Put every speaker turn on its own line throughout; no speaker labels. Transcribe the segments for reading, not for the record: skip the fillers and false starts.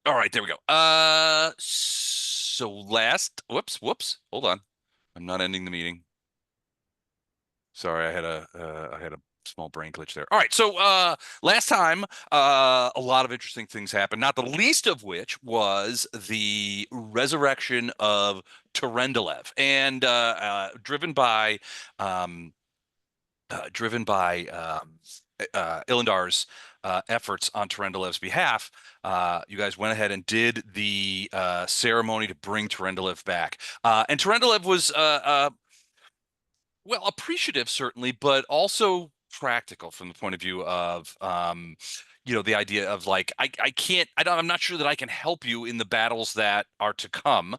All right, there we go. So whoops, hold on. I'm not ending the meeting. Sorry, I had a small brain glitch there. All right, so last time a lot of interesting things happened, not the least of which was the resurrection of Terendelev, and um, driven by Ilandar's efforts on Terendelev's behalf, you guys went ahead and did the ceremony to bring Terendelev back. And Terendelev was well, appreciative certainly, but also practical from the point of view of the idea of like I can't I'm not sure that I can help you in the battles that are to come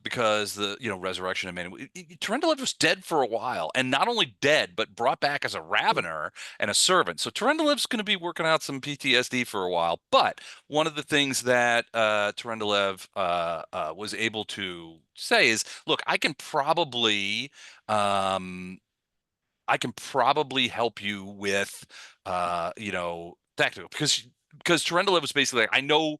because the resurrection of man. Terendelev was dead for a while, and not only dead but brought back as a ravener and a servant. So Terendelev's going to be working out some PTSD for a while. But one of the things that Terendelev was able to say is, look, um, I can probably help you with, tactical because Tarendula was basically like, I know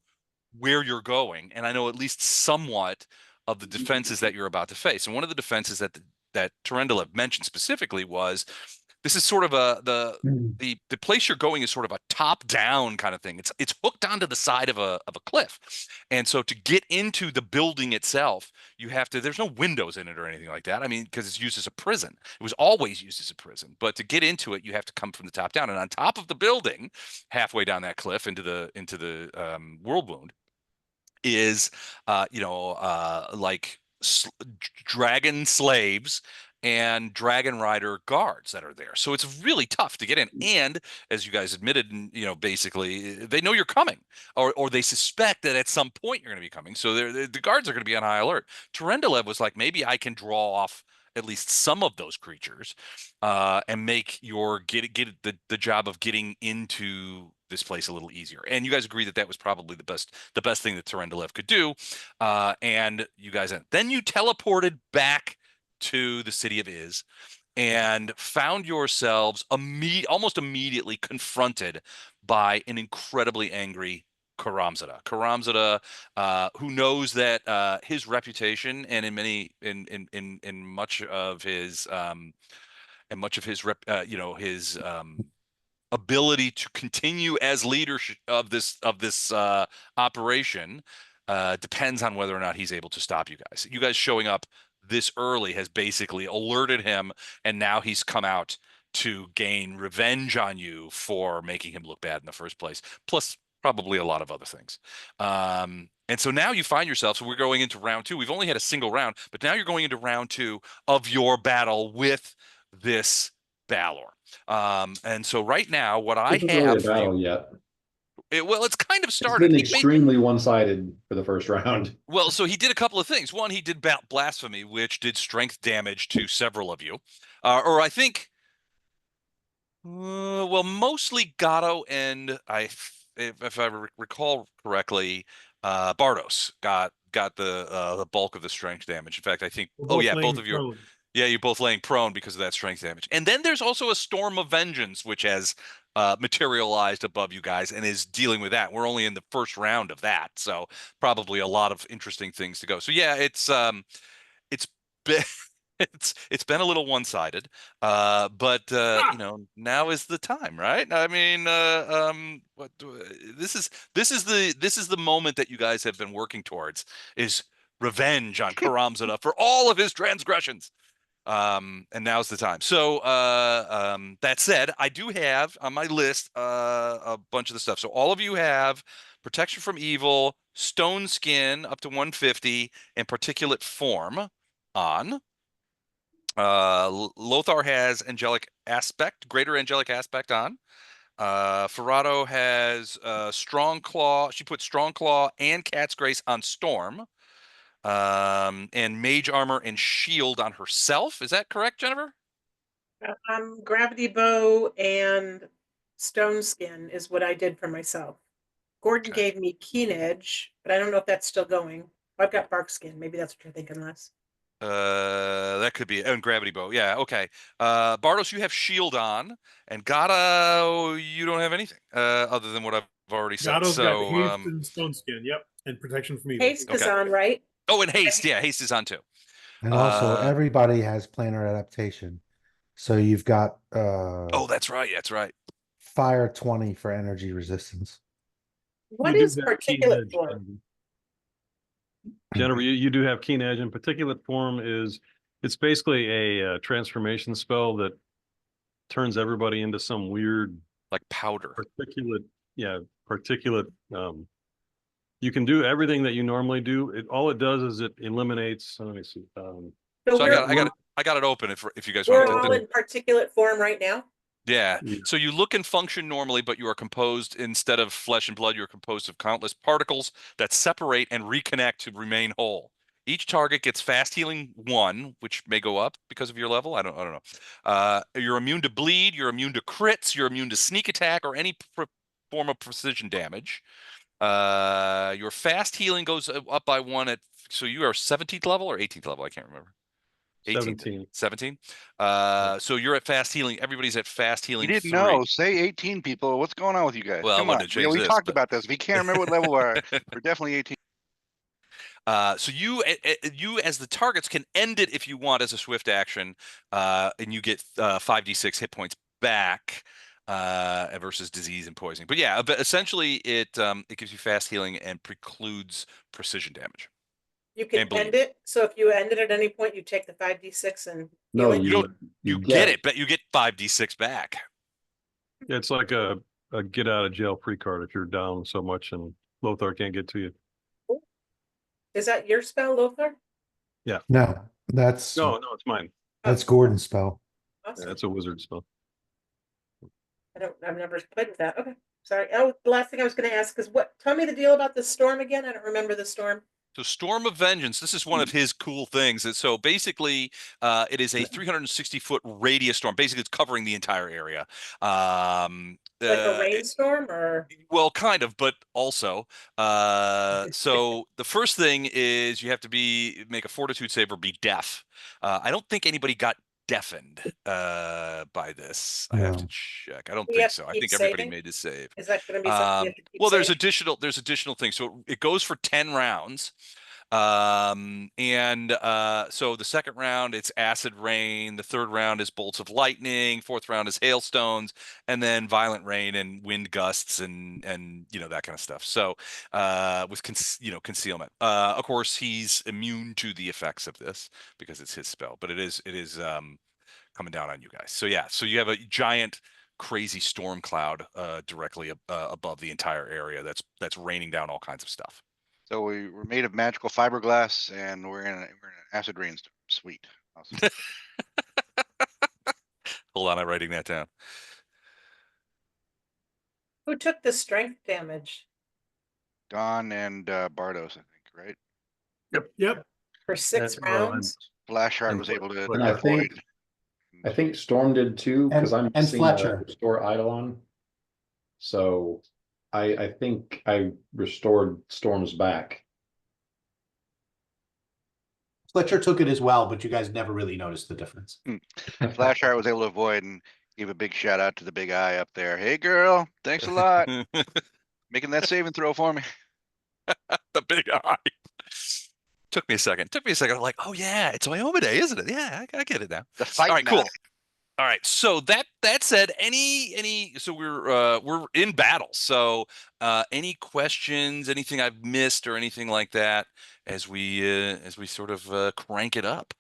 where you're going, and I know at least somewhat of the defenses that you're about to face. And one of the defenses that Tarendula mentioned specifically was this is sort of
Mhm.
the place you're going is sort of a top down kind of thing. It's hooked onto the side of a cliff, and so to get into the building itself, you have to. There's no windows in it or anything like that. I mean, because it's used as a prison. It was always used as a prison, but to get into it, you have to come from the top down. And on top of the building, halfway down that cliff into the world wound is like dragon slaves and dragon rider guards that are there. So it's really tough to get in. And as you guys admitted, basically they know you're coming, or they suspect that at some point you're going to be coming. So the guards are going to be on high alert. Terendelev was like, maybe I can draw off at least some of those creatures and make your get the job of getting into this place a little easier. And you guys agree that that was probably the best thing that Terendelev could do. And you guys then you teleported back to the city of Iz and found yourselves almost immediately confronted by an incredibly angry Khorramzadeh. Khorramzadeh, who knows that his reputation and in much of his his ability to continue as leadership of this operation depends on whether or not he's able to stop you guys. You guys showing up this early has basically alerted him, and now he's come out to gain revenge on you for making him look bad in the first place. Plus, probably a lot of other things. And so now you find yourself. So we're going into round two. We've only had a single round, but now you're going into round two of your battle with this Balor. And so right now, what I
Isn't really a
have for you,
battle yet.
well, it's kind of
It's
started.
been
He made
extremely one-sided for the first round.
well, so he did a couple of things. One, he did blasphemy, which did strength damage to several of you, or I think, well, mostly Gatto and if I recall correctly, Bardos got the bulk of the strength damage. In fact, I think,
We're
oh
both
yeah, both
laying
of you.
prone.
Yeah, you're both laying prone because of that strength damage. And then there's also a storm of vengeance, which has materialized above you guys and is dealing with that. We're only in the first round of that, so probably a lot of interesting things to go. So yeah, it's been it's been a little one-sided, but
Ah!
now is the time, right? I mean, this is the moment that you guys have been working towards is revenge on Karamzada for all of his transgressions. And now's the time. So, that said, I do have on my list a bunch of the stuff. So all of you have protection from evil, stone skin up to 150, and particulate form on. Lothar has angelic aspect, greater angelic aspect on. Ferrado has strong claw. She put strong claw and cat's grace on Storm. And mage armor and shield on herself. Is that correct, Jennifer?
Gravity bow and stone skin is what I did for myself. Gordon
Okay.
gave me keen edge, but I don't know if that's still going. I've got bark skin. Maybe that's what you're thinking, Les.
That could be and gravity bow. Yeah, okay. Bardos, you have shield on, and Gata, you don't have anything other than what I've I've already said.
Gado's got
So,
haste and stone skin. Yep, and protection from evil.
Haste is
okay.
on, right?
Oh, and haste. Yeah, haste is on too.
And also, everybody has planar adaptation. So you've got
Oh, that's right. That's right.
fire 20 for energy resistance.
What
You
is
do have keen
particulate
edge,
form?
Jennifer, you do have keen edge, and particulate form it's basically a transformation spell that turns everybody into some weird
Like powder.
particulate. You can do everything that you normally do. All it does is it eliminates. Let me see.
So
So
we're,
I got it open if you guys
we're
want
all in particulate form right now.
Yeah.
Yeah.
So you look and function normally, but you are composed, instead of flesh and blood, you're composed of countless particles that separate and reconnect to remain whole. Each target gets fast healing 1, which may go up because of your level. I don't know. You're immune to bleed. You're immune to crits. You're immune to sneak attack or any form of precision damage. Your fast healing goes up by 1 at. So you are 17th level or 18th level? I can't remember. 18th.
17.
17. So you're at fast healing. Everybody's at fast
You
healing
didn't
3.
know. Say 18 people. What's going on with you guys?
Well, I
Come
wanted
on.
to change
We
this,
talked
but
about this. If you can't remember what level we're definitely 18.
so you as the targets can end it if you want as a swift action, and you get 5d6 hit points back versus disease and poisoning. But yeah, but essentially it gives you fast healing and precludes precision damage.
You can
And bleed.
end it. So if you end it at any point, you take the 5d6 and
No,
heal it.
You don't. You get it, but you get 5d6 back.
Yeah, it's like a get out of jail free card if you're down so much and Lothar can't get to you.
Is that your spell, Lothar?
No, that's
No, it's mine.
Gordon's spell.
Yeah,
Awesome.
that's a wizard spell.
I've never played with that. Okay. Sorry. Oh, the last thing I was going to ask is tell me the deal about the storm again. I don't remember the storm.
So Storm of Vengeance, this is one of his cool things. So basically, it is a 360-foot radius storm. Basically, it's covering the entire area.
Like a rainstorm or?
Well, kind of, but also. So the first thing is you have to make a fortitude save or be deaf. I don't think anybody got deafened by this. I have to
No.
check. I don't
We
think
have
so.
to
I
keep
think everybody
saving?
made a save.
Is that going to be something you have to keep
Well, there's
saving?
additional things. So it goes for 10 rounds. So the second round it's acid rain, the third round is bolts of lightning, fourth round is hailstones, and then violent rain and wind gusts and that kind of stuff. So with concealment. Of course he's immune to the effects of this because it's his spell, but it is coming down on you guys. So yeah, so you have a giant crazy storm cloud directly above the entire area that's raining down all kinds of stuff.
So we're made of magical fiberglass, and we're in an acid rainstorm. Sweet, awesome.
Hold on, I'm writing that down.
Who took the strength damage?
Don and Bardos, I think, right?
Yep.
For 6 rounds?
Flashheart
And
was able to
And I think Storm did too, because I'm
And
seeing
Fletcher.
restore Eidolon. So I think I restored Storm's back.
Fletcher took it as well, but you guys never really noticed the difference.
Flashheart was able to avoid and give a big shout out to the big eye up there. Hey girl, thanks a lot. Making that saving throw for me.
The big eye. Took me a second. I'm like, oh yeah, it's Wyoming Day, isn't it? Yeah, I get it now.
The fight.
All right, cool. All right. So that said, so we're in battle. So any questions, anything I've missed or anything like that as we sort of crank it up?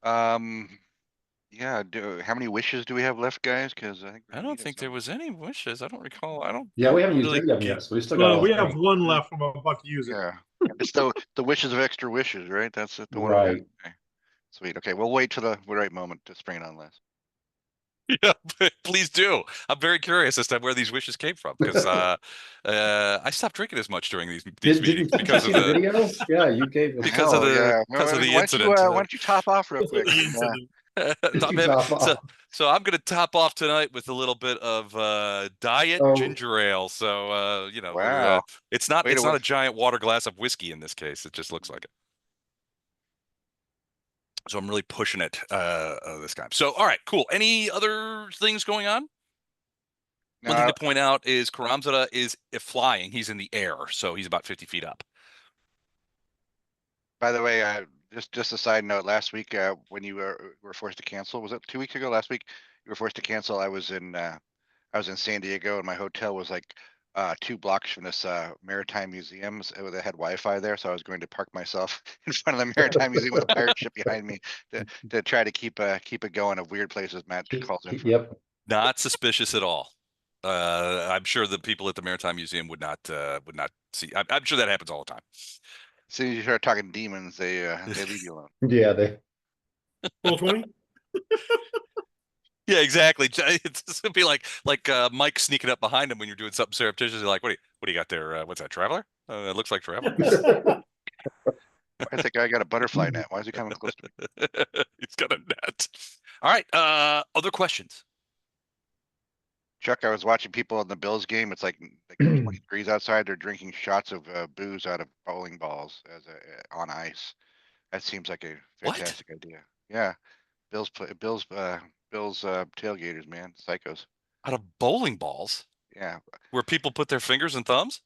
Yeah. How many wishes do we have left, guys? Because
I don't think there was any wishes. I don't recall. I don't.
Yeah, we haven't
really
used any of them yet, so we still got all
We have
three.
one left. I'm about to use it.
Yeah. It's the wishes of extra wishes, right? That's the one.
Right.
Okay. Sweet. Okay, we'll wait till the right moment to spring it on Les.
Yeah, please do. I'm very curious as to where these wishes came from because I stopped drinking as much during these meetings because of
see the
the
video. Yeah, you gave us
because of the
Why
incident.
don't you top off real quick?
So I'm going to top off tonight with a little bit of diet ginger ale. So
Wow.
it's not a giant water glass of whiskey in this case. It just looks like it. So I'm really pushing it this time. So all right, cool. Any other things going on? One thing
Now,
to point out is Khorramzadeh is flying. He's in the air, so he's about 50 feet up.
by the way, just a side note, last week, when you were forced to cancel, was it 2 weeks ago? Last week, you were forced to cancel. I was in San Diego and my hotel was like 2 blocks from this maritime museum that had Wi-Fi there. So I was going to park myself in front of the maritime museum with a pirate ship behind me to try to keep it going of weird places Matt calls in from.
Yep.
Not suspicious at all. I'm sure the people at the Maritime Museum would not see. I'm sure that happens all the time.
As soon as you start talking demons, they leave you alone.
Yeah, they.
Roll 20.
Yeah, exactly. It's gonna be like Mike sneaking up behind him when you're doing something surreptitious. You're like, what do you got there? What's that, Traveler? It looks like Traveler.
I think I got a butterfly net. Why is he coming close to me?
He's got a net. All right. Other questions?
Chuck, I was watching people in the Bills game. It's like 20 degrees outside. They're drinking shots of booze out of bowling balls on ice. That seems like a
What?
fantastic idea. Yeah, Bills tailgaters, man, psychos.
Out of bowling balls?
Yeah,
Where people put their fingers and thumbs?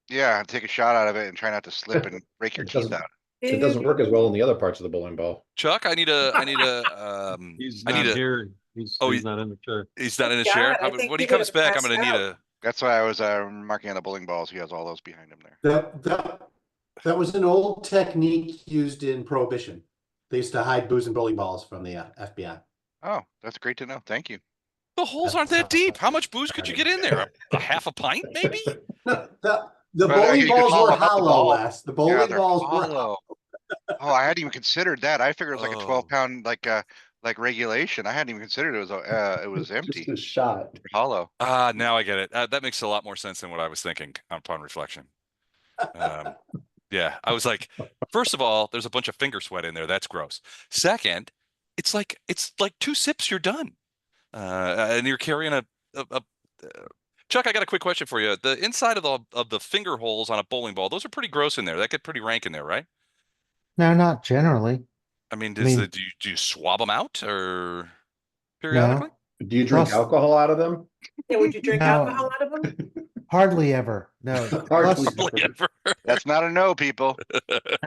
yeah. Take a shot out of it and try not to slip and break your
It
teeth
doesn't-
out.
It doesn't work as well in the other parts of the bowling ball.
Chuck, I need a
He's
I need
not
a
here. He's not in the chair.
he's not in a
God,
chair.
I think
When he
he would
comes
have
back, I'm
passed
gonna need
out.
a
That's why I was marking on the bowling balls. He has all those behind him there.
That was an old technique used in Prohibition. They used to hide booze and bowling balls from the FBI.
Oh, that's great to know. Thank you.
the holes aren't that deep. How much booze could you get in there? A half a pint, maybe?
No, the
But,
bowling
you could
balls
follow
were
up the
hollow,
ball.
Wes. The
Yeah,
bowling
they're
balls were
hollow. Oh, I hadn't even considered that. I figured it was like a
Oh.
12-pound like regulation. I hadn't even considered it was empty,
Just a shot.
hollow.
Now I get it. That makes a lot more sense than what I was thinking upon reflection. Yeah, I was like, first of all, there's a bunch of finger sweat in there. That's gross. Second, it's like 2 sips, you're done, and you're carrying a. Chuck, I got a quick question for you. The inside of the finger holes on a bowling ball, those are pretty gross in there. That get pretty rank in there, right?
No, not generally.
I mean,
I mean-
do you swab them out or periodically?
No,
Do you drink
Plus-
alcohol out of them?
Yeah, would you drink
No.
alcohol out of them?
hardly ever. No.
Hardly
Plus,
Probably ever.
That's not a no, people.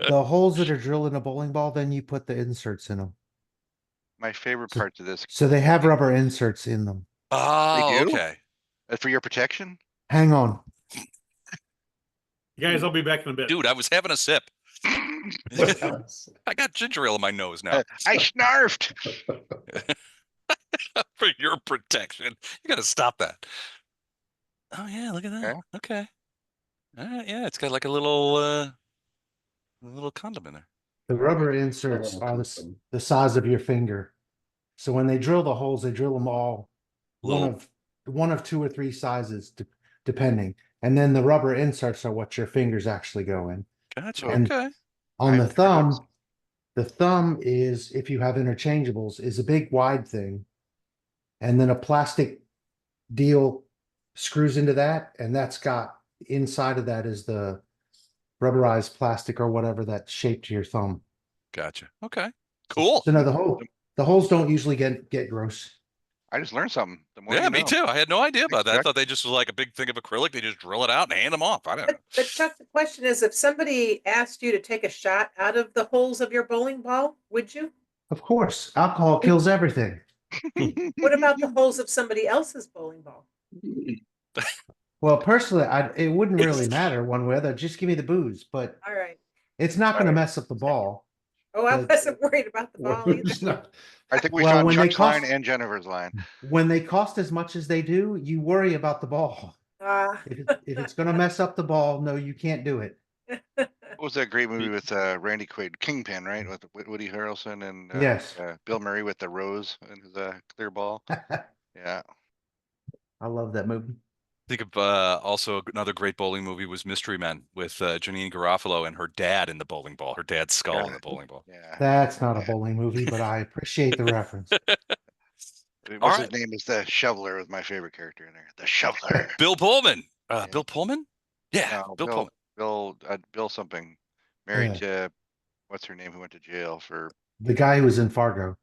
the holes that are drilled in a bowling ball, then you put the inserts in them.
My favorite
So-
parts of this
So they have rubber inserts in them.
Oh,
do?
okay.
For your protection.
Hang on.
Guys, I'll be back in a bit.
Dude, I was having a sip. I got ginger ale in my nose now.
I snarfed.
For your protection. You got to stop that. Oh yeah, look at that. Okay. All right, yeah, it's got like a little condom in there.
The rubber inserts are the size of your finger. So when they drill the holes, they drill them all
Little-
one of 2 or 3 sizes, depending. And then the rubber inserts are what your fingers actually go in.
Gotcha.
And-
Okay.
On
I
the thumb is, if you have interchangeables, is a big wide thing. And then a plastic deal screws into that, and that's got inside of that is the rubberized plastic or whatever that's shaped to your thumb.
Gotcha. Okay. Cool.
So no, the holes don't usually get gross.
I just learned something. The more
Yeah,
you
me
know.
too. I had no idea about that. I
Chuck.
thought they just was like a big thing of acrylic. They just drill it out and hand them off. I don't know.
But Chuck, the question is, if somebody asked you to take a shot out of the holes of your bowling ball, would you?
Of course, alcohol kills everything.
What about the holes of somebody else's bowling ball?
Well, personally, it wouldn't really matter one way or the other. Just give me the booze, but
All right.
it's not going to mess up the ball.
Oh, I
The-
wasn't worried about the ball either.
I think we
Well,
saw
when they
Chuck's line
cost-
and Jennifer's line.
When they cost as much as they do, you worry about the ball. If it's going to mess up the ball, no, you can't do it.
What was that great movie with Randy Quaid, Kingpin, right? With Woody Harrelson and
Yes.
Bill Murray with the rose and his clear ball. Yeah.
I love that movie.
Think of also another great bowling movie was Mystery Men with Janine Garofalo and her dad in the bowling ball, her dad's skull in the bowling ball.
Yeah.
That's not a bowling movie, but I appreciate the reference.
What's his
right.
name? Is the Shoveler was my favorite character in there. The Shoveler.
Bill Pullman.
Yeah.
Bill Pullman? Yeah,
No,
Bill Pullman.
Bill something. Married to what's her name? Who went to jail for
The guy who was in Fargo.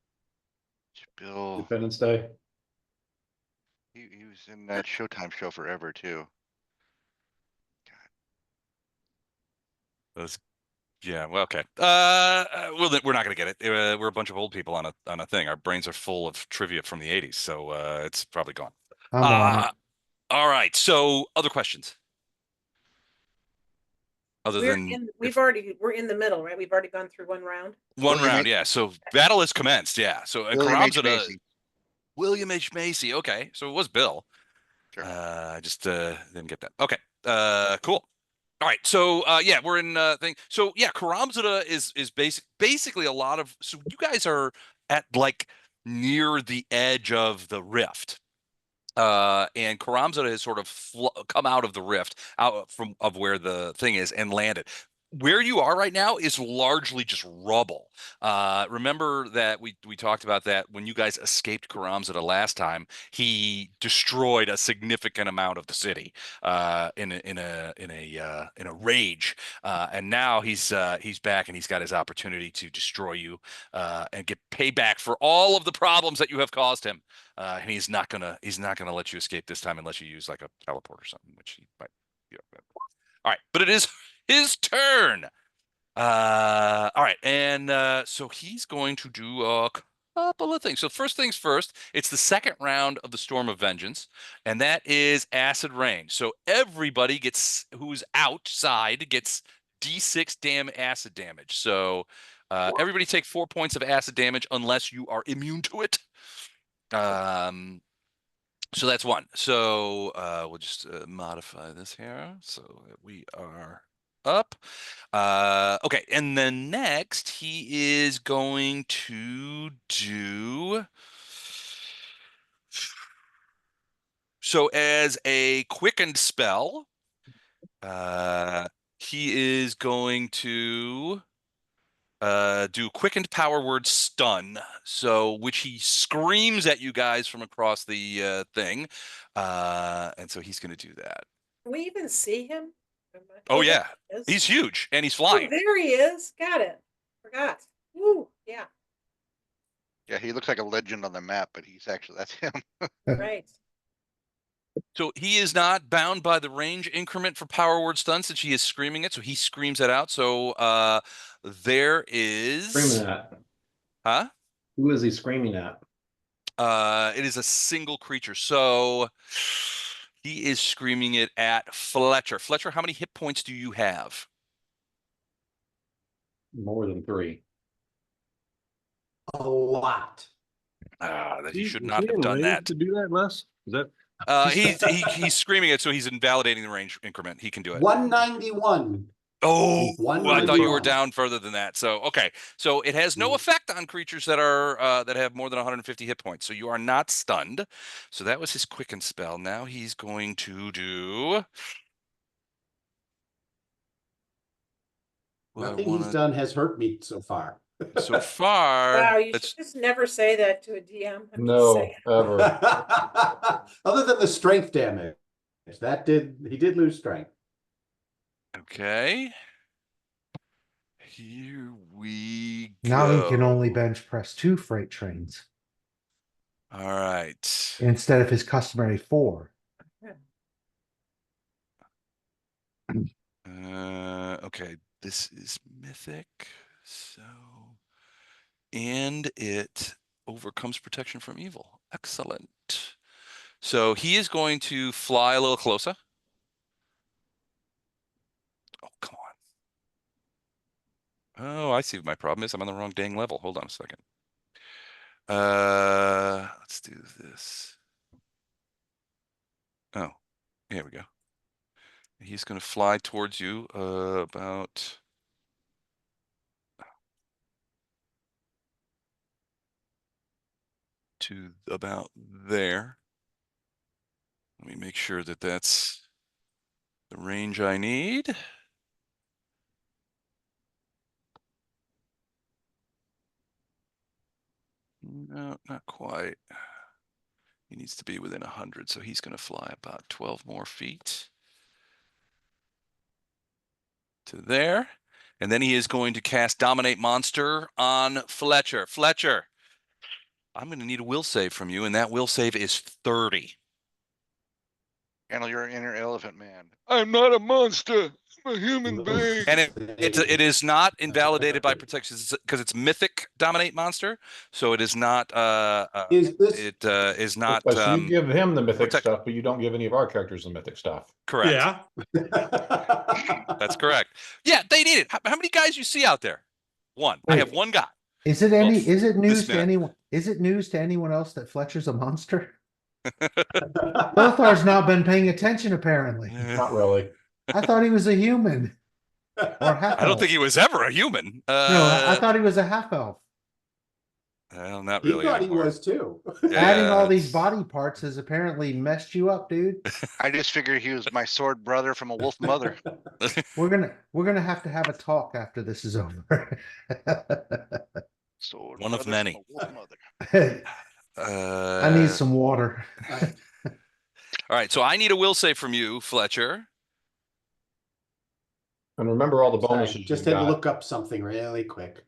Bill?
Independence Day.
He was in that Showtime show forever too.
Those, yeah. Well, okay. Well, then we're not gonna get it. We're a bunch of old people on a thing. Our brains are full of trivia from the '80s, so it's probably gone.
I'm on it.
All right. So, other questions other than if
We're in the middle, right? We've already gone through one round.
one
William
round,
H.
yeah. So battle has commenced, yeah. So and
William H.
Khorramzadeh,
Macy.
William H. Macy. Okay, so it was Bill.
Sure.
I just didn't get that. Okay. Cool. All right. So yeah, we're in thing. So yeah, Khorramzadeh is basically a lot of, so you guys are at like near the edge of the rift. And Khorramzadeh has sort of come out of the rift, out from of where the thing is, and landed. Where you are right now is largely just rubble. Remember that we talked about that when you guys escaped Khorramzadeh last time. He destroyed a significant amount of the city in a rage, and now he's back and he's got his opportunity to destroy you and get payback for all of the problems that you have caused him. And he's not gonna let you escape this time unless you use like a teleport or something, which he might. You know, all right, but it is his turn. All right, and so he's going to do a couple of things. So first things first, it's the second round of the Storm of Vengeance, and that is acid rain. So everybody who's outside gets D6 acid damage. So everybody take 4 points of acid damage unless you are immune to it. So that's one. So we'll just modify this here so that we are up. Okay, and then next he is going to do. So as a quickened spell, he is going to do quickened power word stun, so which he screams at you guys from across the thing, and so he's going to do that.
Can we even see him?
Oh
there
yeah,
he is.
he's huge and he's
Oh,
flying.
there he is. Got it. Forgot. Woo, yeah,
Yeah, he looks like a legend on the map, but that's him.
right.
So he is not bound by the range increment for power word stun since he is screaming it, so he screams it out. So there is
Screaming at.
huh?
Who is he screaming at?
It is a single creature. So he is screaming it at Fletcher. Fletcher, how many hit points do you have?
More than 3.
A lot.
That he should
Is
not
he
have
in
done
range
that.
to do that, Les? Is that
He's screaming it, so he's invalidating the range increment. He can do it.
191.
Oh, I thought you were
191.
down further than that. So okay, so it has no effect on creatures that are that have more than 150 hit points. So you are not stunned. So that was his quicken spell. Now he's going to do.
Nothing he's done has hurt me so far.
So far,
Wow, you should
it's
just never say that to a DM. I'm just
No,
saying.
ever.
Other than the strength damage, he did lose strength.
okay. Here we
Now he can only
go.
bench press 2 freight trains
All right.
instead of his customary 4.
Okay, this is mythic, so and it overcomes protection from evil. Excellent. So he is going to fly a little closer. Oh, come on. Oh, I see what my problem is. I'm on the wrong dang level. Hold on a second. Let's do this. Oh, here we go. He's going to fly towards you about to about there. Let me make sure that that's the range I need. No, not quite. He needs to be within 100, so he's going to fly about 12 more feet to there. And then he is going to cast Dominate Monster on Fletcher. Fletcher, I'm going to need a will save from you, and that will save is 30.
Handle your inner elephant man. I'm not a monster. I'm a human being.
And it is not invalidated by protections because it's mythic dominate monster, so it is not
Is this
it is not
So you give him the mythic
protect-
stuff, but you don't give any of our characters the mythic stuff.
correct.
Yeah.
That's correct. Yeah, they need it. How many guys you see out there? One. I have one guy.
Is it
Well,
is it news to
minute.
anyone? Is it news to anyone else that Fletcher's a monster? Lothar's not been paying attention apparently.
Not really.
I thought he was a human or half
I don't think he was ever a human.
No, I thought he was a half elf.
Well, not
He
really.
thought
anymore.
he was too.
Adding all these
it's-
body parts has apparently messed you up, dude.
I just figured he was my sword brother from a wolf mother.
We're gonna have to have a talk after this is over.
Sword
One of
brother from
many.
a wolf mother.
I need some water.
All right, so I need a will save from you, Fletcher.
And remember all the
Sorry,
bonuses
just
you
had to
got.
look up something really quick.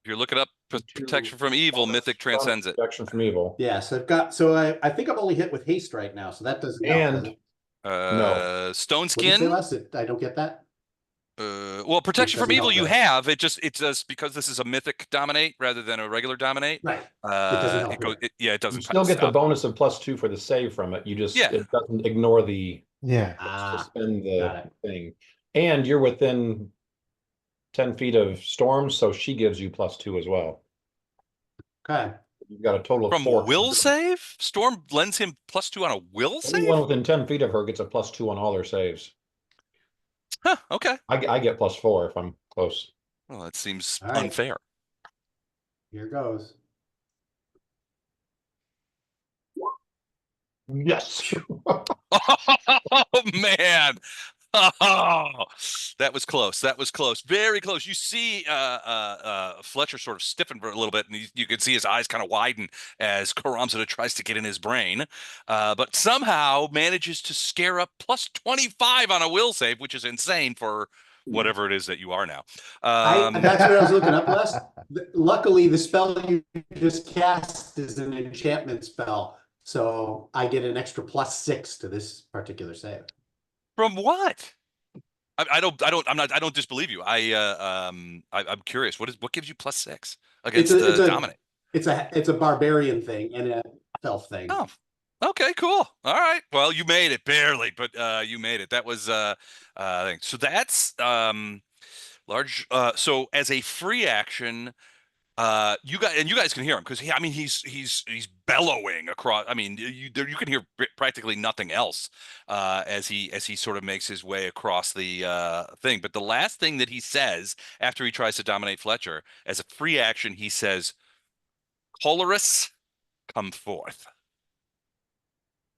If you're looking up protection from evil, mythic transcends it.
Protection from evil.
Yes, I've got, so I think I'm only hit with haste right now, so that doesn't help. does
And
it?
No.
Stone
What did you say
skin.
last? I don't get that.
Well, protection from
doesn't
evil
help
you
that.
have. It's just because this is a mythic dominate rather than a regular dominate.
Right. doesn't help
It goes.
here.
Yeah, it
you
doesn't.
still get the
stop.
bonus of +2 for the save from it. You just
Yeah.
it doesn't ignore the
Yeah.
suspend
got
the thing. And you're within 10 feet of Storm, so she gives you +2 as well.
Okay.
You've got a total of
From
4.
will save. Storm lends him +2 on a will save.
Anyone within 10 feet of her gets a +2 on all their saves.
Huh, okay.
I get +4 if I'm close.
Well, that seems
All right.
unfair.
Here goes.
Yes.
Oh man. Oh, that was close. That was close. Very close. You see Fletcher sort of stiffen for a little bit, and you can see his eyes kind of widen as Khorramzadeh tries to get in his brain, but somehow manages to scare up +25 on a will save, which is insane for whatever it is that you are now.
That's what I was looking up, Les. Luckily, the spell you just cast is an enchantment spell, so I get an extra +6 to this particular save.
From what? I don't disbelieve you. I'm curious. What gives you +6 against the dominate?
It's a barbarian thing and a elf thing.
Oh, okay, cool. All right. Well, you made it barely, but you made it. That was thing. So that's large. So as a free action, you guys can hear him because he's bellowing across. I mean, you can hear practically nothing else as he sort of makes his way across the thing. But the last thing that he says after he tries to dominate Fletcher, as a free action, he says, "Colorus, come forth."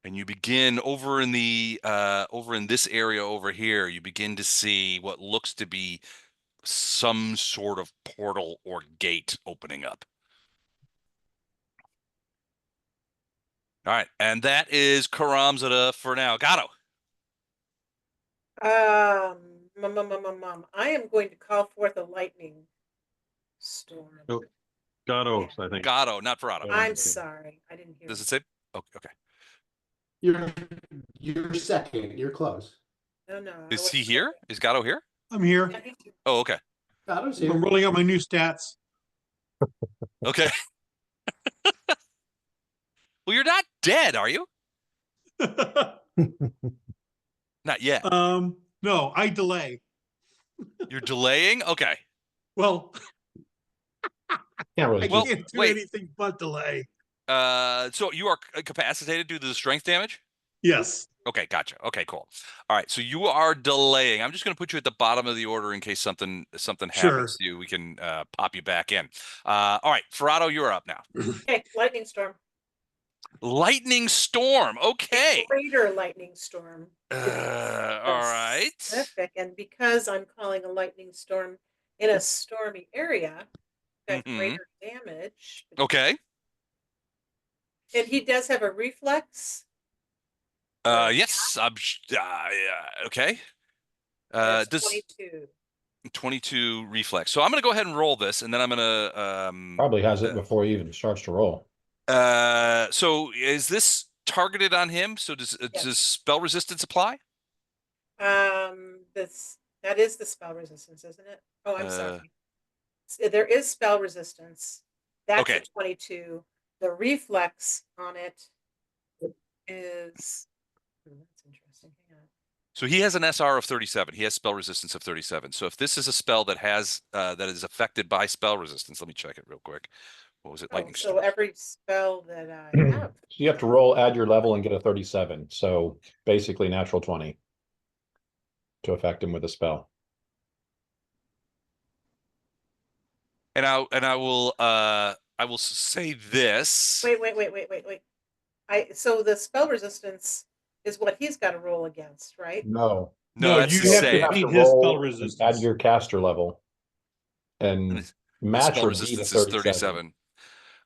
And you begin over in this area over here. You begin to see what looks to be some sort of portal or gate opening up. All right, and that is Khorramzadeh for now. Gato.
I am going to call forth a lightning storm.
Oh, Gato, I think.
Gato, not Ferrado.
I'm sorry, I didn't hear.
Does it say? Okay.
You're second. You're close.
No.
Is he here? Is Gato here?
I'm here.
Oh, okay.
Otto's
I'm
here.
rolling out my new stats.
Okay. Well, you're not dead, are you? Not yet.
No, I delay.
You're delaying? Okay.
Well,
Can't really
I
do
Well,
can't do
wait.
anything but delay.
So you are incapacitated due to the strength damage?
Yes.
Okay, gotcha. Okay, cool. All right, so you are delaying. I'm just going to put you at the bottom of the order in case something
Sure.
happens to you. We can pop you back in. All right, Ferrado, you're up now.
Okay, lightning storm.
Lightning storm. Okay.
Greater lightning storm.
All right.
Specific, and because I'm calling a lightning storm in a stormy area, got greater damage.
Okay.
And he does have a reflex.
Yes. Okay.
That's
Does
22.
22 reflex. So I'm going to go ahead and roll this, and then I'm going to
Probably has it before he even starts to roll.
So is this targeted on him? So
Yes.
does spell resistance apply?
That is the spell resistance, isn't it? Oh, I'm
Uh,
sorry. There is spell resistance. That's
Okay.
a 22. The reflex on it is. That's interesting. Hang on.
So he has an SR of 37. He has spell resistance of 37. So if this is a spell that has that is affected by spell resistance, let me check it real quick. What was it?
Oh,
Lightning
so
storm.
every spell that I have.
So you have to roll, add your level, and get a 37. So basically, natural 20 to affect him with a spell.
And I will say this.
Wait. So the spell resistance is what he's got to roll against, right?
No,
No, that's
you
the
have
you
to
same.
have to
beat his spell
roll and add
resistance.
your caster level,
And
and
the
match
spell
or beat a
resistance is
37.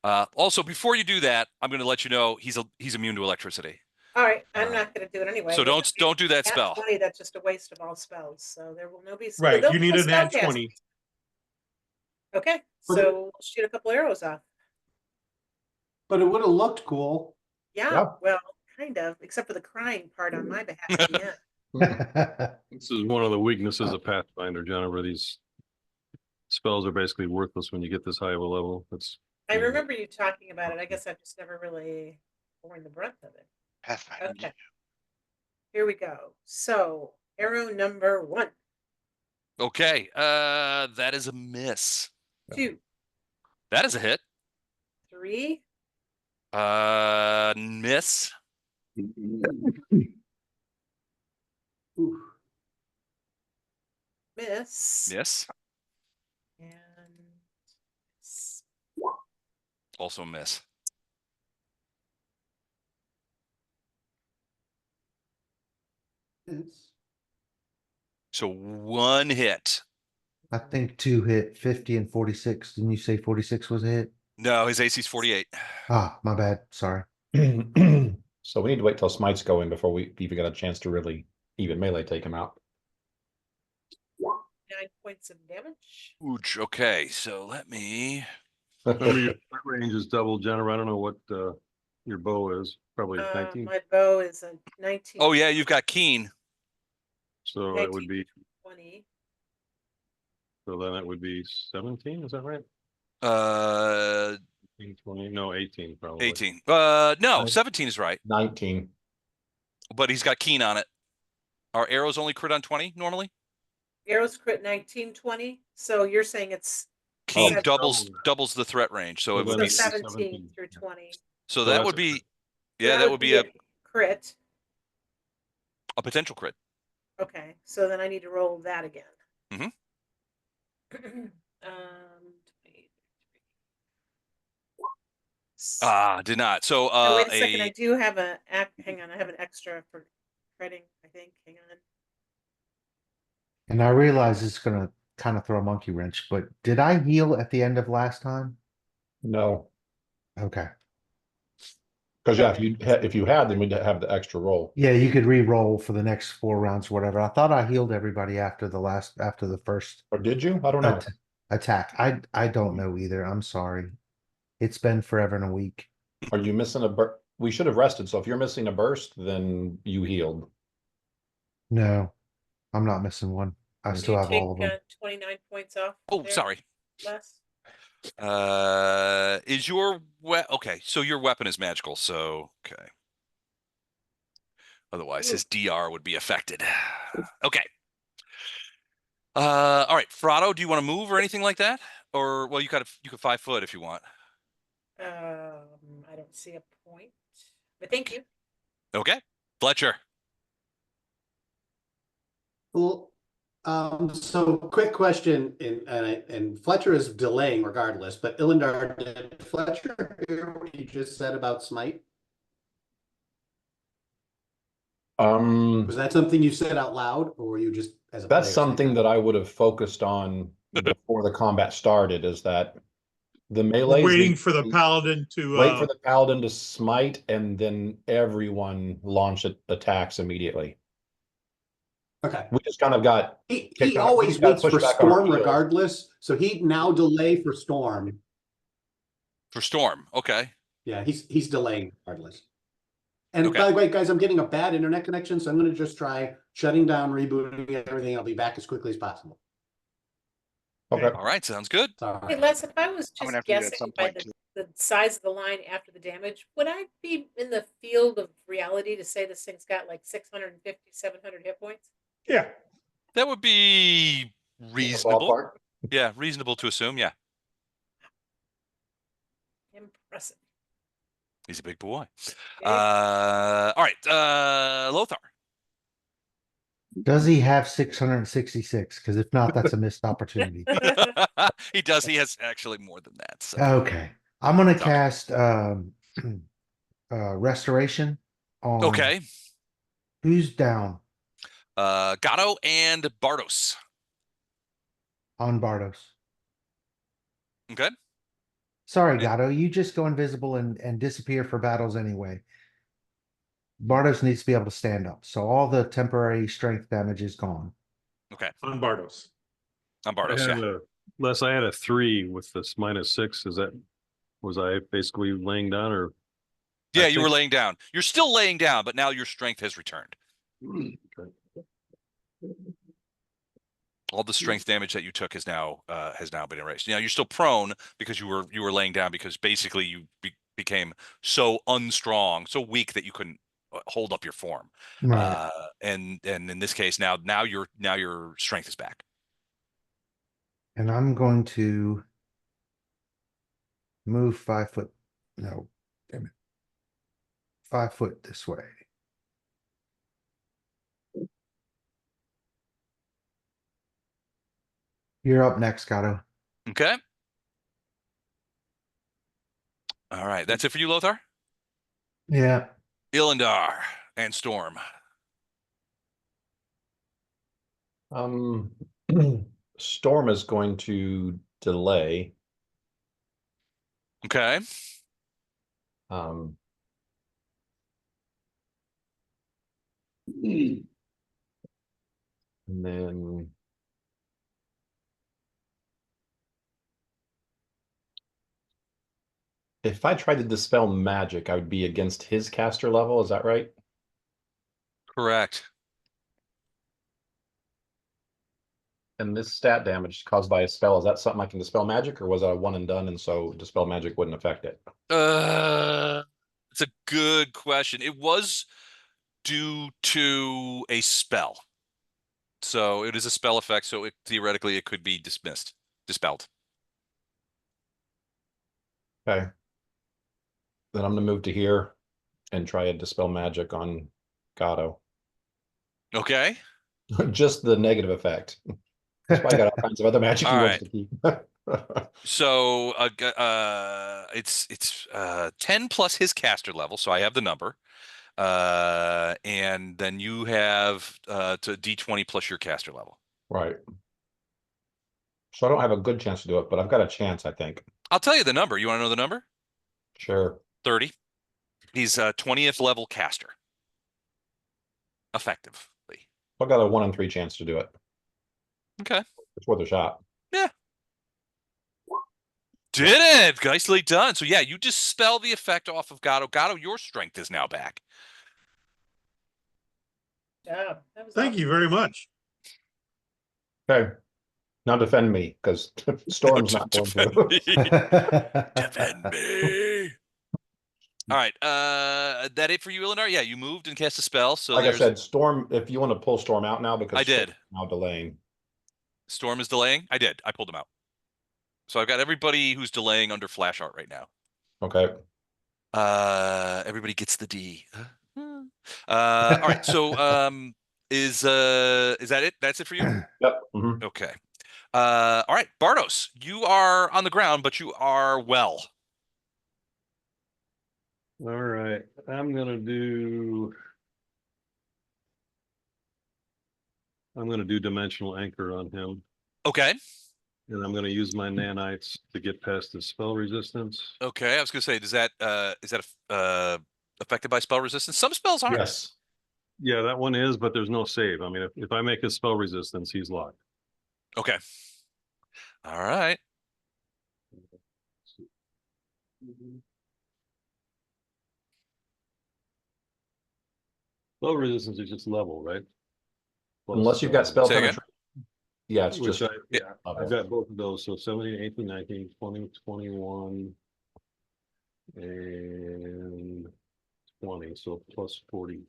37. Also, before you do that, I'm going to let you know he's immune to electricity.
All right, I'm
Uh,
not going to do it anyway.
So
If
don't do that
it's at
spell.
20, that's just a waste of all spells. So there will no be.
Right,
there'll
you
be
need
no
an
spell
add
cast.
20.
Okay,
But
so we'll shoot a couple arrows off.
But it would have looked cool.
Yeah,
Yeah.
well, kind of, except for the crying part on my behalf at the end.
This is one of the weaknesses of Pathfinder, Jennifer. These spells are basically worthless when you get this high of a level.
I remember you talking about it. I guess I've just never really borne the brunt of it.
Pathfinder.
Okay. Here we go. So arrow number 1,
Okay. That is a miss.
2,
That is a hit.
3,
Miss.
Ooh.
miss,
Miss.
and miss.
Also miss.
Yes.
So one hit.
I think 2 hit 50 and 46. Didn't you say 46 was a hit?
No, his AC's 48.
Ah, my bad. Sorry.
So we need to wait till smites go in before we even get a chance to really even melee take him out.
9 points of damage.
Ooch. Okay, so let me.
Remember your threat range is double, Jennifer. I don't know what your bow is. Probably 19.
My bow is a 19.
Oh yeah, you've got keen.
So it would be
20.
so then it would be 17. Is that right? 18, 20, no, 18 probably.
18. No, 17 is right,
19.
but he's got keen on it. Our arrows only crit on 20 normally.
Arrows crit 19, 20. So you're saying it's
Keen
Seven.
doubles the threat range, so
So
it would
then
be.
it's
17 through 20.
So
So
that
that's
would
a
be.
crit.
Yeah, that would be a
crit.
potential crit.
Okay, so then I need to roll that again.
Mhm.
23.
Did not. So
Oh, wait a second. I do have hang on. I have an extra for critting, I think. Hang on.
And I realize it's going to kind of throw a monkey wrench, but did I heal at the end of last time?
No,
Okay.
because yeah, if you had, then we'd have the extra roll.
Yeah, you could re-roll for the next 4 rounds, whatever. I thought I healed everybody after the first
Or did you? I don't know.
attack. I don't know either. I'm sorry. It's been forever and a week.
Are you missing a burst? We should have rested. So if you're missing a burst, then you healed.
No, I'm not missing one. I
Do
still
you
have
take
all of them.
29 points off?
Oh,
there,
sorry.
Les?
Is your okay? So your weapon is magical. So okay. Otherwise, his DR would be affected. Okay. All right, Frado, do you want to move or anything like that? Or well, you could 5 foot if you want.
I don't see a point, but thank you.
Okay, Fletcher.
Well, so quick question, and Fletcher is delaying regardless, but Illindar, did Fletcher hear what you just said about smite? Was that something you said out loud, or were you just as a
That's
player
something
saying
that I would have focused on before the combat started, is that the melee
Waiting for the paladin to
wait for the paladin to smite, and then everyone launch attacks immediately.
Okay.
We just kind of got
He always
got
waits for
pushed back on our
storm
heels.
regardless, so he'd now delay for storm.
For storm, okay.
Yeah, he's delaying regardless. And
Okay.
by the way, guys, I'm getting a bad internet connection, so I'm gonna just try shutting down, rebooting everything. I'll be back as quickly as possible.
Okay.
All right, sounds good.
Hey,
Sorry.
Les, if I was
I'm
just
gonna have to do it at
guessing
some
by
point too.
the size of the line after the damage, would I be in the field of reality to say this thing's got like 650, 700 hit points?
Yeah.
That would be reasonable.
Ballpark.
Yeah, reasonable to assume. Yeah,
Impressive.
he's a big boy.
Big.
All right, Lothar.
Does he have 666? Because if not, that's a missed opportunity.
He does. He has actually more than that. So.
Okay. I'm gonna
Sorry.
cast restoration on
Okay.
who's down
Gatto and Bardos.
on Bardos.
Okay.
Sorry,
Yeah.
Gatto, you just go invisible and disappear for battles anyway. Bardos needs to be able to stand up, so all the temporary strength damage is gone.
Okay.
On Bardos.
On
I
Bardos.
had
Yeah.
Les, I had a 3 with this -6. Was I basically laying down or?
Yeah,
I
you were
think-
laying down. You're still laying down, but now your strength has returned.
Okay.
All the strength damage that you took has now been erased. Now you're still prone because you were laying down because basically you became so unstrong, so weak that you couldn't hold up your form.
Right.
And in this case now your strength is back.
And I'm going to move 5 foot. No, damn it. 5 foot this way. You're up next, Gatto.
Okay. All right, that's it for you, Lothar.
Yeah.
Ilindar and Storm.
Storm is going to delay.
Okay.
Um, and then if I tried to dispel magic, I would be against his caster level. Is that right?
Correct.
And this stat damage caused by a spell, is that something I can dispel magic, or was that a one and done, and so dispel magic wouldn't affect it?
It's a good question. It was due to a spell. So it is a spell effect, so theoretically it could be dispelled.
Okay. Then I'm gonna move to here and try a dispel magic on Gatto.
Okay.
Just the negative effect. He's probably got all kinds of other magic he
All
wants
right.
to keep.
So it's 10 plus his caster level, so I have the number. And then you have to D20 plus your caster level.
Right. So I don't have a good chance to do it, but I've got a chance, I think.
I'll tell you the number. You want to know the number?
Sure.
30. He's a 20th level caster. Effectively.
I've got a 1 in 3 chance to do it.
Okay.
It's worth a shot.
Yeah. Did it! Nicely done. So yeah, you dispel the effect off of Gatto. Gatto, your strength is now back.
Yeah, that was
Thank you very much.
Okay. Now defend me, because Storm's not going
Defend
to.
me. Defend me. All right. That it for you, Ilindar? Yeah, you moved and cast a spell. So
Like I
there's
said, Storm, if you want to pull Storm out now, because
I did.
Storm's now delaying.
Storm is delaying. I did. I pulled him out. So I've got everybody who's delaying under flash art right now.
Okay.
Everybody gets the D. All right. So is that it? That's it for you?
Yep. Mhm.
Okay. All right, Bardos, you are on the ground, but you are well.
All right, I'm gonna do dimensional anchor on him,
Okay.
and I'm gonna use my nanites to get past the spell resistance.
Okay. I was gonna say, is that affected by spell resistance? Some spells aren't.
Yes.
Yeah, that one is, but there's no save. I mean, if I make his spell resistance, he's locked.
Okay. All right.
Low resistance is just level, right?
Unless you've got spell
Say again?
penetration. Yeah, it's
Which
just.
I've got both of those, so 17, 18, 19, 20, 21, and 20, so plus 40.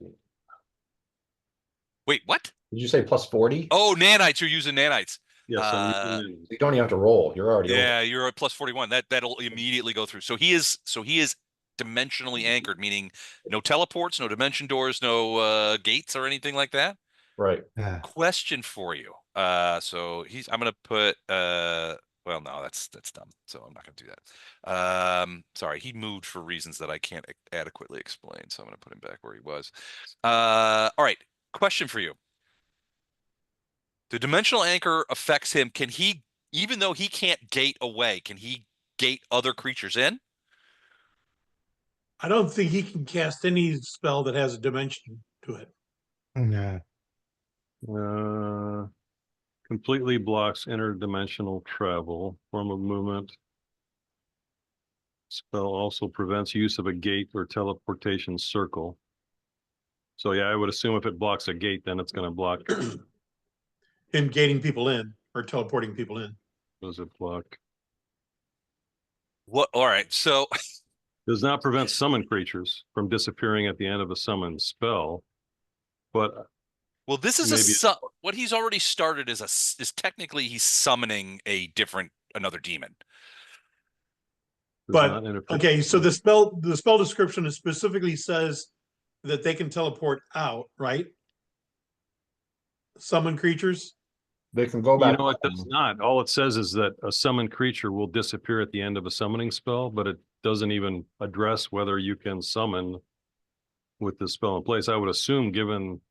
Wait, what?
Did you say plus 40?
Oh, nanites. You're using nanites.
Yes, I'm using
You don't even have to roll. You're already over.
Yeah, you're at plus 41. That'll immediately go through. So he is dimensionally anchored, meaning no teleports, no dimension doors, no gates or anything like that.
Right.
Yeah.
Question for you. So I'm gonna put well, no, that's dumb. So I'm not gonna do that. Sorry, he moved for reasons that I can't adequately explain. So I'm gonna put him back where he was. All right. Question for you. The dimensional anchor affects him. Can he, even though he can't gate away, can he gate other creatures in?
I don't think he can cast any spell that has a dimension to it.
Yeah.
completely blocks interdimensional travel, form of movement. Spell also prevents use of a gate or teleportation circle. So yeah, I would assume if it blocks a gate, then it's going to block.
Him gating people in or teleporting people in.
Does it block?
What? All right. So
Does not prevent summon creatures from disappearing at the end of a summon spell, but
well, this is
maybe
what he's already started is technically he's summoning another demon.
does
But
not interfere.
okay, so the spell description specifically says that they can teleport out, right? Summon creatures.
They can go back.
It does not. All it says is that a summoned creature will disappear at the end of a summoning spell, but it doesn't even address whether you can summon with the spell in place. I would assume, given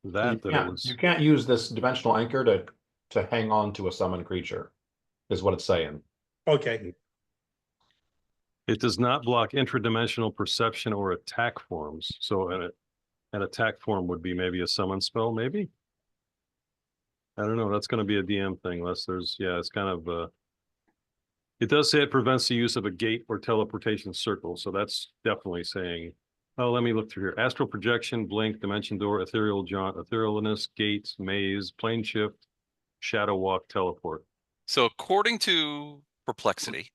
that,
You can't use this dimensional anchor to hang on to a summoned creature, is what it's saying.
Okay.
it does not block intradimensional perception or attack forms. So an attack form would be maybe a summon spell, maybe. I don't know. That's going to be a DM thing, unless it's kind of it does say it prevents the use of a gate or teleportation circle. So that's definitely saying, oh, let me look through here. Astral projection, blink, dimension door, ethereal jaunt, etherealness, gates, maze, plane shift, shadow walk, teleport.
So according to Perplexity,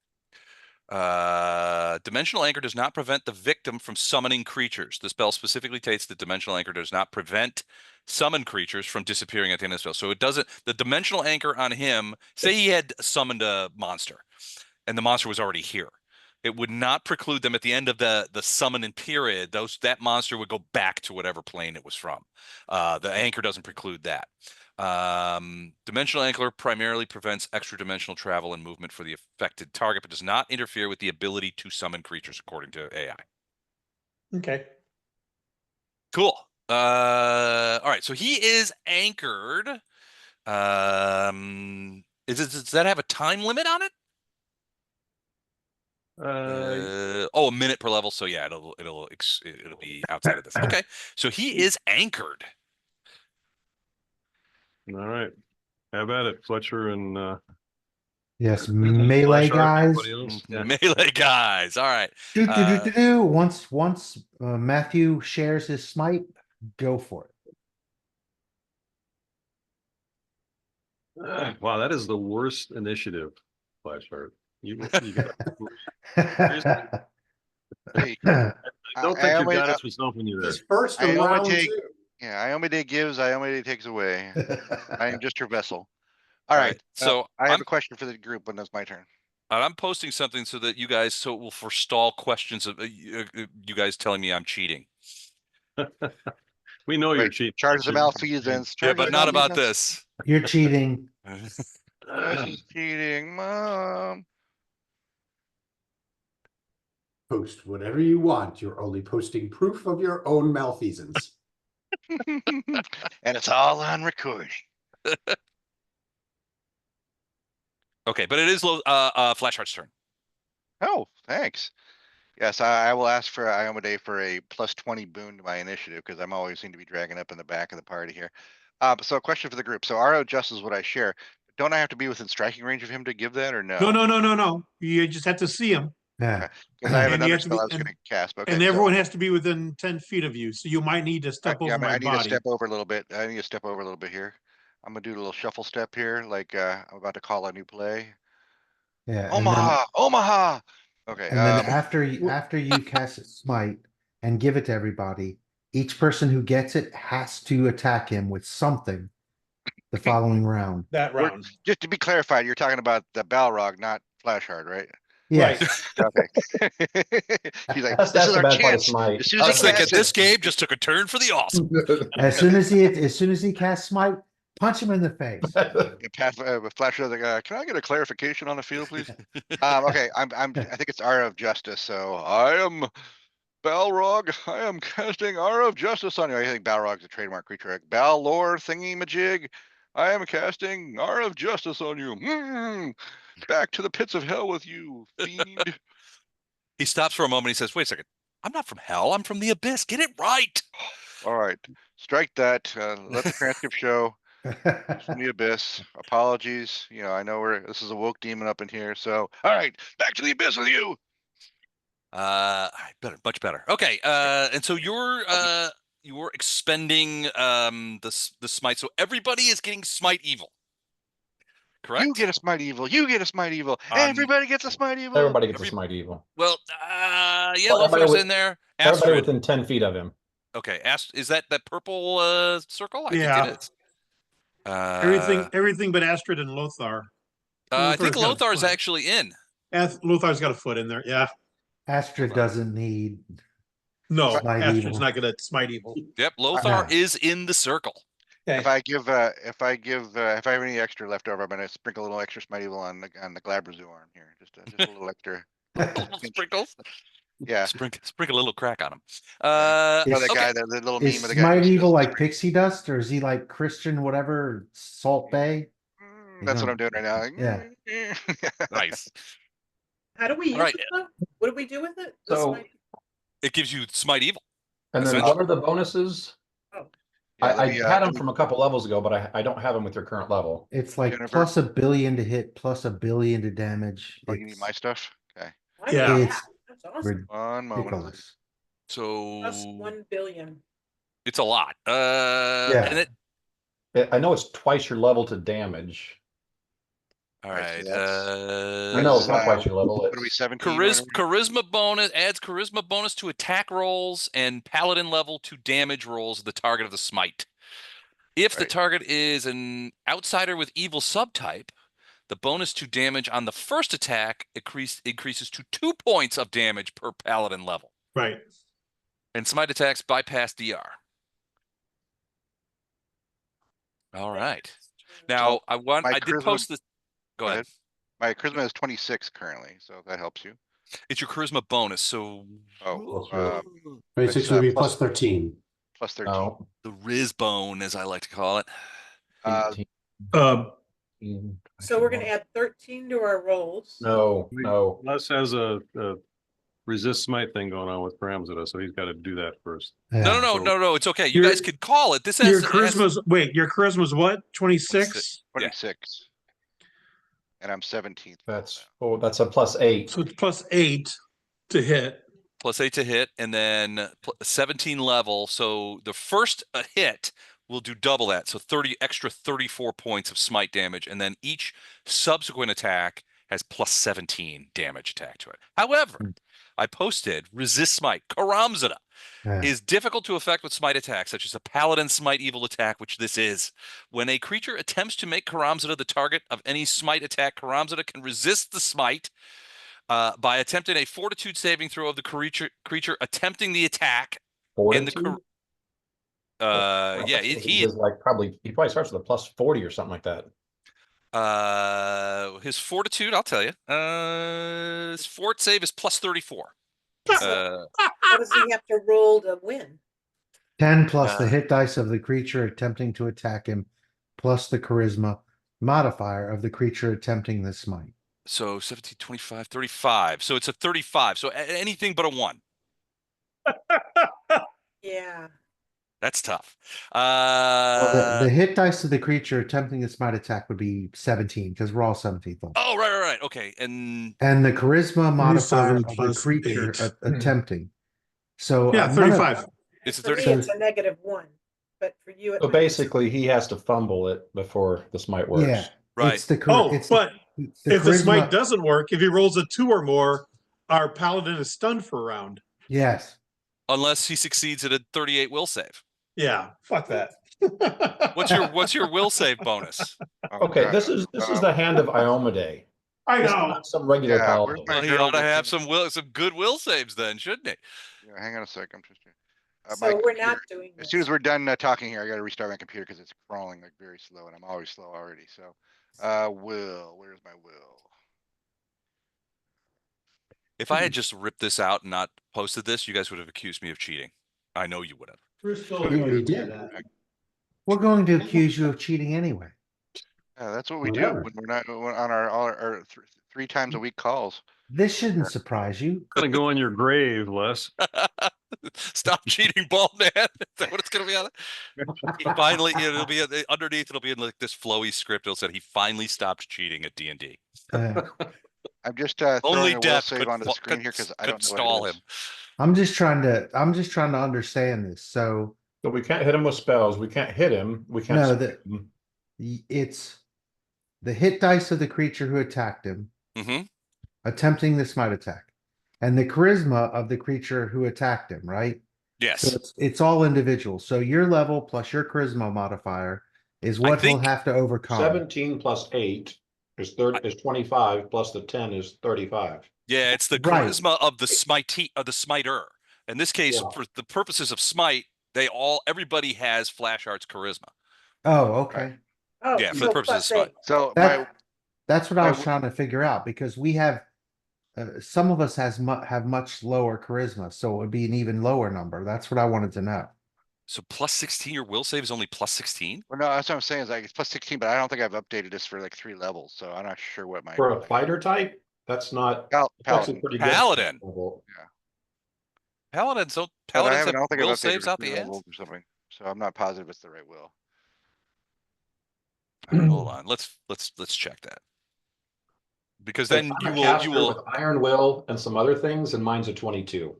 dimensional anchor does not prevent the victim from summoning creatures. The spell specifically states that dimensional anchor does not prevent summoned creatures from disappearing at the end of the spell. So it doesn't, the dimensional anchor on him, say he had summoned a monster and the monster was already here. It would not preclude them at the end of the summoning period. That monster would go back to whatever plane it was from. The anchor doesn't preclude that. Dimensional anchor primarily prevents extra dimensional travel and movement for the affected target, but does not interfere with the ability to summon creatures, according to AI.
Okay.
Cool. All right. So he is anchored. Does that have a time limit on it? A minute per level. So yeah, it'll be outside of this. Okay. So he is anchored.
All right. Have at it, Fletcher and
Yes, melee guys.
Yeah.
Melee guys. All right.
Once Matthew shares his smite, go for it.
Wow, that is the worst initiative, Flashheart. You got
Hey,
I don't
I
think your
only-
goddess was helping you there.
He's first
I
in
only
round
take-
two.
Yeah, Iomade gives, Iomade takes away. I am just your vessel.
All
All
right,
right.
so
I have
I'm-
a question for the group when it's my turn.
I'm posting something so that you guys, so it will forestall questions of you guys telling me I'm cheating.
We know you're
Right,
cheating.
charge the malfeasance.
Yeah,
charge
but
the
not about
malfeasance.
this.
You're cheating.
She's cheating, Mom.
Post whatever you want. You're only posting proof of your own malfeasance.
And it's all on recording.
Okay, but it is Flashheart's turn.
Oh, thanks. Yes, I will ask for Iomade for a plus 20 boon to my initiative because I'm always seem to be dragging up in the back of the party here. So a question for the group. So RO Just is what I share. Don't I have to be within striking range of him to give that or no?
No. You just have to see him.
Yeah.
Because I have
And you
another
have to be-
spell I was
and-
gonna cast, but okay.
And
so-
everyone has to be within 10 feet of you, so you might need to step
yeah,
over
I
my
need to
body.
step over a little bit. I need to step over a little bit here. I'm gonna do a little shuffle step here, like, I'm about to call a new play.
Yeah.
Omaha, Omaha! Okay,
And then after you cast Smite and give it to everybody, each person who gets it has to attack him with something the following round.
That
we're-
round.
just to be clarified, you're talking about the Balrog, not Flashhard, right?
Yes.
Okay. He's like,
That's
this is
the
our
bad part of
chance.
Smite.
As soon
I
as
was
he
thinking
casts
this
it,
game just took a turn for the awesome.
As soon as he casts Smite, punch him in the face.
Flasher's like, can I get a clarification on the field, please? Okay, I think it's Aura of Justice, so I am Balrog. I am casting Aura of Justice on you. I think Balrog's a trademark creature. Like Balor thingy majig. I am casting Aura of Justice on you. Back to the pits of hell with you, fiend.
He stops for a moment. He says, "Wait a second. I'm not from hell. I'm from the abyss. Get it right."
All right, strike that. Let the transcript show. From the abyss. Apologies. You know, I know this is a woke demon up in here. So, all right, back to the abyss with you.
Better, much better. Okay. And so you're expending the smite. So everybody is getting smite evil. Correct?
You get a smite evil. You get a smite evil.
On-
Everybody gets a smite evil.
Everybody gets a Smite Evil.
Well, yeah,
Well, everybody
Lothar's
with-
in there.
Everybody
Astrid.
within 10 feet of him.
Okay, is that purple circle? I
Yeah.
think it is.
Everything but Astrid and Lothar.
I think
Lothar's got a
Lothar's
foot.
actually in.
Lothar's got a foot in there. Yeah.
Astrid doesn't need.
No,
Smite
Astrid's
evil.
not gonna smite evil.
Yep, Lothar is in the circle.
Okay.
If I have any extra left over, I'm gonna sprinkle a little extra smite evil on the Glabrezu arm here. Just a little extra.
Little sprinkles.
Yeah.
Sprinkle a little crack on him.
You know,
Is-
that
okay.
guy, the little
Is
meme of the guy.
Smite
who just
evil
does-
like pixie dust, or is he like Christian whatever Salt Bay?
That's what I'm doing right now.
Yeah.
Nice.
How do we use
All right.
it though? What do we do with it? The
So-
smite-
It gives you smite evil.
And then
Essentially.
what are the bonuses?
Oh,
Yeah,
I
let me,
had them
let me-
from a couple levels ago, but I don't have them with your current level.
It's like
Jennifer?
plus 1 billion to hit, plus 1 billion to damage.
Oh, you need my stuff? Okay.
I
Yeah.
need
It's
that. That's awesome.
One moment.
ridiculous.
So
Plus 1 billion.
it's a lot.
Yeah.
And it,
I know it's twice your level to damage.
all
Right,
right.
so that's-
I know it's
That's,
not twice your level.
What are we,
It's
17?
Charisma bonus adds charisma bonus to attack rolls and paladin level to damage rolls of the target of the smite. If the
Right.
target is an outsider with evil subtype, the bonus to damage on the first attack increases to 2 points of damage per paladin level.
Right.
And smite attacks bypass DR. All right. Now I did
charisma-
post this. Go
Go
ahead.
My charisma is 26 currently, so that helps you.
It's your charisma bonus. So
Oh,
Well,
26
It's,
would be
plus-
plus 13.
plus 13.
oh,
the Riz bone, as I like to call it.
Uh,
18,
So we're gonna add 13 to our rolls.
No,
We-
no.
Les has a resist smite thing going on with Khorramzadeh, so he's got to do that first.
Yeah.
No. It's okay. You
Your-
guys could call it. This
Your
has
charisma's your charisma's what? 26?
26. And I'm 17th.
That's a +8.
So it's plus 8 to hit.
+8 to hit, and then 17 level. So the first hit will do double that. So 34 points of smite damage, and then each subsequent attack has +17 damage attack to it. However, I posted resist smite. Khorramzadeh
Yeah.
is difficult to affect with smite attacks, such as a paladin smite evil attack, which this is. When a creature attempts to make Khorramzadeh the target of any smite attack, Khorramzadeh can resist the smite by attempting a fortitude saving throw of the creature attempting the attack. In the
Fortitude?
yeah,
He
he
is like he probably starts with a +40 or something like that.
his fortitude, I'll tell you. His fort save is +34.
How does he have to roll to win?
10 plus the hit dice of the creature attempting to attack him, plus the charisma modifier of the creature attempting the smite.
So 17, 25, 35. So it's a 35. So anything but a 1.
Yeah.
That's tough.
Well, the hit dice of the creature attempting the smite attack would be 17 because we're all 17th level.
Oh, right. Okay. And
The charisma modifier
27
of the
plus
creature
8.
attempting. So
Yeah,
none of
35.
it's a
For me,
30.
it's a -1, but for you, it
So
might be
basically, he has to fumble it before the smite works.
yeah,
Right.
it's the
Oh,
it's
but
the
if the smite
charisma.
doesn't work, if he rolls a 2 or more, our paladin is stunned for a round.
Yes.
Unless he succeeds at a 38 will save.
Yeah, fuck that.
What's your will save bonus?
Oh,
Okay,
God.
this is the hand of Iomade.
I
This is
know.
not some regular
Yeah, where's
paladin.
my
Well, he ought to
durable
have
thing?
some good will saves then, shouldn't he?
Yeah, hang on a sec. I'm just my
So we're
computer.
not doing
As soon as
this.
we're done talking here, I got to restart my computer because it's crawling like very slow, and I'm always slow already. So, where's my will?
If I had just ripped this out and not posted this, you guys would have accused me of cheating. I know you would have.
We're still
We already
accusing you of
did.
that.
We're going to accuse you of cheating anyway.
Yeah, that's what we do
Whatever.
when we're not on our 3 times a week calls.
This shouldn't surprise you.
Gonna go on your grave, Les.
Stop cheating, bald man. Is that what it's gonna be on? He finally, it'll be underneath. It'll be in like this flowy script. It'll say he finally stopped cheating at D&D.
Uh,
I'm just
Only
throwing a will
death
save
could
onto the screen here because I
could
don't know
stall
what it
him.
is.
I'm just trying to understand this. So
So we can't hit him with spells. We can't hit him. We can't.
no,
smite him.
it's the hit dice of the creature who attacked him,
Mm-hmm.
attempting the smite attack, and the charisma of the creature who attacked him, right?
Yes.
So it's all individual. So your level plus your charisma modifier is what he'll
think-
have to overcome.
17 plus 8 is 25 plus the 10 is 35.
Yeah, it's the
Right.
charisma of the smiter. In this case,
Yeah.
for the purposes of smite, everybody has Flash Art's charisma.
Oh, okay.
Oh,
Yeah, for the
so
purposes of
plus
smite.
8.
So
That's what I
my
was trying to figure out because we have some of us have much lower charisma, so it would be an even lower number. That's what I wanted to know.
So plus 16, your will save is only plus 16?
well, no, that's what I'm saying is like it's plus 16, but I don't think I've updated this for like 3 levels, so I'm not sure what my
For a fighter type, that's not that's actually
paladin.
pretty good.
Paladin.
Well,
Paladins
But
paladins
I don't think
will
I've updated
saves
for
out
3
the ends?
levels or something, so I'm not positive it's the right will.
All right, hold on. Let's check that. Because then
I'm
you
a
will
caster with Iron Will and some other things, and mine's a 22.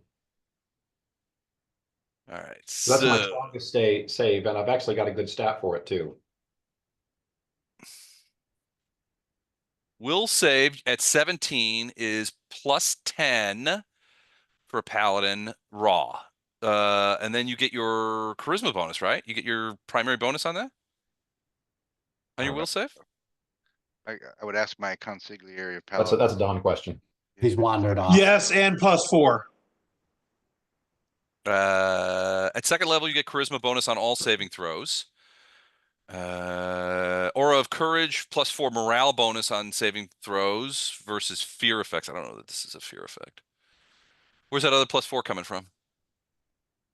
all right.
So that's my
So
strongest save, and I've actually got a good stat for it too.
will save at 17 is plus 10 for a paladin raw. And then you get your charisma bonus, right? You get your primary bonus on that? On your will save?
I would ask my consigliere of
That's
paladin.
a Don question.
He's wandered off.
Yes, and plus 4.
At second level, you get charisma bonus on all saving throws. Aura of courage plus 4 morale bonus on saving throws versus fear effects. I don't know that this is a fear effect. Where's that other plus 4 coming from?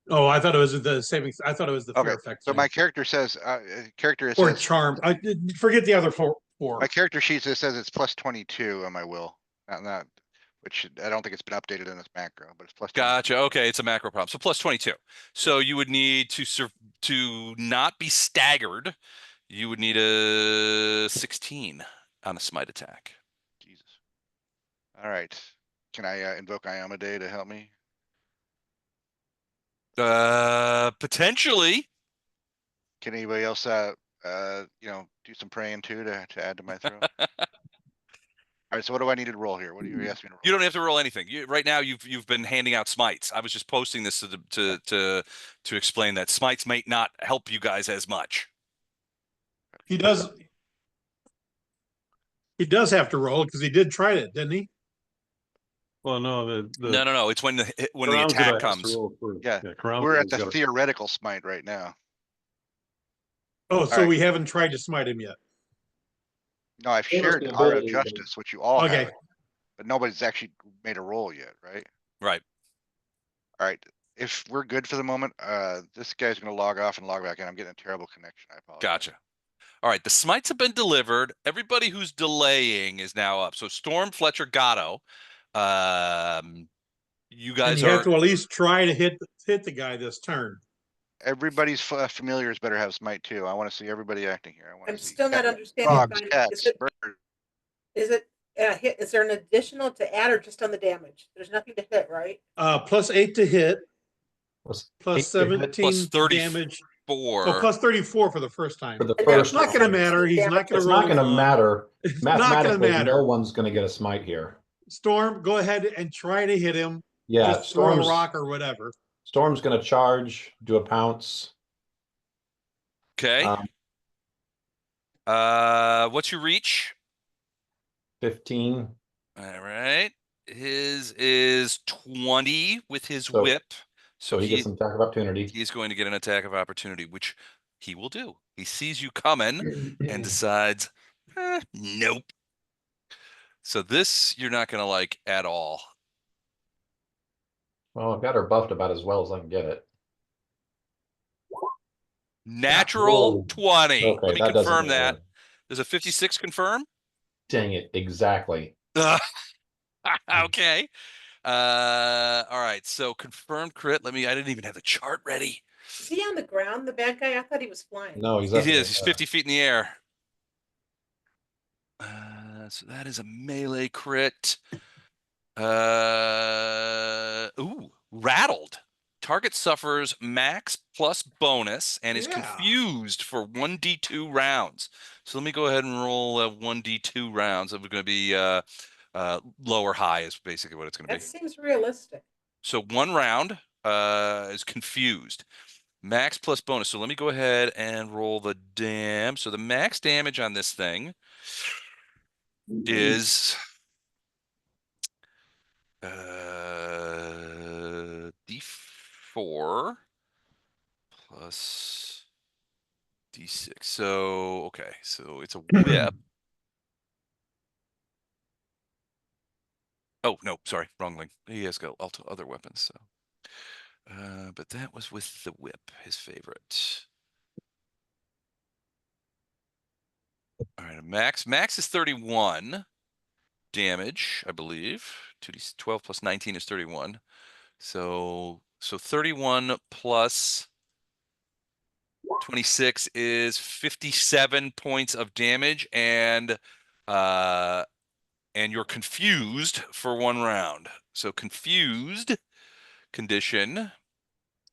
Oh, I thought it was the savings. I thought it was the fear
Okay,
effect.
so
thing.
my character says it
Or
says
charm. I forget the other four.
my character sheet says it's plus 22 on my will, not which I don't think it's been updated in this macro, but it's plus 22.
Gotcha. Okay, it's a macro problem. So plus 22. So you would need to not be staggered. You would need a 16 on a smite attack.
Jesus. All right. Can I invoke Iomade to help me?
Potentially.
Can anybody else do some praying too to add to my throw? All right, so what do I need to roll here? What do you ask me to roll?
You don't have to roll anything. Right now, you've been handing out smites. I was just posting this to explain that smites might not help you guys as much.
He does. He does have to roll because he did try it, didn't he?
Well, no,
No. It's when the
Khorramzadeh
attack
has to
comes.
roll first.
Yeah, we're
Khorramzadeh's
at the
gotta-
theoretical smite right now.
Oh, so
right.
we haven't tried to smite him yet.
No, I've
Give us
shared
the
Art of
ability to-
Justice, which you all
Okay.
have, but nobody's actually made a roll yet, right?
Right.
All right, if we're good for the moment, this guy's gonna log off and log back in. I'm getting a terrible connection. I apologize.
Gotcha. All right. The smites have been delivered. Everybody who's delaying is now up. So Storm, Fletcher, Gatto. You
And
guys
you have
are.
to at least try to hit the guy this turn.
Everybody's familiars better have smite too. I want to see everybody acting here. I want
I'm
to see
still not understanding.
frogs,
Fine.
cats, birds.
Is it hit? Is there an additional to add or just on the damage? There's nothing to hit, right?
+8 to hit,
Plus
plus
8 to hit
17
Plus 34.
damage. Oh, plus 34 for the first time.
for the
And
first.
It's not gonna matter. He's not gonna
It's
roll.
not going to matter.
It's not gonna
Mathematically,
matter.
no one's going to get a smite here.
Storm, go ahead and try to hit him.
Yeah,
Just throw a
Storm's
rock or whatever.
Storm's going to charge, do a pounce.
Okay.
Um,
What's your reach?
15.
All right. His is 20 with his
So-
whip.
So he gets an attack of opportunity.
He's going to get an attack of opportunity, which he will do. He sees you coming and decides, nope. So this you're not going to like at all.
Well, I've got her buffed about as well as I can get it.
Natural
Whoa.
20.
Okay,
Let me
that doesn't
confirm
matter.
that. Does a 56 confirm?
Dang it, exactly.
Okay. All right. So confirmed crit. I didn't even have the chart ready.
Is he on the ground, the bad guy? I thought he was flying.
No, he's
He
up.
is. He's 50 feet in the air. So that is a melee crit. Rattled. Target suffers max plus bonus and is
Yeah.
confused for 1d2 rounds. So let me go ahead and roll 1d2 rounds. It's going to be low or high is basically what it's going to
That
be.
seems realistic.
So 1 round is confused. Max plus bonus. So let me go ahead and roll the dam. So the max damage on this thing is D4 plus D6. So okay, so it's a whip. Oh no, sorry, wrong link. He has got other weapons. So, but that was with the whip, his favorite. All right, max is 31 damage, I believe. 2d12 plus 19 is 31. So 31 plus 26 is 57 points of damage, and you're confused for 1 round. So confused condition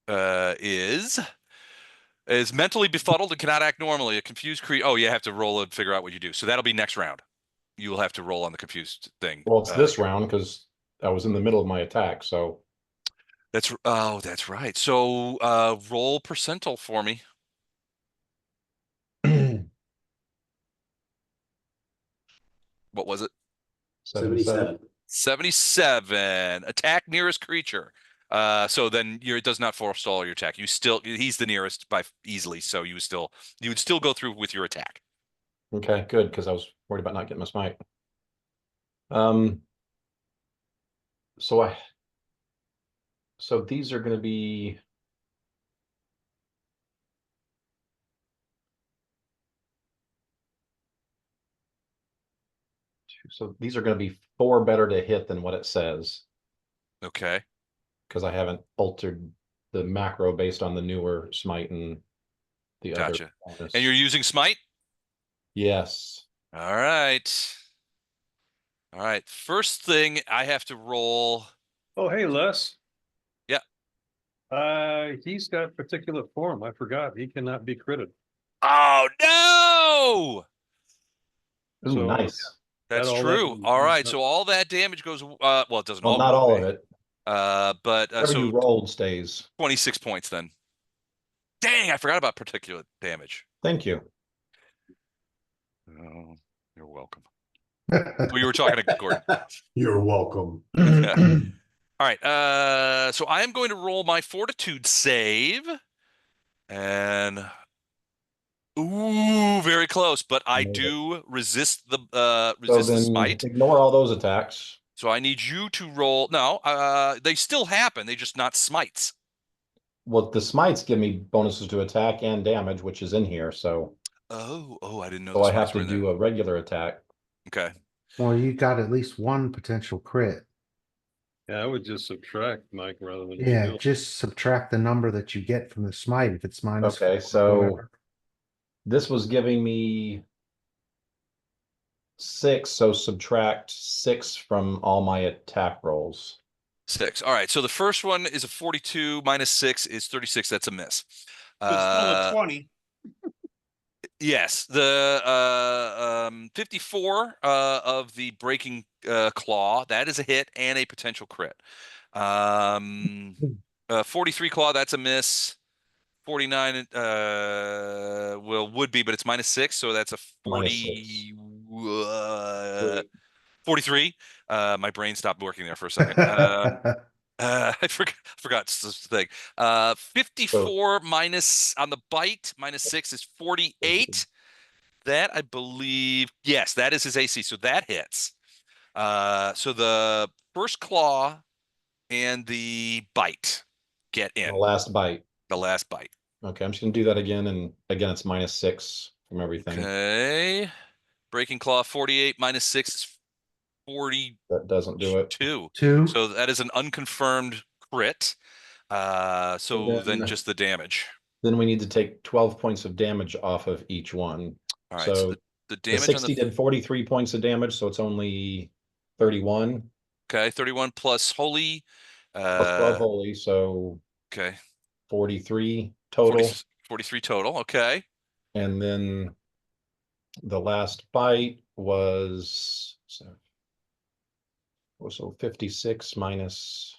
is mentally befuddled and cannot act normally. A confused creature. Oh, you have to roll and figure out what you do. So that'll be next round. You will have to roll on the confused thing.
Well, it's this round because I was in the middle of my attack. So
That's right. So roll percentile for me. What was it?
77.
77. Attack nearest creature. So then it does not forestall your attack. He's the nearest by easily. So you would still go through with your attack.
Okay, good, because I was worried about not getting my smite. So these are going to be. So these are going to be 4 better to hit than what it says,
Okay.
because I haven't altered the macro based on the newer smite and the
Gotcha.
other bonus.
And you're using smite?
Yes.
All right. All right. First thing I have to roll.
Oh, hey, Les.
Yeah.
He's got particular form. I forgot. He cannot be critted.
Oh no!
Ooh,
So,
nice.
That's
all
true.
that-
All right. So all that damage goes. Well, it doesn't
Well,
all
not
go
all
away.
of it.
But
Whatever
so
you rolled stays.
26 points then. Dang, I forgot about particulate damage.
Thank you.
Oh, you're welcome. Oh, you were talking to Gordon.
You're welcome.
All right. So I am going to roll my fortitude save. And ooh, very close, but I
Made it.
do resist the
So then
smite.
ignore all those attacks.
So I need you to roll. No, they still happen. They just not smites.
Well, the smites give me bonuses to attack and damage, which is in here. So
Oh, I didn't know
so
the
I have
smites were
to
in there.
do a regular attack.
Okay.
Well, you got at least one potential crit.
Yeah, I would just subtract, Mike, rather than
Yeah,
reveal.
just subtract the number that you get from the smite if it's minus.
Okay,
4 or
so
whatever.
this was giving me 6, so subtract 6 from all my attack rolls.
6. All right. So the first one is a 42 minus 6 is 36. That's a miss.
It's still a 20.
Yes, the 54 of the breaking claw, that is a hit and a potential crit. 43 claw, that's a miss. 49 would be, but it's minus 6, so that's a
Minus
40
6.
43. My brain stopped working there for a second. I forgot the thing. 54 minus on the bite, minus 6 is 48. That I believe, yes, that is his AC, so that hits. So the first claw and the bite get in.
The last bite.
The last bite.
Okay, I'm just gonna do that again, and again it's minus 6 from everything.
Okay. Breaking claw 48 minus 6 is 42.
That doesn't do it.
2.
So that is an unconfirmed crit. So then just the damage.
Then we need to take 12 points of damage off of each one.
All right.
So
So the
the
damage on
60
the
did 43 points of damage, so it's only 31
okay, 31 plus holy.
plus 12 holy, so
Okay.
43 total.
43 total. Okay.
And then the last bite was so 56 minus.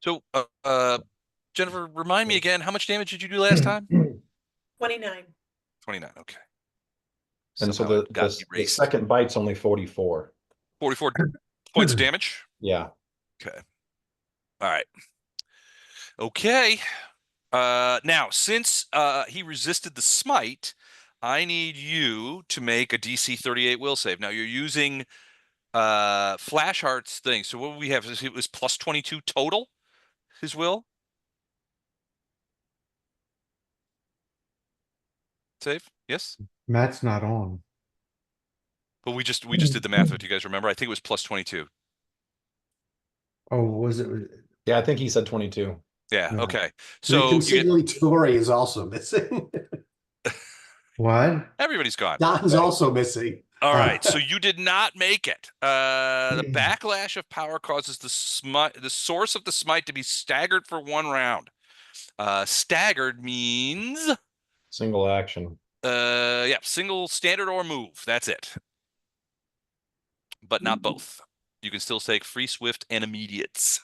So Jennifer, remind me again, how much damage did you do last time?
29.
29. Okay.
And so
Somehow it
the
got
the
erased.
second bite's only 44.
44 points of damage.
Yeah.
Okay. All right. Okay. Now, since he resisted the smite, I need you to make a DC 38 will save. Now you're using Flash Heart's thing. So what we have is it was plus 22 total, his will save. Yes.
Matt's not on.
But we just did the math. Do you guys remember? I think it was plus 22.
Oh, was it?
Yeah, I think he said 22.
Yeah.
No.
Okay.
The
So you get
conciliatory is also missing.
What?
everybody's gone.
Don's also missing.
All right, so you did not make it. The backlash of power causes the source of the smite to be staggered for 1 round. Staggered means
Single action.
yeah, single, standard, or move. That's it. But not both. You can still take free, swift, and immediates.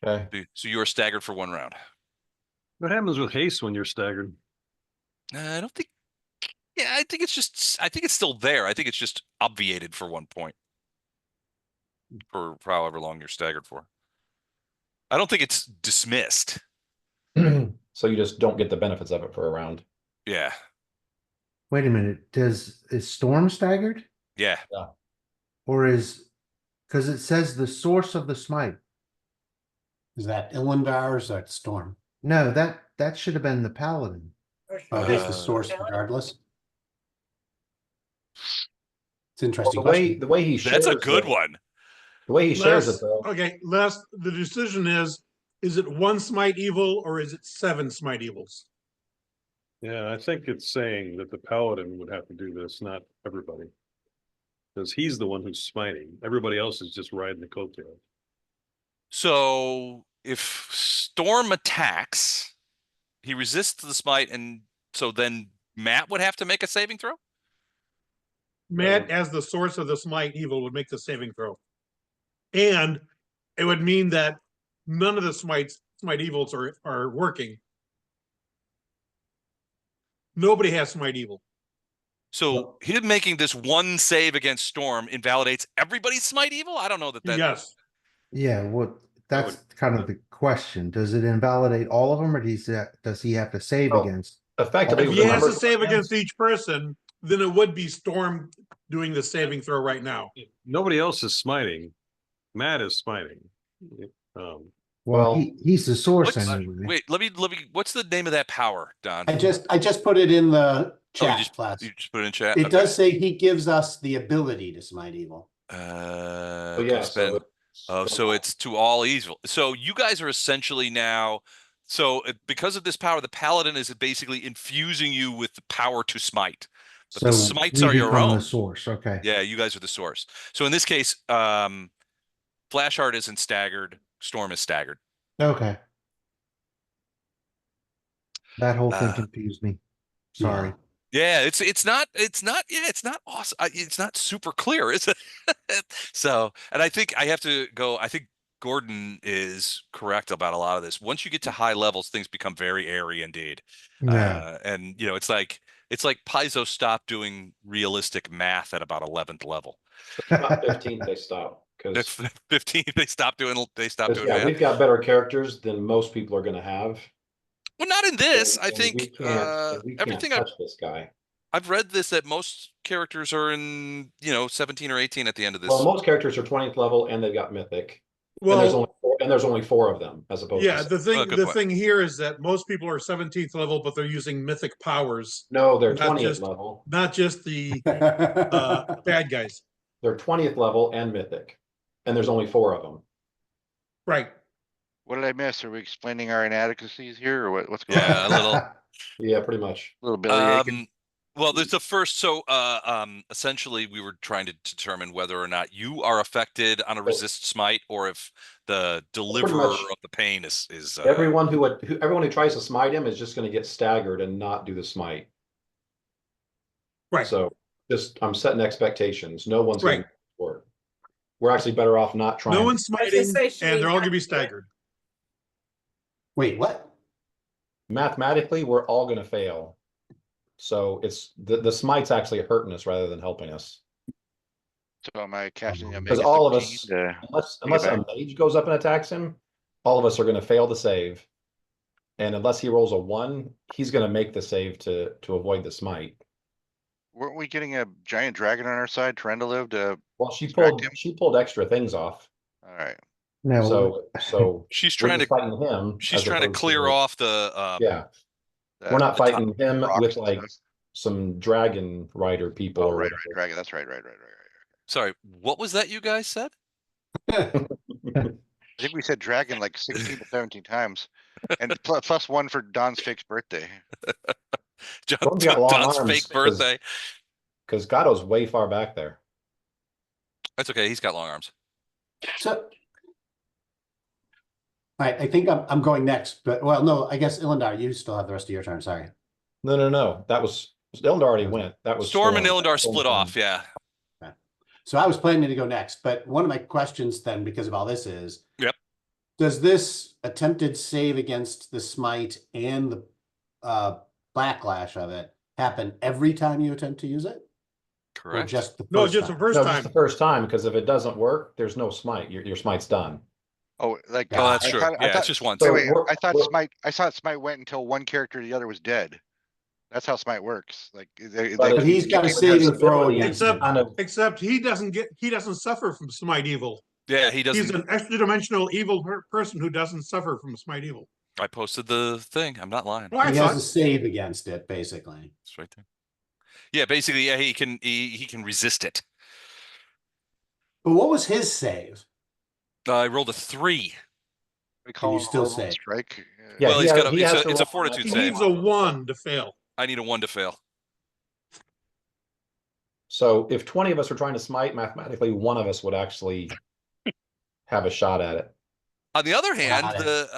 Okay.
So you are staggered for 1 round.
What happens with haste when you're staggered?
I don't think. Yeah, I think it's still there. I think it's just obviated for 1 point for however long you're staggered for. I don't think it's dismissed.
So you just don't get the benefits of it for a round.
Yeah.
Wait a minute. Is Storm staggered?
Yeah.
Or because it says the source of the smite.
Is that Ilindar or is that Storm?
No, that should have been the paladin.
Or should
Oh,
I
it is
say
the source
paladin?
regardless. It's an interesting
The way
question.
the way he shares
That's a good
it-
one.
The way he shares
Les,
it though.
okay, Les, the decision is it 1 smite evil or is it 7 smite evils?
Yeah, I think it's saying that the paladin would have to do this, not everybody. Because he's the one who's smiting. Everybody else is just riding the coattail.
So if Storm attacks, he resists the smite, and so then Matt would have to make a saving throw?
Matt, as the source of the smite evil, would make the saving throw. And it would mean that none of the smite evils are working. Nobody has smite evil.
So him making this 1 save against Storm invalidates everybody's smite evil? I don't know that.
Yes.
Yeah, that's kind of the question. Does it invalidate all of them, or does he have to save
Oh.
against?
Effectively,
If he has
remember-
to save against each person, then it would be Storm doing the saving throw right now.
Nobody else is smiting. Matt is smiting.
Well,
Well,
he's the source
What's,
anyway.
wait, let me. What's the name of that power, Don?
I just put it in the
Oh,
chat class.
you just put it in chat.
It
Okay.
does say he gives us the ability to smite evil.
Oh
Can
yeah,
spend. Oh, so it's to all evil. So you guys are essentially now. So because of this power, the paladin is basically infusing you with the power to smite, but the
So
smites
we
are your
become the
own.
source. Okay.
Yeah, you guys are the source. So in this case, Flashheart isn't staggered. Storm is staggered.
Okay. That whole thing
Uh,
confused me. Sorry.
yeah, it's not awesome. It's not super clear, is it? So, and I think I have to go. I think Gordon is correct about a lot of this. Once you get to high levels, things become very airy indeed.
Yeah.
And it's like Paizo stopped doing realistic math at about 11th level.
About 15th they stop because
15th, they stopped doing
yeah,
math.
we've got better characters than most people are going to have.
Well, not in this. I
And
think
we can't
everything I've
touch this guy.
I've read this that most characters are in 17 or 18 at the end of
Well,
this.
most characters are 20th level and they've got mythic. And
Well,
there's only four of them as opposed
yeah,
to
Good
the
point.
thing here is that most people are 17th level, but they're using mythic powers,
no, they're
not
20th
just
level.
not just the bad guys.
They're 20th level and mythic. And there's only four of them.
Right.
What did I miss? Are we explaining our inadequacies here or what's going on?
Yeah, a little.
Yeah, pretty much.
A little belly aching.
Well, there's the first. So, essentially, we were trying to determine whether or not you are affected on a resist smite, or if the deliverer
much
of the pain is.
Everyone who tries to smite him is just going to get staggered and not do the smite.
Right.
So I'm setting expectations. No one's
Right.
going to work. We're actually better off not trying.
No one's
I was gonna
smiting,
say, should
and
we
they're all going to be
not do it?
staggered.
Wait, what?
Mathematically, we're all going to fail. So it's the smite's actually hurting us rather than helping us.
So am I casting a
Because
mega
all of
16
us,
to
unless
get
a
back?
mage goes up and attacks him, all of us are going to fail the save. And unless he rolls a 1, he's going to make the save to avoid the smite.
Weren't we getting a giant dragon on our side trying to live to?
Well,
Distract him?
she pulled extra things off.
All right.
No.
So
She's
we're
trying
just
to
fighting him.
she's
as
trying to
opposed
clear off the
Yeah, we're not
the top
fighting him
rocks
with
and
like
stuff.
some dragon rider people
Oh,
or
right,
whatever.
dragon. That's right.
Sorry, what was that you guys said?
I think we said dragon like 16 to 17 times, and plus one for Don's fake birthday.
Storm's got long
Don's
arms
fake birthday.
because Gatto's way far back there.
That's okay. He's got long arms.
So, all right, I think I'm going next, but well, no, I guess Ilindar, you still have the rest of your turn. Sorry.
No. That was Elendar already went. That was
Storm and
Storm.
Illindar split off. Yeah.
So I was planning to go next, but one of my questions then, because of all this is,
Yep.
does this attempted save against the smite and the backlash of it happen every time you attempt to use it? Or
Correct.
just the first
No, just
time?
the first
No,
time.
just the first time, because if it doesn't work, there's no smite. Your smite's done.
Oh, like
Oh, that's
I
true.
thought- I
Yeah,
thought-
it's just once.
So
Wait,
we're-
I thought
we're-
Smite went until one character or the other was dead. That's how Smite works. Like
But
he's got a
with
saving
this
throw
ability,
against
Except-
it.
kind of
Except he doesn't suffer from smite evil.
Yeah, he
He's
doesn't.
an extra dimensional evil person who doesn't suffer from smite evil.
I posted the thing. I'm not lying.
Well, I
He has
thought
a save against it, basically.
It's right there. Yeah, basically, yeah, he can resist it.
But what was his save?
I rolled a 3.
we call
you
him
still
horrible
save?
strike.
Yeah,
Well,
he
he's
has-
got
he has to
it's a
roll
fortitude
he
save.
needs a 1 to fail.
I need a 1 to fail.
So if 20 of us are trying to smite, mathematically, one of us would actually have a shot at it.
On the other hand,
Got it.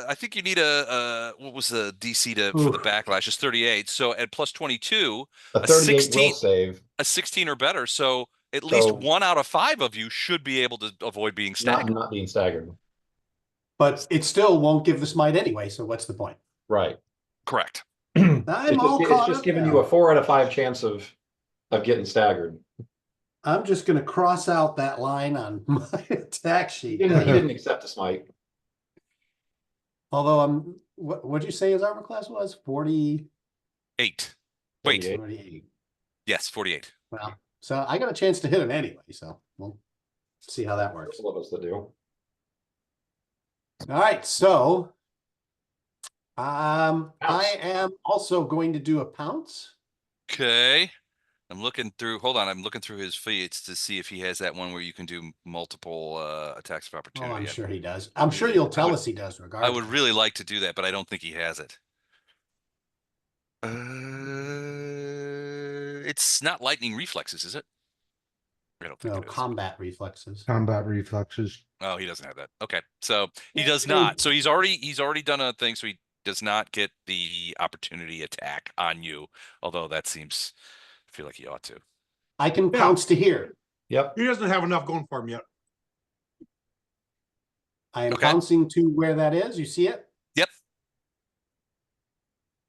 I think you need what was the DC for the
Oof.
backlash? Is 38. So at plus 22,
A
a
38
16
will save,
a 16 or better. So at least
So-
1 out of 5 of you should be able to avoid being staggered.
not being staggered.
But it still won't give the smite anyway, so what's the point?
Right.
Correct.
I'm
It's
all
just,
caught up
giving
now.
you a 4 out of 5 chance of getting staggered.
I'm just gonna cross out that line on my attack sheet.
He didn't accept the smite.
Although what'd you say his armor class was? 48.
8. Wait.
38.
Yes, 48.
Well, so I got a chance to hit him anyway, so we'll see how that works.
Couple of us that do.
All right, so I am also going to do a pounce.
Okay. I'm looking through. Hold on, I'm looking through his feats to see if he has that one where you can do multiple attacks of
Oh,
opportunity.
I'm sure he does. I'm sure you'll tell us he does
I
regardless.
would really like to do that, but I don't think he has it. It's not lightning reflexes, is it? I don't think
No,
it is.
combat reflexes.
Combat reflexes.
Oh, he doesn't have that. Okay, so he does not. So he's already done a thing. So he does not get the opportunity attack on you. Although that seems, I feel like he ought to.
I can
Yeah.
pounce to here.
Yep.
He doesn't have enough going for him yet.
I am
Okay.
pouncing to where that is. You see it?
Yep.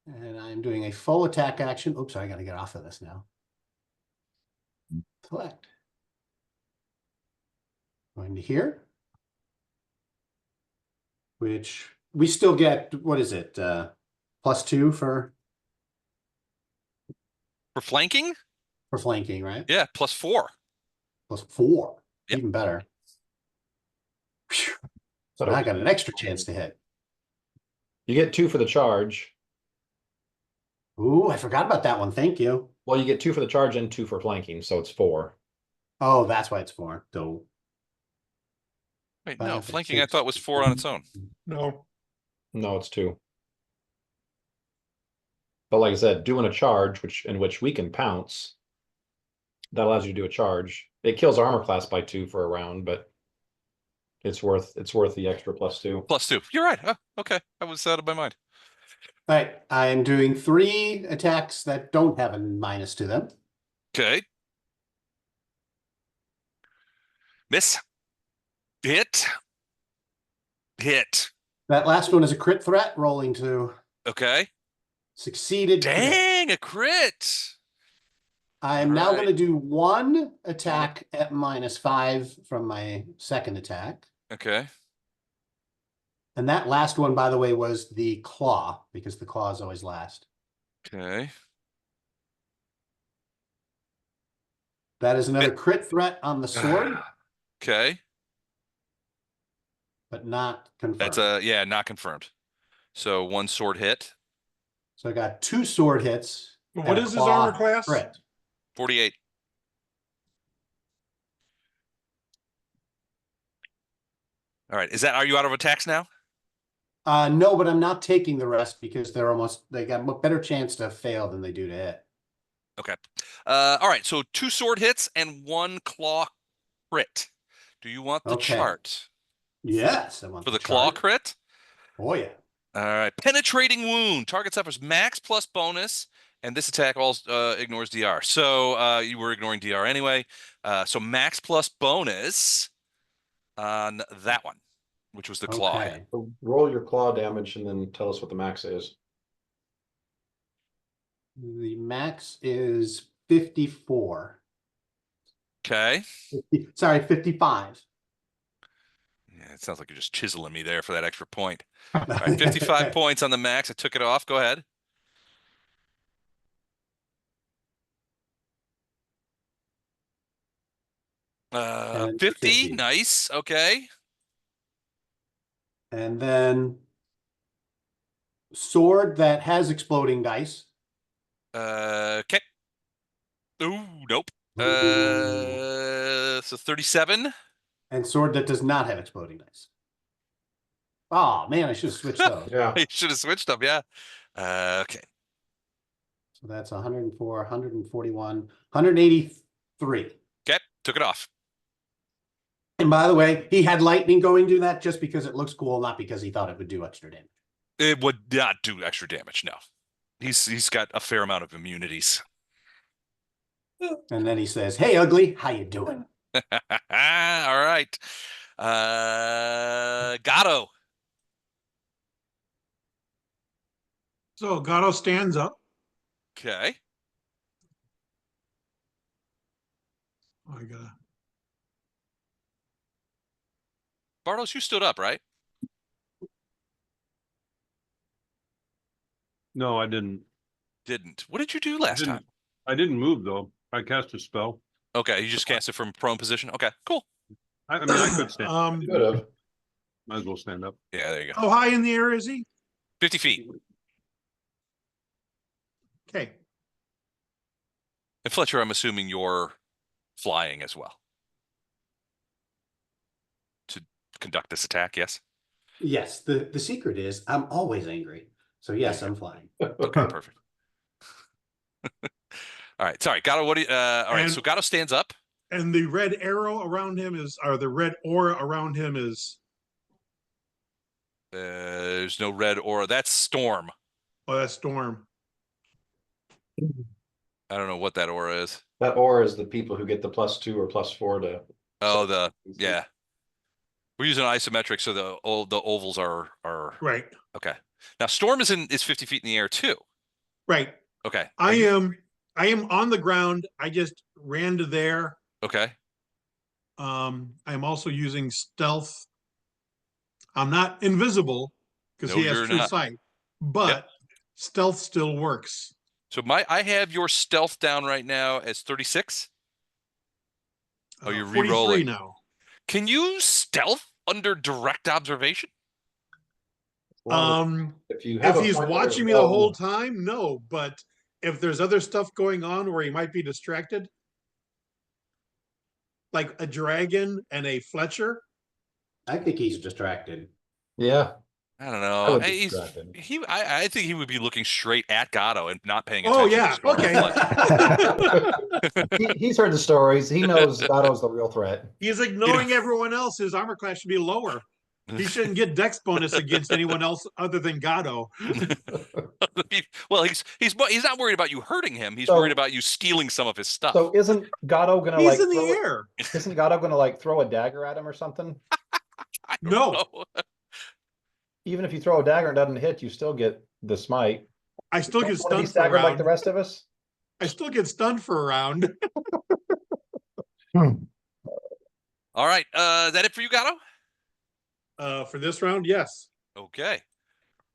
And I'm doing a full attack action. Oops, I got to get off of this now. Select. Going to here. Which we still get, what is it? +2 for
For
flanking, right?
yeah, +4.
+4.
Yep.
Even better. Phew.
So
So I got an extra chance to hit.
you get 2 for the charge.
Ooh, I forgot about that one. Thank you.
Well, you get 2 for the charge and 2 for flanking, so it's 4.
Oh, that's why it's 4. So
Wait, no,
5,
flanking I
6,
thought was 4 on its own.
No.
No, it's 2. But like I said, doing a charge, in which we can pounce, that allows you to do a charge. It kills armor class by 2 for a round, but it's worth the extra +2.
+2. You're right. Oh, okay, I was out of my mind.
All right, I am doing 3 attacks that don't have a minus to them.
Okay. Miss. Hit. Hit.
That last one is a crit threat, rolling to
Okay.
succeeded. Crit.
Dang, a crit.
I'm now
Alright.
going to do 1 attack at -5 from my second attack.
Okay.
And that last one, by the way, was the claw, because the claw is always last.
Okay.
That is another crit threat on the sword,
Okay.
but not confirmed.
That's yeah, not confirmed. So 1 sword hit.
So I got 2 sword hits.
What
and a
is his
claw
armor class?
crit.
48. All right. Are you out of attacks now?
No, but I'm not taking the rest because they got a better chance to fail than they do to hit.
Okay. All right. So 2 sword hits and 1 claw crit. Do you want the
Okay.
chart
Yes, I want
for the claw
chart.
crit?
Oh yeah.
All right. Penetrating wound. Target suffers max plus bonus, and this attack also ignores DR. So you were ignoring DR anyway. So max plus bonus on that one, which was the claw hit.
Okay.
So roll your claw damage and then tell us what the max is.
The max is 54.
Okay.
Sorry, 55.
Yeah, it sounds like you're just chiseling me there for that extra point. All right, 55 points on the max. I took it off. Go ahead.
And
50.
50.
Nice. Okay.
And then sword that has exploding dice.
Okay. Ooh, nope.
Ooh.
So 37.
And sword that does not have exploding dice. Oh man, I should have switched those.
Yeah.
You should have switched them. Yeah. Okay.
So that's 104, 141, 183.
Okay. Took it off.
And by the way, he had lightning going to that just because it looks cool, not because he thought it would do extra damage.
It would not do extra damage. No. He's got a fair amount of immunities.
And then he says, "Hey, ugly, how you doing?"
All right. Gatto.
So Gatto stands up.
Okay.
Oh, I gotta.
Bartos, you stood up, right?
No, I didn't.
Didn't. What did you do last time?
I didn't move though. I cast a spell.
Okay, you just cast it from prone position. Okay, cool.
I mean, I could stand.
Could have.
Might as well stand up.
Yeah, there you go.
How high in the air is he?
50 feet.
Okay.
And Fletcher, I'm assuming you're flying as well to conduct this attack, yes?
Yes, the secret is I'm always angry. So yes, I'm flying.
Okay, perfect. All right, sorry, Gato, what do you, all right,
And-
so Gato stands up.
And the red arrow around him is, or the red aura around him is,
There's no red aura. That's Storm.
oh, that's Storm.
I don't know what that aura is.
That aura is the people who get the +2 or +4 to.
Oh, yeah. We're using isometric, so the ovals are
Right,
okay. Now Storm is 50 feet in the air too.
right.
Okay.
I am on the ground. I just ran to there.
Okay.
I'm also using stealth. I'm not invisible because
No,
he has
you're
true
not.
sight, but stealth still works.
So I have your stealth down right now as 36. Oh, you're
43
re-rolling.
now.
Can you stealth under direct observation?
If you have
If
a
he's
point where there's
watching me the
no-
whole time, no. But if there's other stuff going on where he might be distracted, like a dragon and a Fletcher,
I think he's distracted.
Yeah,
I don't
I
know.
would be
He's
distracted.
I think he would be looking straight at Gato and not paying
oh
attention
yeah,
to Storm and
okay.
Fletcher.
He's heard the stories. He knows Gato's the real threat.
He's ignoring everyone else. His armor class should be lower. He shouldn't get dex bonus against anyone else other than Gato.
Well, he's not worried about you hurting him. He's
So-
worried about you stealing some of his stuff.
So isn't Gato gonna
He's
like
in the
throw
air.
Isn't Gato gonna like throw a dagger at him or something?
I don't
No.
know.
Even if you throw a dagger and it doesn't hit, you still get the smite.
I still
Don't
get
you wanna be
stunned for a
staggered like
round.
the rest of us.
I still get stunned for a round.
All right. Is that it for you, Gato?
For this round, yes.
Okay.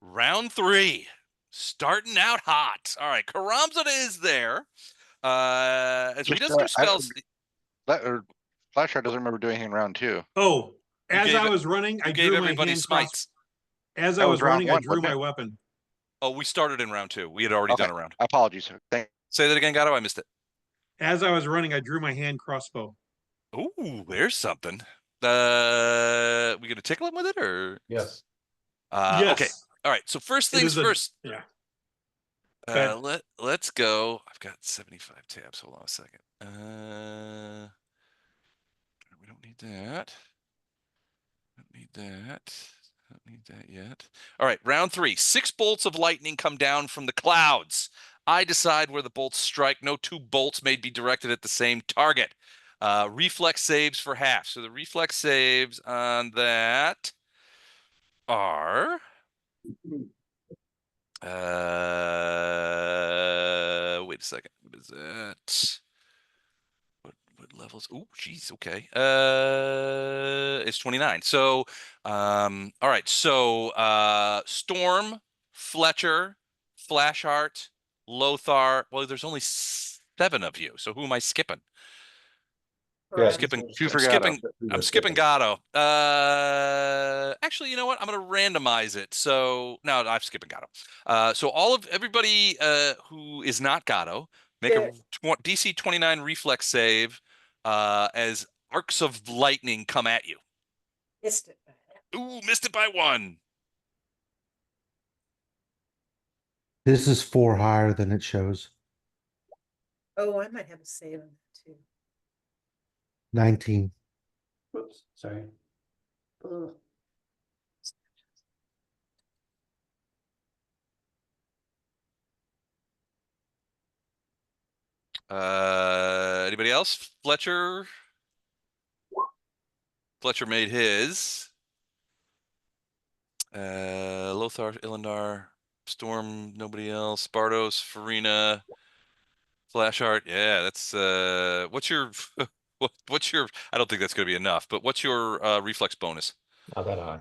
Round 3. Starting out hot. All right. Khorramzadeh is there. As he
Just,
does do spells.
Flashlight doesn't remember doing anything in round 2.
Oh,
You
as
gave
I
it-
was running, I
You gave
drew my
everybody
hand cross.
smites.
As I
That
was
was round
running, I
one,
drew
wasn't
my
it?
weapon.
Oh, we started in round 2. We had already
Okay.
done a round.
Apologies.
Say that again, Gato. I missed it.
As I was running, I drew my hand crossbow.
Ooh, there's something. We gonna tickle him with it or?
Yes.
Yes.
Okay. All right. So first
It
things
is a-
first.
Yeah. Okay.
Let's go. I've got 75 tabs. Hold on a second. We don't need that. Don't need that. Don't need that yet. All right, round 3. 6 bolts of lightning come down from the clouds. I decide where the bolts strike. No 2 bolts may be directed at the same target. Reflex saves for half. So the reflex saves on that are wait a second. What is that? What levels? Oh, geez. Okay. It's 29. So, all right. So, Storm, Fletcher, Flashheart, Lothar. Well, there's only 7 of you. So who am I skipping?
Yeah,
Skipping.
You
I'm
forgot
skipping. I'm skipping Gato. Actually, you know what? I'm going to randomize it. So no, I'm skipping Gato. So everybody who is not Gato, make a DC 29 reflex save as arcs of lightning come at you.
Missed it.
Ooh, missed it by 1.
This is 4 higher than it shows.
Oh, I might have a save on that too.
19.
Whoops, sorry.
Anybody else? Fletcher. Fletcher made his. Lothar, Ilindar, Storm, nobody else. Bardos, Farina, Flashheart. Yeah, that's what's your what's your I don't think that's gonna be enough, but what's your reflex bonus?
Not that high.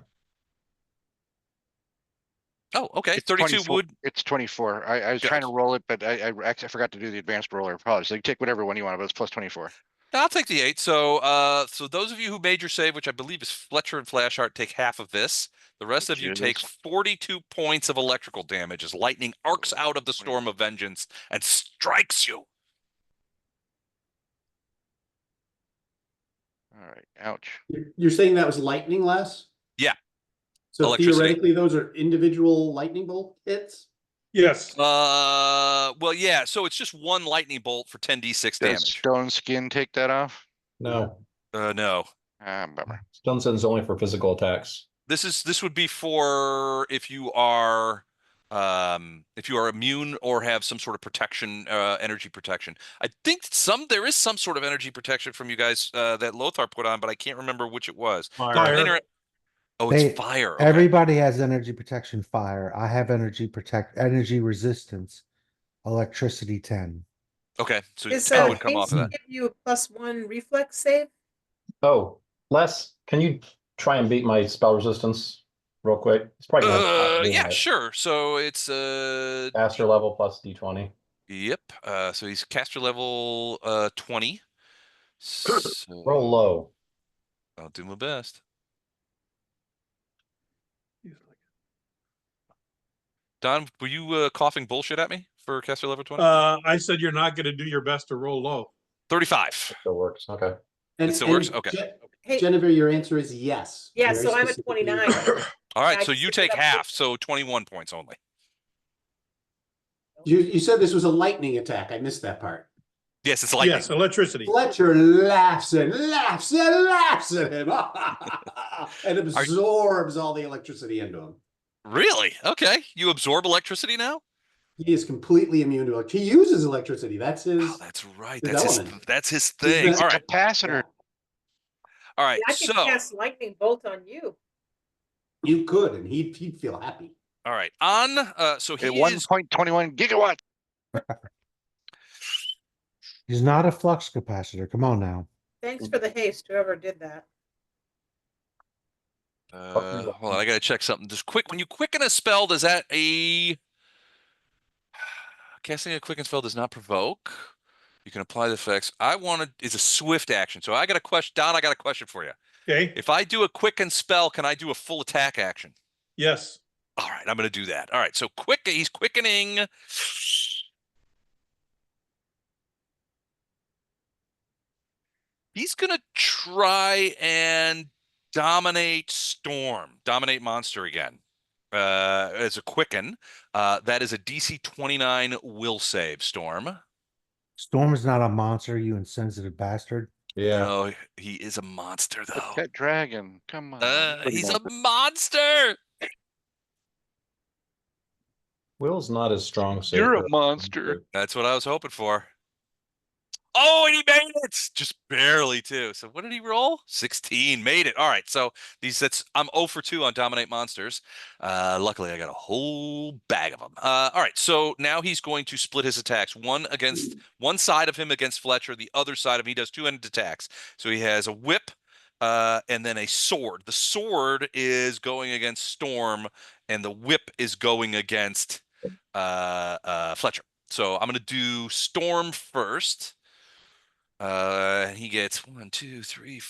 Oh, okay.
It's
32
24
would.
It's 24. I was trying to
Gotcha.
roll it, but I actually forgot to do the advanced roller. Apologies. So you take whatever one you want, but it's plus 24.
I'll take the 8. So so those of you who made your save, which I believe is Fletcher and Flashheart, take half of this. The rest of you
Which
take
is-
42 points of electrical damage as lightning arcs out of the storm of vengeance and strikes you.
All right, ouch.
You're saying that was lightning, Les?
Yeah.
So
Electricity.
theoretically, those are individual lightning bolt hits?
Yes.
Well, yeah. So it's just one lightning bolt for 10d6
Does
damage.
stone skin take that off?
No,
No.
Ah, bummer.
stun is only for physical attacks.
This would be for if you are immune or have some sort of protection, energy protection. I think there is some sort of energy protection from you guys that Lothar put on, but I can't remember which it was.
Fire.
Oh, it's
They-
fire. Okay.
Everybody has energy protection fire. I have energy resistance, electricity 10.
Okay. So
Is
10 would come off
haste
of that.
give you a +1 reflex save?
Oh, Les, can you try and beat my spell resistance real quick? It's probably gonna have to
Yeah,
doing it.
sure. So it's
Caster level plus D20.
yep. So he's caster level 20. So
Roll low.
I'll do my best. Don, were you coughing bullshit at me for caster level 20?
I said you're not gonna do your best to roll low.
35.
Still works. Okay.
And,
It still works?
and
Okay.
Hey,
Jennifer, your answer is yes.
yeah,
Very
so I'm at
specifically.
29.
All right,
I
so you
just
take
ended up-
half, so 21 points only.
You said this was a lightning attack. I missed that part.
Yes, it's lightning.
Yes, electricity.
Fletcher laughs and laughs and laughs at him and absorbs all the electricity into him.
Really? Okay. You absorb electricity now?
He is completely immune to it. He uses electricity. That's his.
Oh, that's right.
his
That's
element.
that's his
He's
thing.
the-
All right.
Capacitor.
All right.
I could
So,
cast lightning bolt on you.
You could, and he'd feel happy.
all right. On so he
At
is
1.21 gigawatts.
He's not a flux capacitor. Come on now.
Thanks for the haste, whoever did that.
hold on, I gotta check something. Just quick, when you quicken a spell, does that casting a quicken spell does not provoke? You can apply the effects. Is a swift action. So I got a question, Don. I got a question for you.
Okay,
If I do a quicken spell, can I do a full attack action?
yes.
All right, I'm gonna do that. All right, so he's quickening. He's gonna try and dominate monster again. As a quicken. That is a DC 29 will save, Storm.
Storm is not a monster, you insensitive bastard.
Yeah.
No, he is a monster
The
though.
pet dragon. Come on.
He's a monster.
Will's not as strong.
You're
saver.
a monster.
That's what I was hoping for. Oh, and he made it just barely too. So what did he roll? 16. Made it. All right. So I'm 0 for 2 on dominate monsters. Luckily I got a whole bag of them. All right. So now he's going to split his attacks. One side of him against Fletcher, the other side of him. He does 2-handed attacks. So he has a whip and then a sword. The sword is going against Storm, and the whip is going against Fletcher. So I'm gonna do Storm first. He gets 1, 2, 3,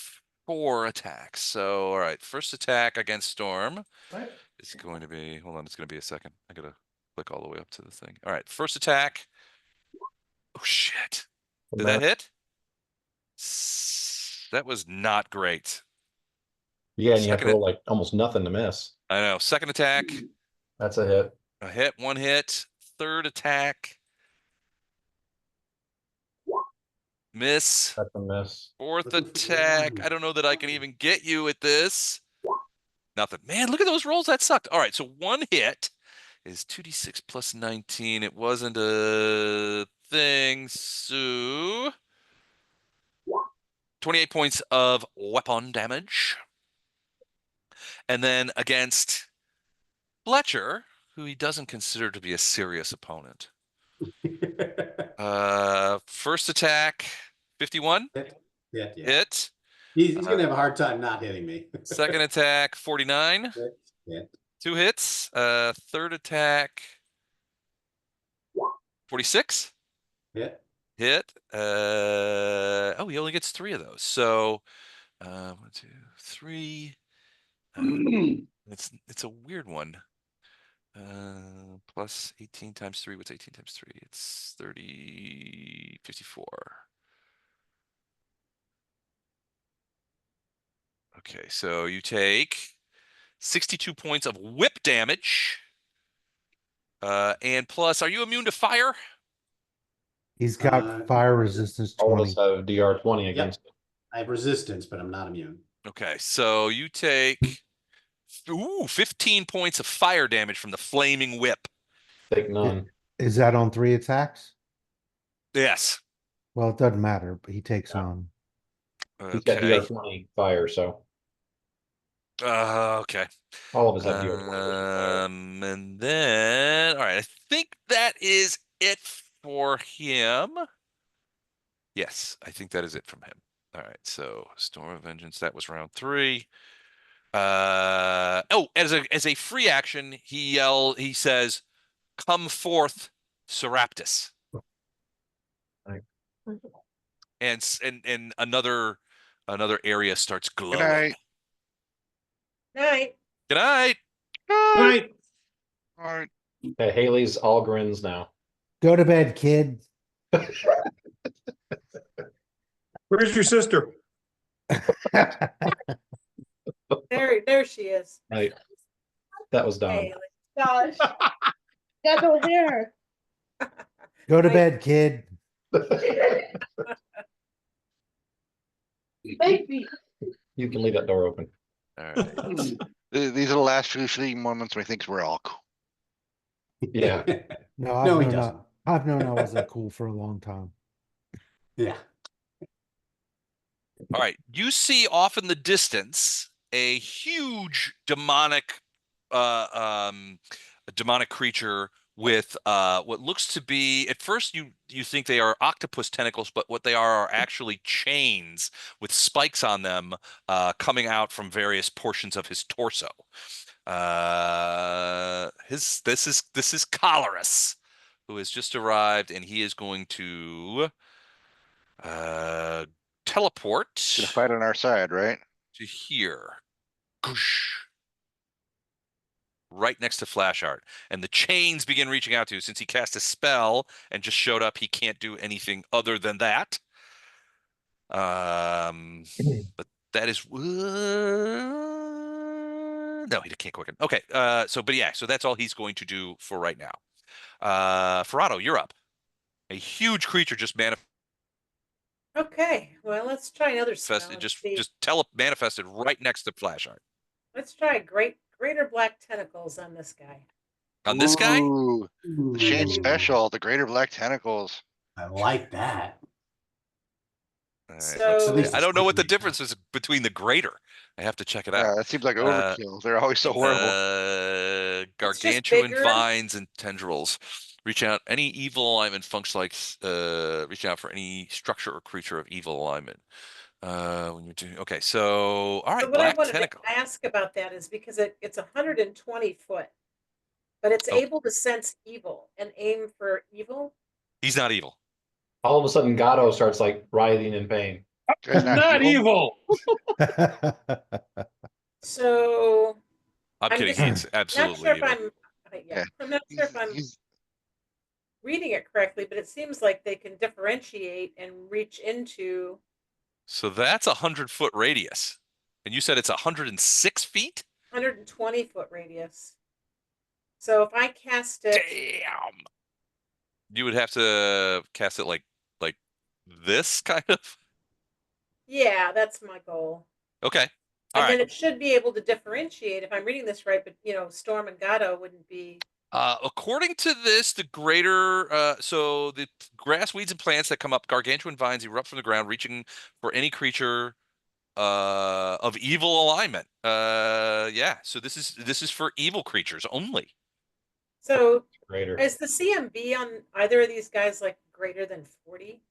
4 attacks. So, all right, first attack against Storm.
Right.
It's going to be, hold on, it's going to be a second. I gotta click all the way up to the thing. All right, first attack. Oh shit! Did that hit? That was not great.
Yeah, and you have to
Second
roll like almost nothing to miss.
I know. Second attack,
That's a hit.
a hit, 1 hit. Third attack, miss.
That's a miss.
Fourth attack. I don't know that I can even get you at this. Nothing. Man, look at those rolls. That sucked. All right, so 1 hit is 2d6 plus 19. It wasn't a thing. So 28 points of weapon damage. And then against Fletcher, who he doesn't consider to be a serious opponent. First attack, 51.
Yeah.
Hit.
He's gonna have a hard time not hitting me.
Second attack, 49.
Yeah.
2 hits. Third attack, 46.
Yeah.
Hit. Oh, he only gets 3 of those. So 1, 2, 3. It's a weird one. Plus 18 times 3. What's 18 times 3? It's 30, 54. Okay, so you take 62 points of whip damage. And plus, are you immune to fire?
He's got fire resistance
All of
20.
us have DR 20
Yep.
against it.
I have resistance, but I'm not immune.
Okay, so you take 15 points of fire damage from the flaming whip.
Take none.
Is that on 3 attacks?
Yes.
Well, it doesn't matter, but he takes none.
He's got DR
Okay.
20 fire, so
Okay.
all of us have DR 20 versus fire.
And then, all right, I think that is it for him. Yes, I think that is it from him. All right, so Storm of Vengeance, that was round 3. As a free action, he says, "Come forth, Seraptus."
Right.
And another area starts
Good
glowing.
night.
Night.
Good night.
Right.
All right.
Hey, Haley's all grins now.
Go to bed, kid.
Where's your sister?
There she is.
Right. That was Don.
Hey,
Gosh, got no hair.
Go to
Night.
bed, kid.
Baby.
You can leave that door open.
All right.
These are the last few fleeting moments when he thinks we're all cool.
Yeah.
No,
No, he doesn't.
I've known I wasn't cool for a long time.
Yeah.
All right. You see off in the distance a huge demonic creature with what looks to be, at first you think they are octopus tentacles, but what they are actually chains with spikes on them coming out from various portions of his torso. This is Colorus, who has just arrived, and he is going to teleport
Gonna fight on our side, right?
to here. Goosh. Right next to Flash Art. And the chains begin reaching out to you. Since he cast a spell and just showed up, he can't do anything other than that. But that is no, he can't quicken. Okay, so that's all he's going to do for right now. Ferrado, you're up. A huge creature just
Okay, well, let's try another spell.
manifested right next to Flash Art.
Let's try greater black tentacles on this guy.
On this guy?
Ooh, the chain
Ooh,
special, the greater black tentacles.
I like that.
All right,
So-
let's
At least
see. I
it's
don't know what the
quickly.
difference is between the greater. I have to check it
Yeah,
out.
that seems like overkill. They're always so horrible.
just
Gargantuan
bigger.
vines and tendrils. Reach out any evil alignment functions like reach out for any structure or creature of evil alignment. When you're doing all
So
right,
what I
black
wanted
tentacle.
to ask about that is because it's 120 foot, but it's
Oh.
able to sense evil and aim for evil.
He's not evil.
All of a sudden, Gato starts like writhing in pain.
Guy's
Not evil.
So
I'm
I'm
kidding.
just
He's
not
absolutely
sure if
evil.
Yeah.
I'm not sure if I'm
He's-
reading it correctly, but it seems like they can differentiate and reach into.
So that's 100-foot radius. And you said it's 106 feet?
120 foot radius. So if I cast it,
Damn. You would have to cast it like this kind of.
yeah, that's my goal.
Okay. All
And then
right.
it should be able to differentiate if I'm reading this right, but Storm and Gato wouldn't be.
According to this, the greater so the grass, weeds, and plants that come up, gargantuan vines erupt from the ground, reaching for any creature of evil alignment. Yeah. So this is for evil creatures only.
So
Greater.
is the CMB on either of these guys like greater than 40?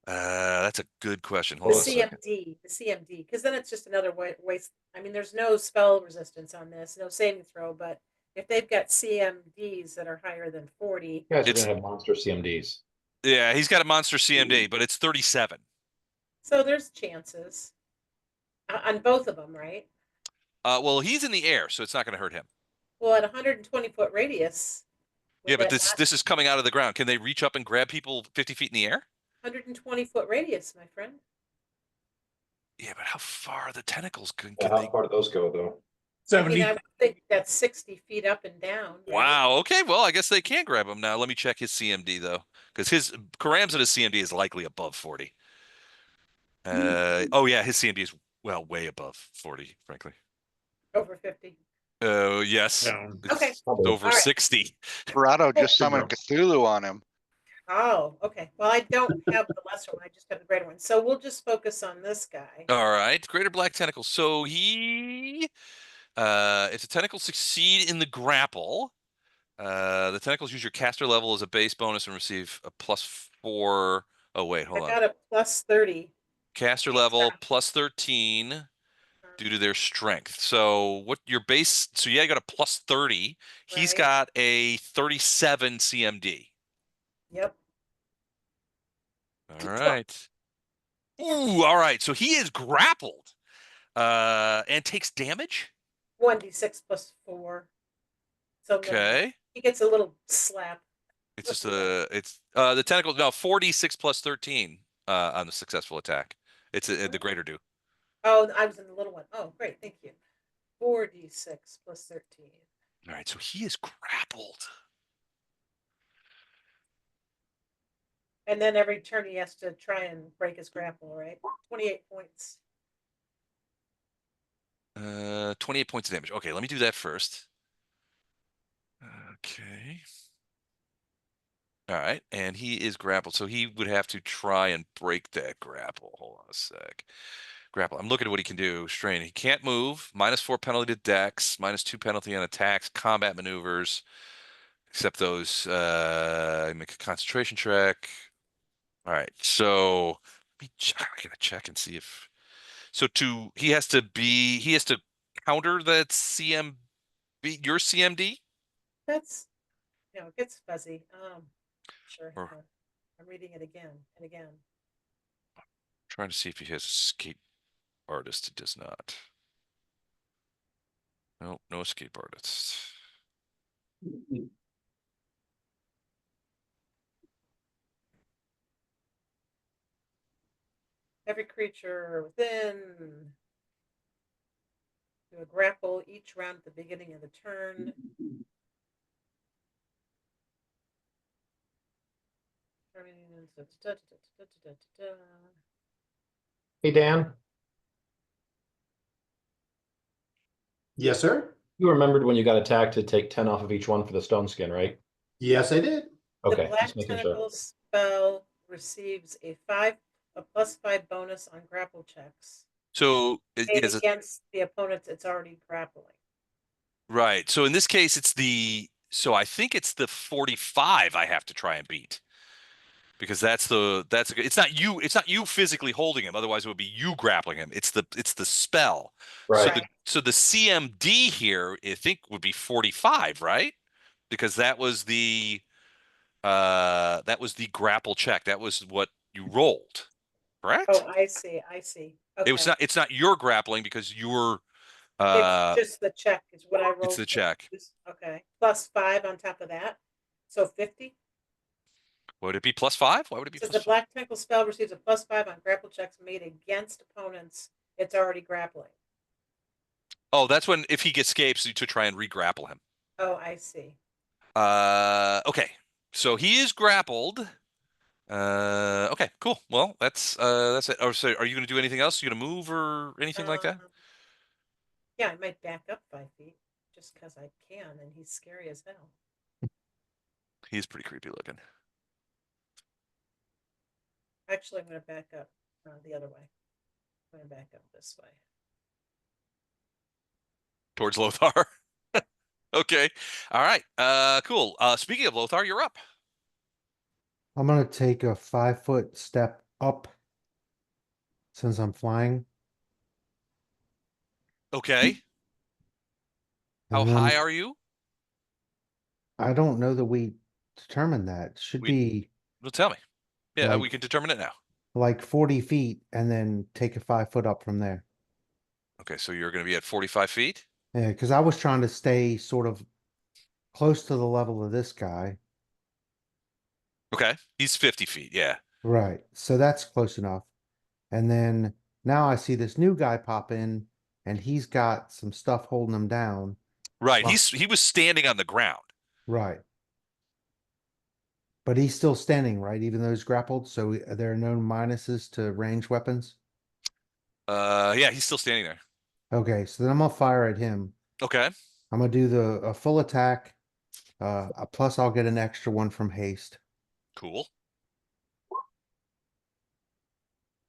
That's a good question.
The
Hold on a second.
CMD, because then it's just another waste. I mean, there's no spell resistance on this, no saving throw, but if they've got CMDs that are higher than 40,
You guys are
It's-
gonna have monster CMDs.
Yeah, he's got a monster CMD, but it's 37.
so there's chances on both of them, right?
Well, he's in the air, so it's not going to hurt him.
Well, at 120 foot radius. would
Yeah, but
that not-
this is coming out of the ground. Can they reach up and grab people 50 feet in the air?
120 foot radius, my friend.
Yeah, but how far the tentacles can
Yeah, how
they?
far do those go though?
I mean,
70.
I would think that's 60 feet up and down, right?
Wow. Okay. Well, I guess they can grab him now. Let me check his CMD though, because his Khorramzadeh's CMD is likely above 40. Oh yeah, his CMD is well way above 40, frankly.
Over 50.
Oh yes,
Down.
Okay.
it's
Probably.
over
All right.
60.
Verado just
Good
summoned
girl.
Cthulhu on him.
Oh, okay. Well, I don't have the lesser one. I just have the greater one. So we'll just focus on this guy.
All right, greater black tentacle. So he, if the tentacles succeed in the grapple, the tentacles use your caster level as a base bonus and receive a +4. Oh wait,
I
hold on.
got a plus 30.
Caster level +13 due to their strength. So what your base? So yeah, you got a +30. He's
Right.
got a 37 CMD.
Yep.
All right. Ooh, all right. So he is grappled, and takes damage.
1d6 plus 4. So minimal.
Okay.
He gets a little slap.
It's just the tentacle. No, 4d6 +13 on the successful attack. It's the greater do.
Oh, I was in the little one. Oh, great. Thank you. 4d6 plus 13.
All right. So he is grappled.
And then every turn he has to try and break his grapple, right? 28 points.
28 points of damage. Okay, let me do that first. Okay. All right, and he is grappled, so he would have to try and break that grapple. Hold on a sec. Grapple. I'm looking at what he can do. Strain. He can't move. -4 penalty to Dex. -2 penalty on attacks, combat maneuvers, except those. Make a concentration check. All right, so I gotta check and see if. So he has to counter that CMB, your CMD,
That's, it gets fuzzy. Sure.
or
Hang on. I'm reading it again and again.
trying to see if he has escape artist. He does not. No, no escape artist.
Every creature within do a grapple each round at the beginning of the turn.
Hey, Dan,
Yes, sir.
you remembered when you got attacked to take 10 off of each one for the stone skin, right?
Yes, I did.
The
Okay,
black
just making sure.
tentacle spell receives a +5 bonus on grapple checks
So
made
is
against the opponents it's already grappling.
right. So in this case, so I think it's the 45 I have to try and beat. Because it's not you physically holding him, otherwise it would be you grappling him. It's the spell.
Right.
So the CMD here I think would be 45, right? Because that was the grapple check. That was what you rolled, correct?
Oh, I see. Okay.
It's not your grappling because you're
It's just the check is what I rolled.
it's the check.
Okay. +5 on top of that. So 50.
Would it be +5? Why would it be
Says
plus
the black tentacle spell receives a +5 on grapple checks made against opponents it's already grappling.
Oh, that's when if he escapes to try and re-grapple him.
Oh, I see.
Okay. So he is grappled. Okay, cool. Well, that's it. Oh, so are you going to do anything else? You going to move or anything like that?
Yeah, I might back up 5 feet just because I can, and he's scary as hell.
He's pretty creepy looking.
Actually, I'm going to back up the other way. I'm going to back up this way.
Towards Lothar. Okay. All right. Cool. Speaking of Lothar, you're up.
I'm gonna take a 5-foot step up since I'm flying.
Okay. How
And then
high are you?
I don't know that we determined that. Should
We-
be
Well, tell me. Yeah, we
Like-
can determine it now.
like 40 feet and then take a 5-foot up from there.
Okay, so you're going to be at 45 feet.
Yeah, because I was trying to stay sort of close to the level of this guy.
Okay. He's 50 feet. Yeah.
Right. So that's close enough. And then now I see this new guy pop in, and he's got some stuff holding him down.
Right.
Well-
He was standing on the ground.
Right. But he's still standing, right? Even though he's grappled. So there are no minuses to range weapons.
Yeah, he's still standing there.
Okay, so then I'm gonna fire at him.
Okay.
I'm gonna do a full attack. Plus I'll get an extra one from haste.
Cool.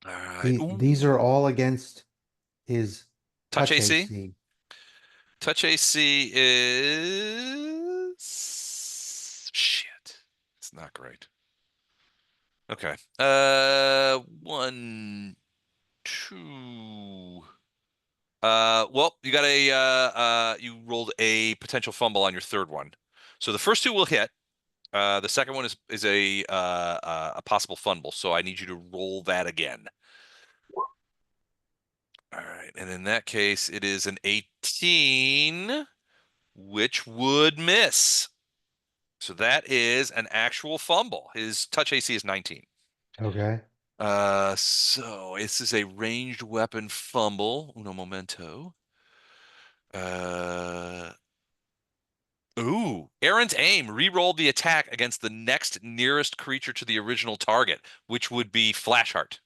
All right.
These are all against his
Touch
touch
AC.
AC.
Touch AC is shit. It's not great. Okay. 1, 2. Well, you got you rolled a potential fumble on your third one. So the first two will hit. The second one is a possible fumble. So I need you to roll that again. All right. And in that case, it is an 18, which would miss. So that is an actual fumble. His touch AC is 19.
Okay.
So this is a ranged weapon fumble. Uno momento. Aaron's aim re-rolled the attack against the next nearest creature to the original target, which would be Flashheart.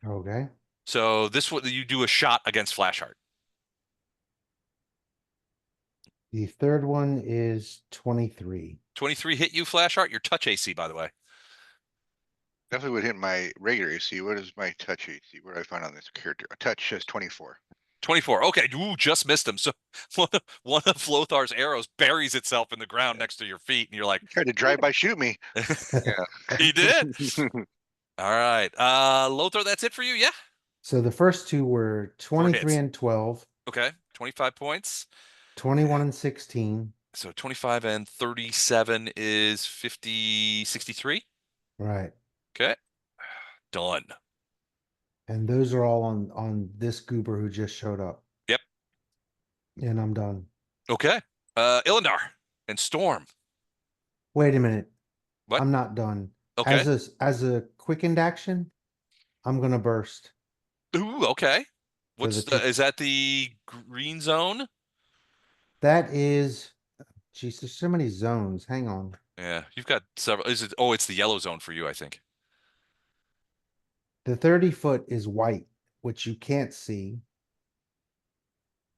Okay.
So this would you do a shot against Flashheart.
The third one is 23.
23 hit you, Flashheart. Your touch AC, by the way.
Definitely would hit my regular AC. What is my touch AC? Where do I find on this character? A touch says 24.
24. Okay, just missed him. So one of Lothar's arrows buries itself in the ground next to your feet, and you're like,
Tried to drive by shoot me.
he did. All right. Lothar, that's it for you? Yeah.
So the first two were 23
hits.
and 12,
Okay. 25 points.
21 and 16.
So 25 and 37 is 50, 63.
Right.
Okay. Done.
And those are all on this goober who just showed up.
Yep.
And I'm done.
Okay. Illindar and Storm.
Wait a minute.
What?
I'm not done.
Okay.
As a quickened action, I'm gonna burst.
Ooh, okay. What's
the
is that the green zone?
That is, geez, there's so many zones. Hang on.
Yeah, you've got several. Is it? Oh, it's the yellow zone for you, I think.
The 30-foot is white, which you can't see.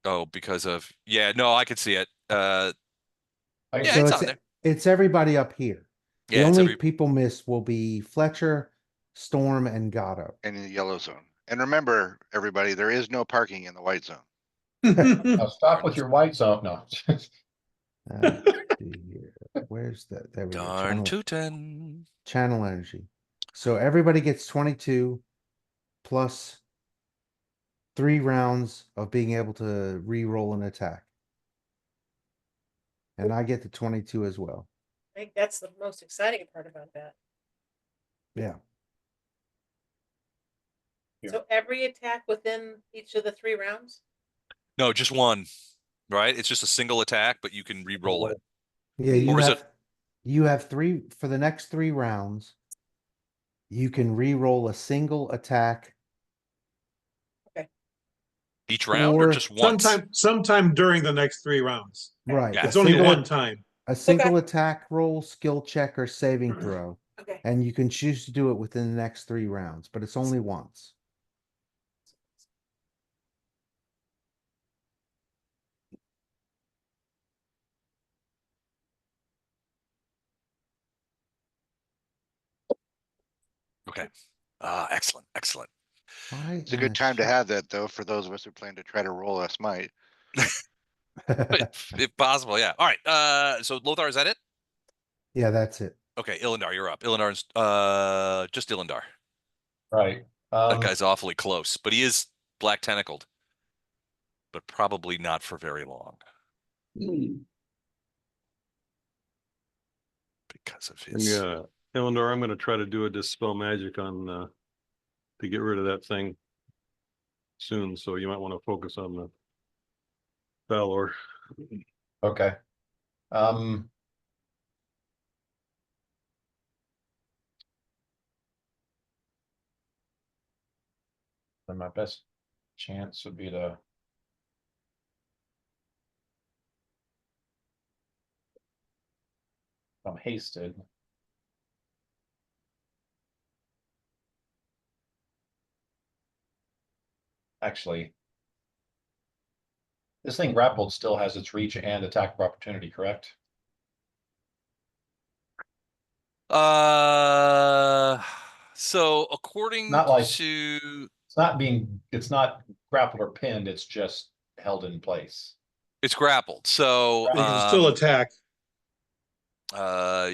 Oh, because of yeah. No, I could see it. Yeah,
So
it's on there.
it's everybody up here. The
Yeah, it's
only
every.
people missed will be Fletcher, Storm, and Gatto.
And in the yellow zone. And remember, everybody, there is no parking in the white zone.
Now stop with your white zone. No.
Let's see here. Where's that? There we go.
Darn tootin'.
Channel energy. So everybody gets 22 plus 3 rounds of being able to re-roll an attack. And I get the 22 as well.
I think that's the most exciting part about that.
Yeah.
So every attack within each of the 3 rounds?
No, just one. Right? It's just a single attack, but you can re-roll it.
Yeah,
Or is it?
you have 3 for the next 3 rounds. You can re-roll a single attack.
Each round or
Or
just once?
Sometime during the next 3 rounds.
Right.
Yeah.
It's only one time.
A single attack roll, skill check, or saving throw.
Okay.
And you can choose to do it within the next 3 rounds, but it's only once.
Okay. Excellent. Excellent.
It's a good time to have that, though, for those of us who plan to try to roll a smite.
If possible, yeah. All right. So Lothar, is that it?
Yeah, that's it.
Okay, Illindar, you're up. Illindar's just Illindar.
Right.
That guy's awfully close, but he is black tentacled. But probably not for very long. Because of his
Yeah, Eleanor, I'm gonna try to do a dispel magic on to get rid of that thing soon, so you might want to focus on the Balor.
Okay. And my best chance would be to. I'm hasted. Actually, this thing grappled still has its reach and attack of opportunity, correct?
So according
Not like
to
it's not grappled or pinned, it's just held in place.
it's grappled. So
They can still attack.
uh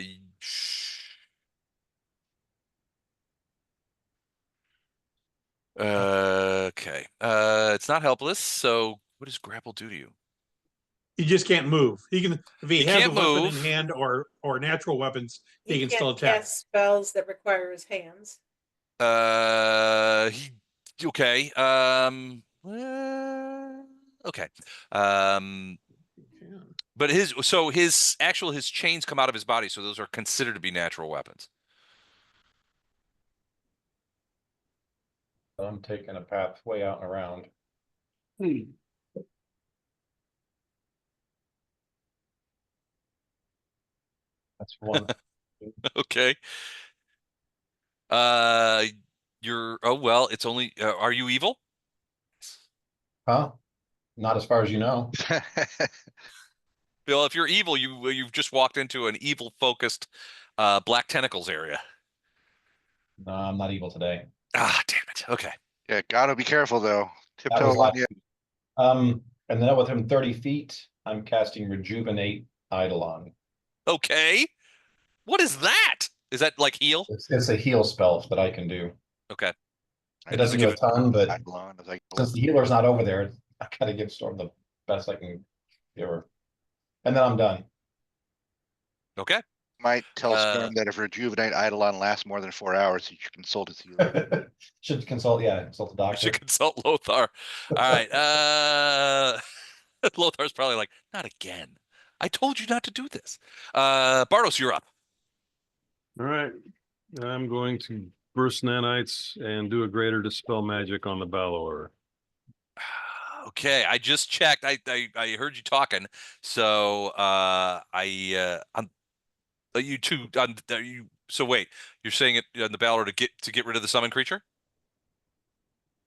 okay. It's not helpless. So what does grapple do to you?
He just can't move. He can, if he
He
has a
can't
weapon in
move.
hand or natural weapons, he
He
can still
can't
attack.
cast spells that require his hands.
He okay. Okay. Um, but his chains come out of his body, so those are considered to be natural weapons.
I'm taking a path way out and around. That's one.
Okay. Uh, oh well, it's only are you evil?
Huh? Not as far as you know.
Bill, if you're evil, you've just walked into an evil focused black tentacles area.
No, I'm not evil today.
Ah, damn it. Okay.
Yeah, gotta be careful though.
That
Tiptoe
was
on
last
you.
week. And then with him 30 feet, I'm casting Rejuvenate Eidolon.
Okay. What is that? Is that like heal?
It's a heal spell that I can do.
Okay.
It
And does it
doesn't do
give
a ton, but
Eidolon, as I call
since
it.
the healer's not over there, I gotta give Storm the best I can give her. And then I'm done.
okay?
Might tell
Uh,
Storm that if Rejuvenate Eidolon lasts more than 4 hours, you should consult his healer.
Should consult the
you
doctor.
should consult Lothar. All right. Lothar's probably like, not again. I told you not to do this. Bardos, you're up.
All right. I'm going to burst nanites and do a greater dispel magic on the Balor.
Okay, I just checked. I heard you talking. So I'm you two you so wait, you're saying it on the Balor to get rid of the summon creature?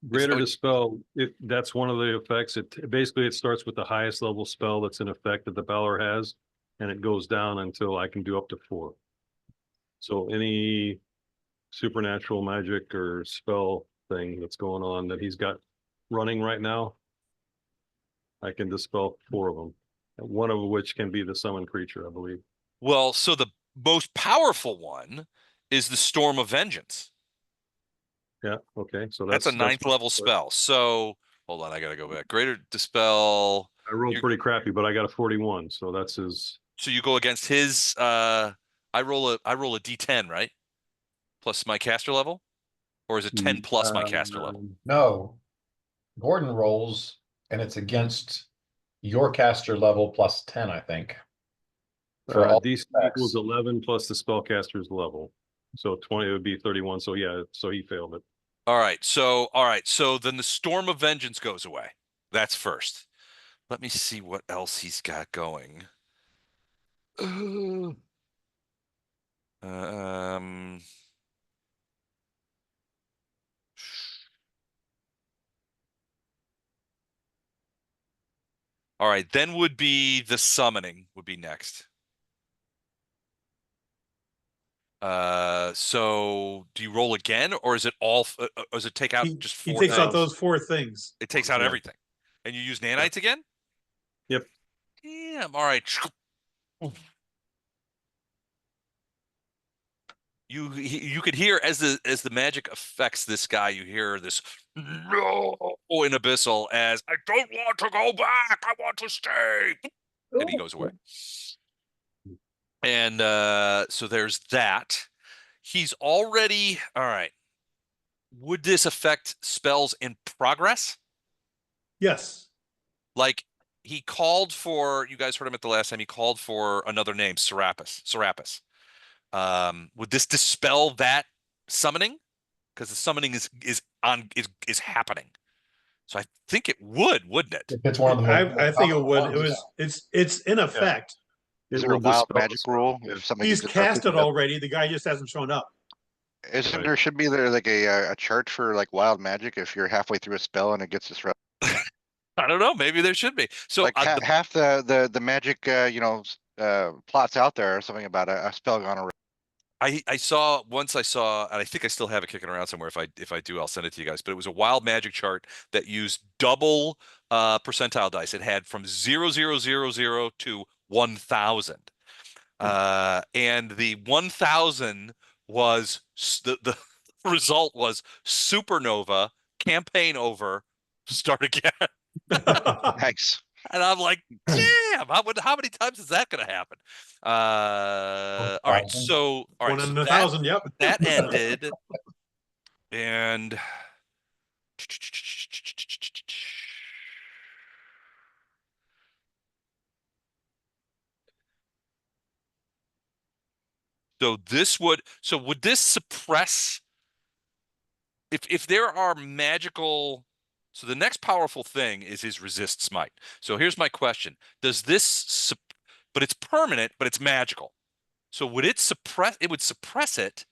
Is that
Greater
what-
dispel, that's one of the effects. It basically it starts with the highest level spell that's in effect that the Balor has, and it goes down until I can do up to 4. So any supernatural magic or spell thing that's going on that he's got running right now, I can dispel 4 of them. One of which can be the summon creature, I believe.
Well, so the most powerful one is the Storm of Vengeance.
Yeah. Okay. So
That's a ninth level spell. So hold on, I gotta go back. Greater dispel.
I rolled pretty crappy, but I got a 41. So that's his.
So you go against his. I roll a D10, right? Plus my caster level, or is it 10 plus my caster level?
No, Gordon rolls, and it's against your caster level plus 10, I think. For all
DC
effects.
equals 11 plus the spellcaster's level. So 20 would be 31. So yeah, so he failed it.
All right. So then the Storm of Vengeance goes away. That's first. Let me see what else he's got going. Um. All right, then would be the summoning would be next. So do you roll again, or is it all? Or does it take out just
He
4
takes out
things?
those 4 things.
It takes out
Yeah.
everything, and you use nanites again.
Yep.
Damn. All right. You could hear as the magic affects this guy, you hear this no in abyssal as I don't want to go back. I want to stay, and he goes away. And so there's that. He's already all right. Would this affect spells in progress?
Yes.
Like he called for, you guys heard him at the last time. He called for another name, Serapis. Would this dispel that summoning? because the summoning is happening. So I think it would, wouldn't it?
If it's one of the
I think it
powerful
would.
ones.
It's in effect.
It
Is there a
will
wild
dispel
magic
the spell,
rule?
yeah.
If somebody
He's
gets interrupted,
cast it already. The guy just hasn't shown up.
isn't
Right.
there should be there like a chart for like wild magic if you're halfway through a spell and it gets disrupted?
I don't know. Maybe there should be. So
Like half the magic plots out there or something about a spell gone awry.
I saw once, and I think I still have it kicking around somewhere. If I do, I'll send it to you guys. But it was a wild magic chart that used double percentile dice. It had from 0000 to 1000. And the 1000 was the result was supernova, campaign over, start again.
Thanks.
And I'm like, damn, how many times is that going to happen? All right, so
One in a
that
thousand. Yep.
that ended, and so would this suppress if there are magical, so the next powerful thing is his resist smite. So here's my question. Does this but it's permanent, but it's magical. So would it suppress it would suppress it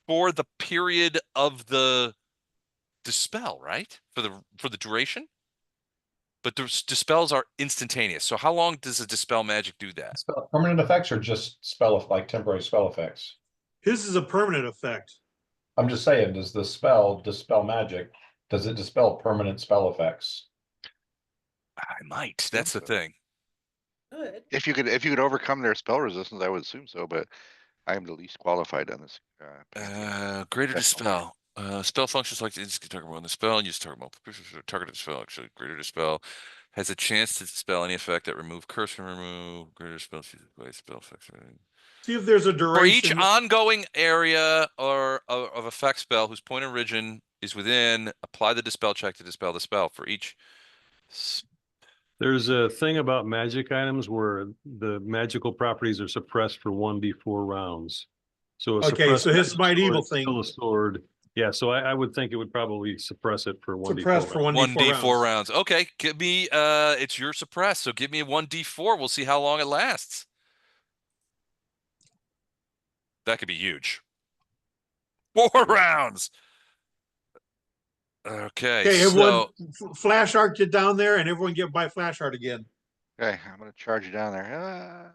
for the period of the dispel, right? For the duration? But the dispels are instantaneous. So how long does a dispel magic do that?
Permanent effects or just like temporary spell effects?
His is a permanent effect.
I'm just saying, does the spell dispel magic? Does it dispel permanent spell effects?
I might. That's the thing.
Good.
If you could overcome their spell resistance, I would assume so, but I am the least qualified on this.
Greater
Professional.
dispel. Spell functions like this. Talk about the spell, and you just talk about targeted spell. Actually, greater dispel has a chance to dispel any effect that remove curse and remove greater spell effects.
See if there's a
For each
duration.
ongoing area or of effect spell whose point of origin is within, apply the dispel check to dispel the spell. For each.
There's a thing about magic items where the magical properties are suppressed for 1d4 rounds. So a
Okay, so his
suppressed
smite
magic
evil
sword is still
thing
a sword. Yeah, so I would think it would probably suppress it for 1d4
suppressed for
rounds.
1d4
rounds. Okay, give me it's your suppress, so give me a 1d4. We'll see how long it lasts. That could be huge. 4 rounds. Okay,
Okay, everyone,
so
flash art get down there, and everyone get by flash art again.
Okay, I'm gonna charge you down there.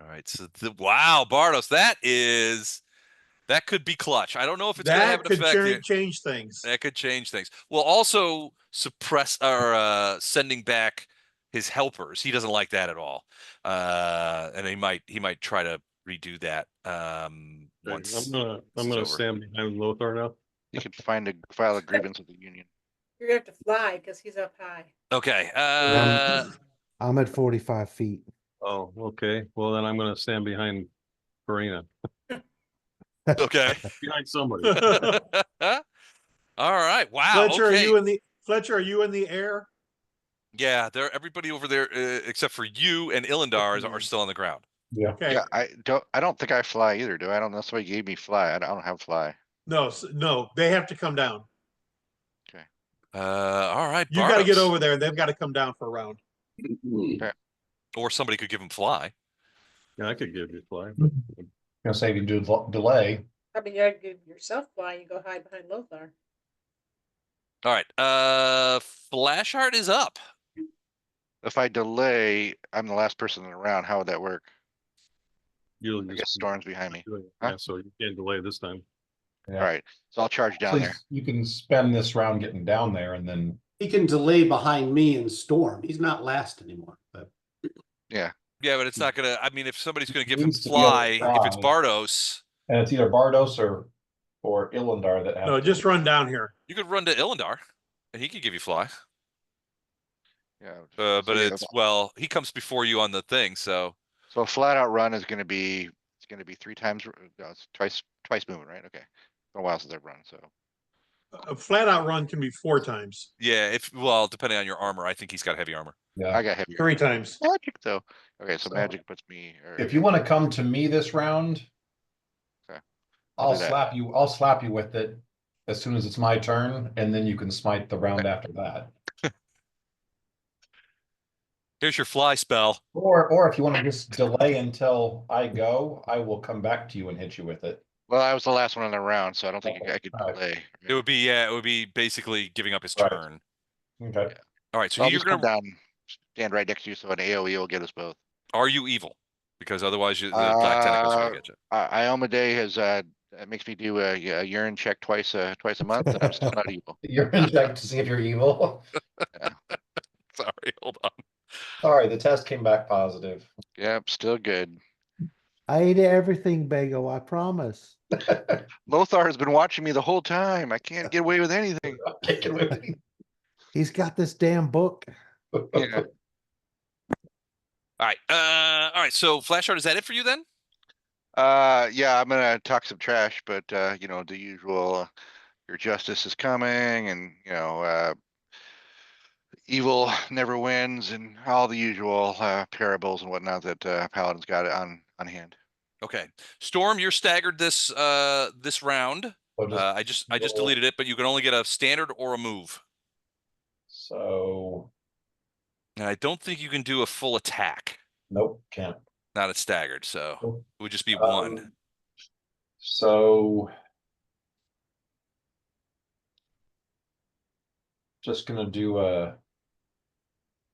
all right, so wow, Bardos, that could be clutch. I don't know if it's going to have
That
an
could
effect here.
change things.
That could change things. Well, also suppress or sending back his helpers. He doesn't like that at all. And he might try to redo that
Okay,
once
I'm
it's
gonna
over.
stand behind Lothar now.
You could file a grievance with the union.
You're gonna have to fly because he's up high.
Okay.
I'm at 45 feet.
Oh, okay. Well, then I'm gonna stand behind Karina.
Okay.
Behind somebody.
All right. Wow.
Fletcher,
okay.
are you in the air?
Yeah, everybody over there except for you and Ilindar are still on the ground.
Yeah.
Okay.
Yeah, I don't think I fly either, do I? I don't know. Somebody gave me fly. I don't have fly.
No, they have to come down.
All right.
You got to get
Bardos.
over there. They've got to come down for a round.
Or somebody could give him fly.
Yeah, I could give you fly.
Gonna say if you do delay.
I mean, you gotta give yourself fly. You go hide behind Lothar.
All right. Flash art is up.
If I delay, I'm the last person in the round. How would that work?
You'll
I
just
guess Storm's behind me.
Yeah, so you can't delay this time.
Yeah.
All right, so I'll charge down
So
there.
you can spend this round getting down there and then
He can delay behind me and Storm. He's not last anymore, but
Yeah,
Yeah, but it's not gonna. I mean, if somebody's gonna give him
Needs to be able to
fly, if it's
fly.
Bardos,
and it's either Bardos or Ilindar that have
No,
to-
just run down here.
you could run to Ilindar, and he could give you fly.
yeah.
But
So, yeah,
it's well, he comes before you on the thing, so
So a flat out run is gonna be, it's gonna be 3 times, it's twice moving, right? Okay. It's been a while since I've run, so.
A flat out run can be 4 times,
yeah. Depending on your armor, I think he's got heavy armor.
Yeah.
I got heavier.
3 times.
Magic though. Okay, so
So,
magic puts me.
If you want to come to me this round,
Okay.
I'll
do that.
slap you. I'll slap you with it as soon as it's my turn, and then you can smite the round after that.
Here's your fly spell.
Or if you want to just delay until I go, I will come back to you and hit you with it.
Well, I was the last one in the round, so I don't think I could
All right.
delay.
It would be it would be basically giving up his
Right.
turn.
Okay.
All right, so
I'll
you're
just come
gonna.
down, stand right next to you, so an AOE will get us both.
Are you evil? Because otherwise, the black tentacles are gonna get you.
Iomade has it makes me do a urine check twice a month, and I'm still not evil.
You're in check to see if you're evil.
Yeah.
Sorry, hold on.
Sorry, the test came back positive.
Yep, still good.
I ate everything, Bago, I promise.
Lothar has been watching me the whole time. I can't get away with anything.
Kicking with me.
He's got this damn book.
Yeah.
All right. All right. So Flashheart, is that it for you then?
Yeah, I'm gonna talk some trash, but you know, the usual your justice is coming, and you know, evil never wins, and all the usual parables and whatnot that Paladin's got on hand.
Okay. Storm, you're staggered this round. I just deleted it, but you can only get a standard or a move.
So
And I don't think you can do a full attack.
nope, can't.
Not at staggered, so
Nope.
it would just be one.
So just gonna do a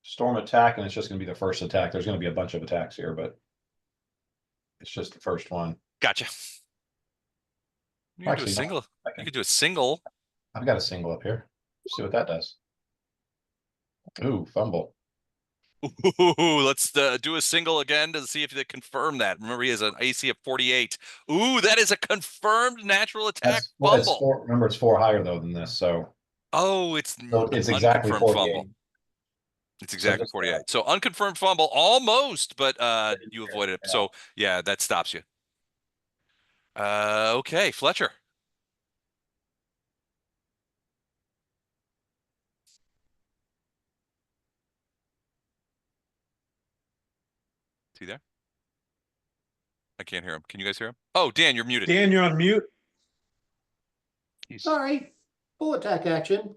storm attack, and it's just gonna be the first attack. There's gonna be a bunch of attacks here, but it's just the first one.
Gotcha. You can do a
Actually, no,
single.
I
You
can.
can do a single.
I've got a single up here. See what that does. Ooh, fumble.
Ooh, let's do a single again to see if they confirm that. Remember, he has an AC of 48. Ooh, that is a confirmed natural attack
It's
fumble.
four. Remember, it's four higher though than this, so
Oh, it's
it's exactly
unconfirmed
48.
fumble. It's exactly
just,
48. So unconfirmed fumble, almost, but you avoided it.
Yeah.
So yeah, that stops you. Okay, Fletcher. Is he there? I can't hear him. Can you guys hear him? Oh, Dan, you're muted.
Dan, you're on mute.
Sorry, full attack action.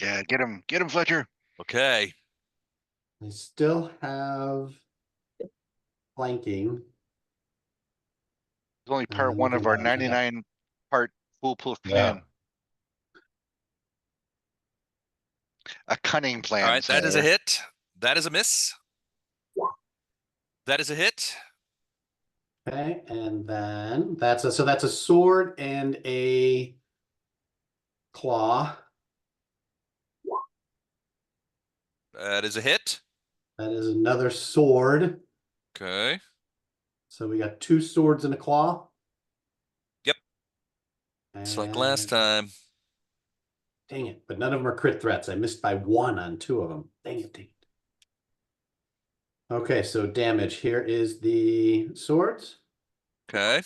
Yeah, get him, Fletcher.
Okay.
I still have flanking.
It's only part
And
one of our
looking down to that.
99 part foolproof
Yeah.
plan. A cunning plan.
All right, that is a
Senator.
hit. That is a miss. That is a hit.
Okay, and then that's a sword and a claw.
That is a hit.
That is another sword.
Okay.
So we got two swords and a claw.
Yep. It's like last
And-
time.
Dang it, but none of them are crit threats. I missed by one on two of them. Dang it, dang it. Okay, so damage. Here is the swords.
Okay.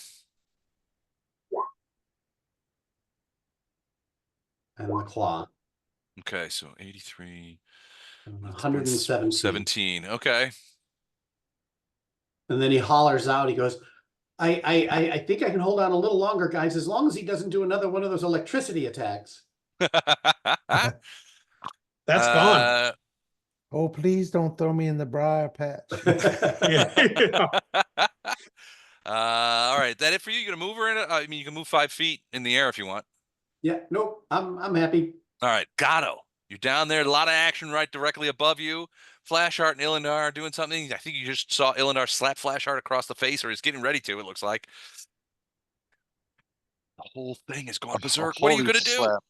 And the claw.
Okay, so 83.
117.
17. Okay.
And then he hollers out, he goes, I think I can hold on a little longer, guys, as long as he doesn't do another one of those electricity attacks.
That's gone.
Oh, please don't throw me in the briar patch.
Yeah.
All right. That it for you? You gonna move her in it? I mean, you can move 5 feet in the air if you want.
Yeah, nope, I'm happy.
All right, Gatto. You're down there. A lot of action right directly above you. Flashheart and Illindar are doing something. I think you just saw Illindar slap Flashheart across the face, or he's getting ready to, it looks like. The whole thing has gone berserk. What are you
Holy
going to do?
slap.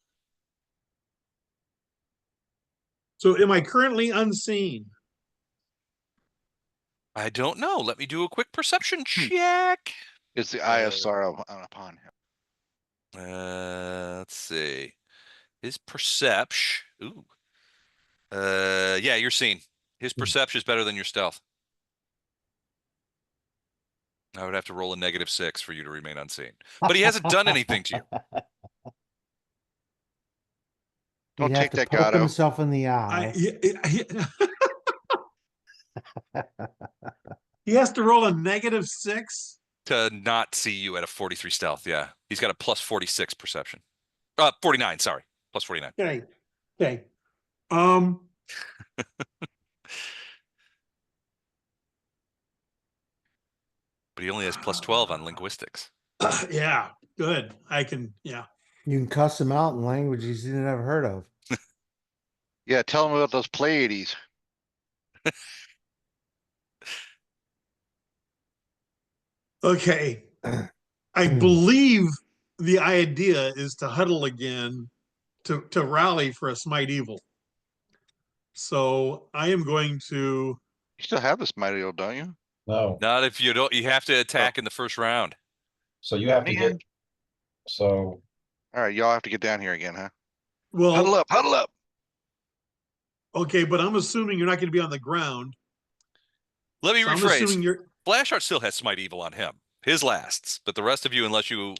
So am I currently unseen?
I don't know. Let me do a quick perception check.
It's the eye of sorrow upon him.
Let's see. His perception. Ooh. Yeah, you're seen. His perception is better than your stealth. I would have to roll a -6 for you to remain unseen. But he hasn't done anything to you.
Don't
He'd
take
have to
that,
poke
Gatto.
himself in the eye.
He has to roll a -6.
To not see you at a 43 stealth, yeah. He's got a plus 46 perception. 49, sorry. Plus 49.
Okay, okay. Um,
But he only has plus 12 on linguistics.
yeah, good. I can, yeah.
You can cuss him out in languages you never heard of.
Yeah, tell them about those Pleiades.
Okay. I
Hmm.
believe the idea is to huddle again to rally for a smite evil. So I am going to,
You still have this mighty old, don't you?
No,
Not if you don't, you have to attack in the first round.
so you have to
Man.
get, so
All right, y'all have to get down here again, huh?
well,
Huddle up, huddle up.
okay, but I'm assuming you're not going to be on the ground.
Let me
So I'm assuming
rephrase.
you're,
Flashheart still has Smite Evil on him. His lasts, but the rest of you, unless you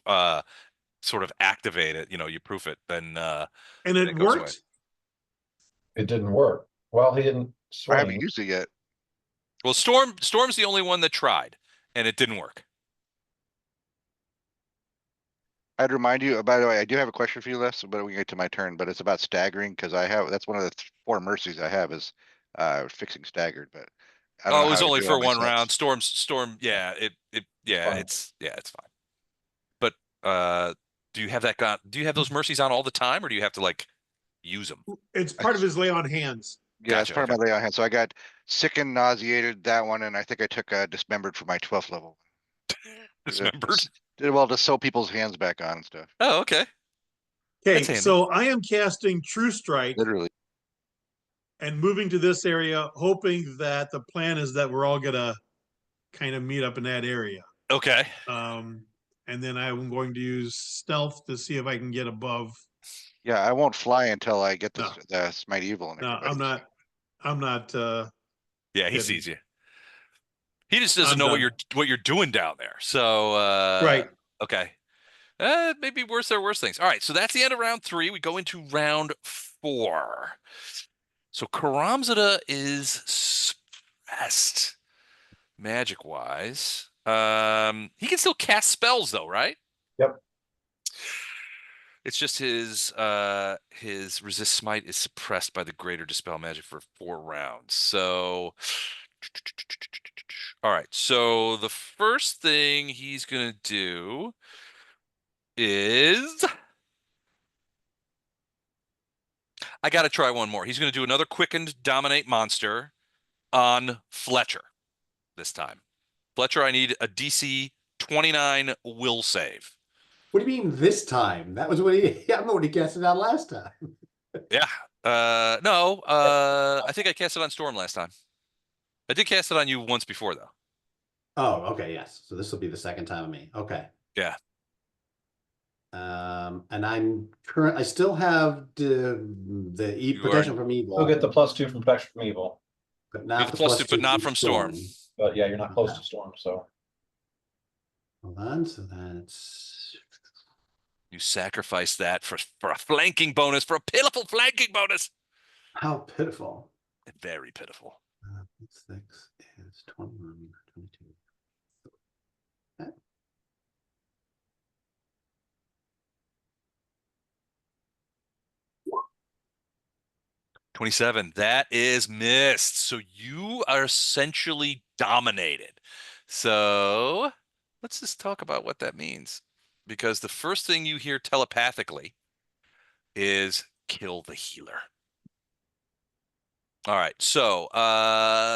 sort of activate it, you proof it, then
and
it
it
goes away.
worked.
it didn't work. Well, he didn't
I haven't
swing.
used it yet.
Well, Storm's the only one that tried, and it didn't work.
I'd remind you, by the way, I do have a question for you, Les, but we get to my turn, but it's about staggering, because that's one of the 4 mercies I have is fixing staggered, but I don't
Oh,
know
it was
how I
only
do it on
for one
my
round.
sets.
Storm, yeah,
Fine.
it's fine. But do you have that do you have those mercies on all the time, or do you have to like use them?
It's part of his lay on hands.
Yeah, it's
Gotcha,
part
okay.
of my layout hand. So I got sick and nauseated, that one, and I think I took dismembered for my 12th level.
Dismembered.
Well, to sew people's hands back on and stuff.
Oh, okay. That's
Okay,
handy.
so I am casting True Strike
Literally.
and moving to this area, hoping that the plan is that we're all gonna kind of meet up in that area.
Okay.
And then I'm going to use stealth to see if I can get above.
Yeah, I won't fly until I get
No.
the Smite Evil and
No,
everybody.
I'm not,
Yeah, he
Kidding.
sees you. He just doesn't
I'm
know
done.
what you're doing down there. So
Right.
okay. Maybe worse, there are worse things. All right, so that's the end of round 3. We go into round 4. So Khorramzadeh is suppressed magic wise. He can still cast spells though, right?
Yep.
It's just his resist smite is suppressed by the greater dispel magic for 4 rounds. So all right, so the first thing he's gonna do is I gotta try one more. He's gonna do another quickened dominate monster on Fletcher this time. Fletcher, I need a DC 29 will save.
What do you mean this time? That was what he, I'm the one he casted out last time.
Yeah. No, I think I cast it on Storm last time. I did cast it on you once before though.
Oh, okay, yes. So this will be the second time of me. Okay.
Yeah.
And I still have the
You
protection
are-
from evil.
You'll get the +2 from protection from evil.
But
You
not
have
the
the +2, but not from Storm.
But yeah, you're not close
Okay.
to storm, so
Hold on, so that's
You sacrifice that for a flanking bonus, for a pitiful flanking bonus.
how pitiful.
Very pitiful.
6 is 21, 22. Okay.
27. That is missed. So you are essentially dominated. So let's just talk about what that means. Because the first thing you hear telepathically is kill the healer. All right, so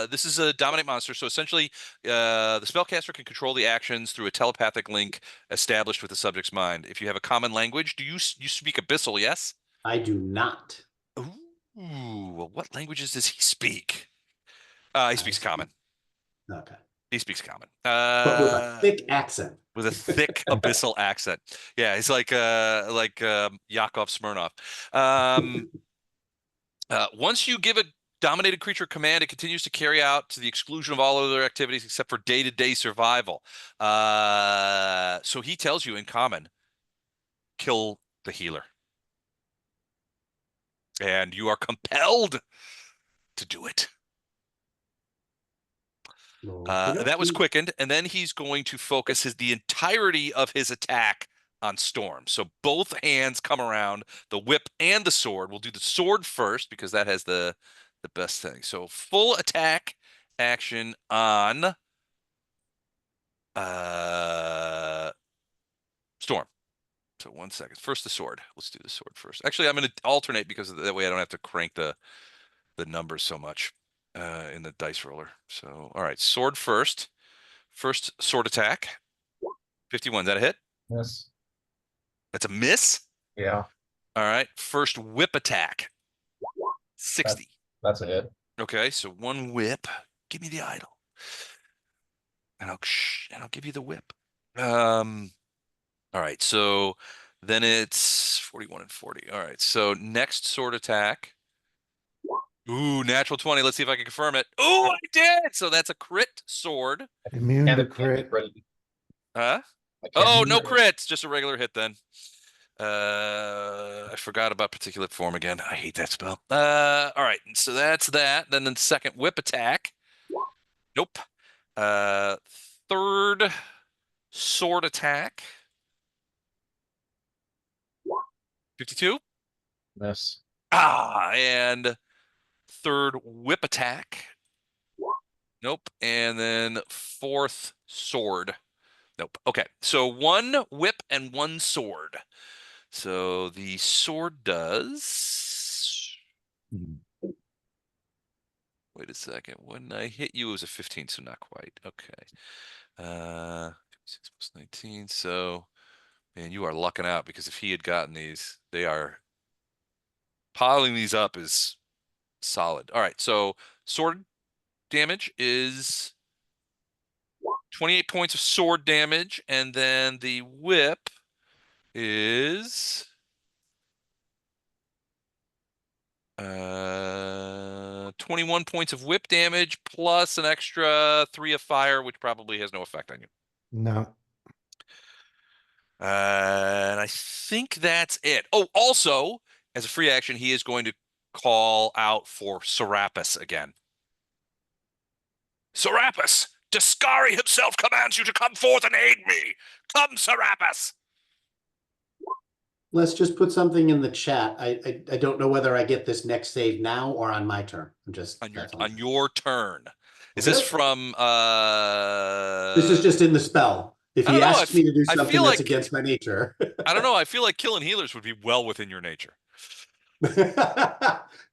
this is a dominate monster. So essentially, the spellcaster can control the actions through a telepathic link established with the subject's mind. If you have a common language, you speak Abyssal? Yes.
I do not.
Ooh, well, what languages does he speak? He speaks
speak-
Common.
Okay.
He speaks Common.
But with a thick accent.
With a thick abyssal accent. Yeah, he's like Yakov Smirnov. Once you give a dominated creature command, it continues to carry out to the exclusion of all other activities except for day-to-day survival. So he tells you in Common, kill the healer. And you are compelled to do it. That was quickened, and then he's going to focus the entirety of his attack on Storm. So both hands come around, the whip and the sword. We'll do the sword first because that has the best thing. So full attack action on Storm. So 1 second. First the sword. Let's do the sword first. Actually, I'm going to alternate because that way I don't have to crank the numbers so much in the dice roller. So, all right, sword first. First sword attack. 51. Is that a hit?
Yes.
That's a miss.
Yeah.
All right. First whip attack. 60.
That's a hit.
Okay, so one whip. Give me the idol. And I'll give you the whip. All right, so then it's 41 and 40. All right, so next sword attack. Ooh, natural 20. Let's see if I can confirm it. Ooh, I did. So that's a crit sword.
Immune
And
to
it can't be
crit.
critted.
Huh?
It can't
Oh,
be
no
critted.
crits. Just a regular hit then. I forgot about particulate form again. I hate that spell. All right, so that's that. Then the second whip attack. Nope. Uh, third sword attack. 52.
Miss.
And third whip attack. Nope. And then fourth sword. Nope. Okay. So one whip and one sword. So the sword does. Wait a second. When I hit you, it was a 15, so not quite. Okay. 6 plus 19. So, man, you are lucking out because if he had gotten these, they are piling these up is solid. All right. So sword damage is 28 points of sword damage, and then the whip is 21 points of whip damage plus an extra 3 of fire, which probably has no effect on you.
No.
And I think that's it. Oh, also, as a free action, he is going to call out for Serapis again. Serapis, Dascari himself commands you to come forth and aid me. Come, Serapis.
Let's just put something in the chat. I don't know whether I get this next save now or on my turn. I'm just that's all.
On your turn. Is
Okay.
this from
This is just in the spell. If
I
he
don't know.
asks me to do
I
something
feel
that's
like
against my nature.
I don't know. I feel like killing healers would be well within your nature.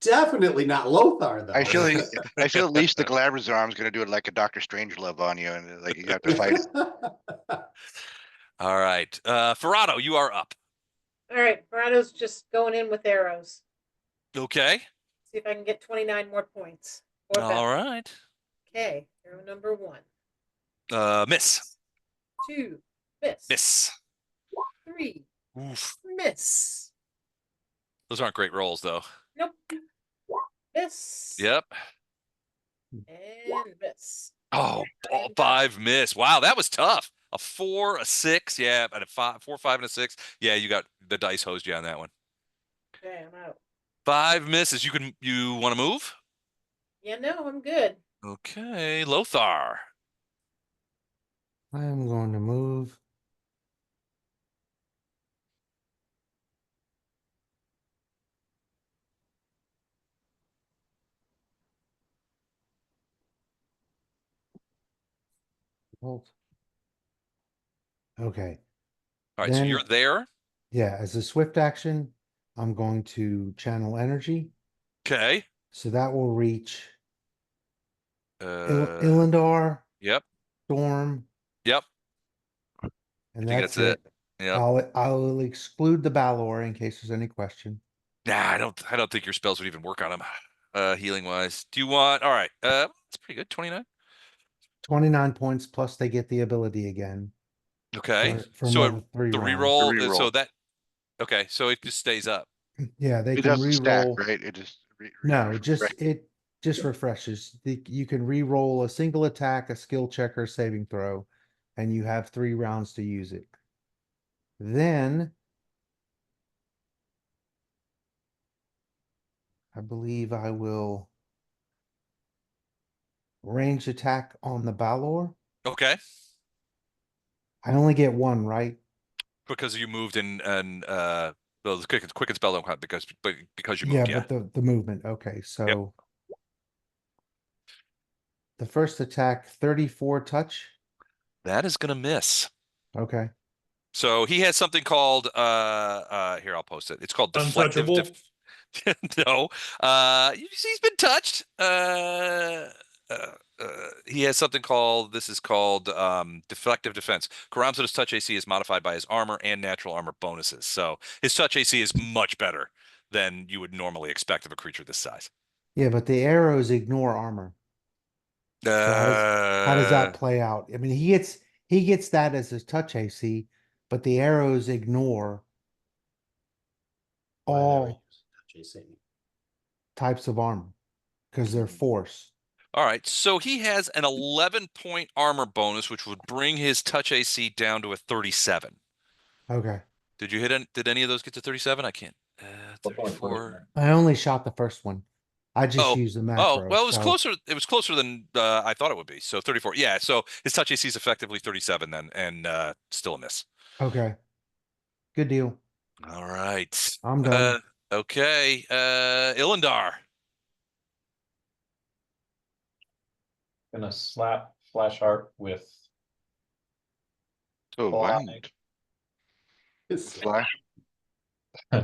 Definitely not Lothar though.
I feel at least the Glaber's arm's gonna do it like a Dr. Strangelove on you, and like you have to fight.
All right. Ferrado, you are up.
All right, Brado's just going in with arrows.
Okay.
See if I can get 29 more points. Or
All
better.
right.
Okay, arrow number 1.
Miss.
2. Miss.
Miss.
3.
Oof.
Miss.
Those aren't great rolls, though.
Nope. Miss.
Yep.
And miss.
Oh, all 5 miss. Wow, that was tough. A 4, a 6, yeah, and a 5, 4, 5, and a 6. Yeah, you got the dice hosed you on that one.
Okay, I'm out.
5 misses. You want to move?
Yeah, no, I'm good.
Okay, Lothar.
I am going to move. Hold. Okay.
All right, so
Then-
you're there.
Yeah, as a swift action, I'm going to channel energy.
Okay.
So that will reach
Uh,
Ilindar,
yep.
Storm,
Yep.
and
I think
that's
that's
it.
it. Yep.
I'll exclude the Balor in case there's any question.
Nah, I don't think your spells would even work on him, healing wise. Do you want? All right. That's pretty good. 29.
29 points plus they get the ability again
Okay.
for
So
another 3
the
rounds.
reroll. So that. Okay. So it just stays up.
Yeah, they
It
can
doesn't stack,
re-roll.
right? It just
No,
refresh.
it just refreshes. You can re-roll a single attack, a skill check, or saving throw, and you have 3 rounds to use it. Then I believe I will range attack on the Balor.
Okay.
I only get 1, right?
because you moved and well, the quick spell don't count because you
Yeah,
moved. Yeah.
but the movement. Okay, so the first attack, 34 touch.
That is gonna miss.
Okay.
So he has something called here I'll post it. It's called deflective
Untouchable.
no. He's been touched. He has something called this is called deflective defense. Khorramzadeh's touch AC is modified by his armor and natural armor bonuses. So his touch AC is much better than you would normally expect of a creature this size.
Yeah, but the arrows ignore armor. So how does that play out? I mean, he gets that as his touch AC, but the arrows ignore
Why they would
all
use touch AC.
types of armor because they're force.
All right, so he has an 11-point armor bonus, which would bring his touch AC down to a 37.
Okay.
Did you hit any, did any of those get to 37? I can't.
Which one was
34.
I only shot the first one. I just
Oh,
used the
oh,
macro.
well, it was
so-
closer. It was closer than I thought it would be. So 34. Yeah, so his touch AC is effectively 37 then, and still a miss.
Okay. Good deal.
All right.
I'm done.
Okay. Ilindar.
Gonna slap Flash Heart with
So
Fly.
violent. Fly.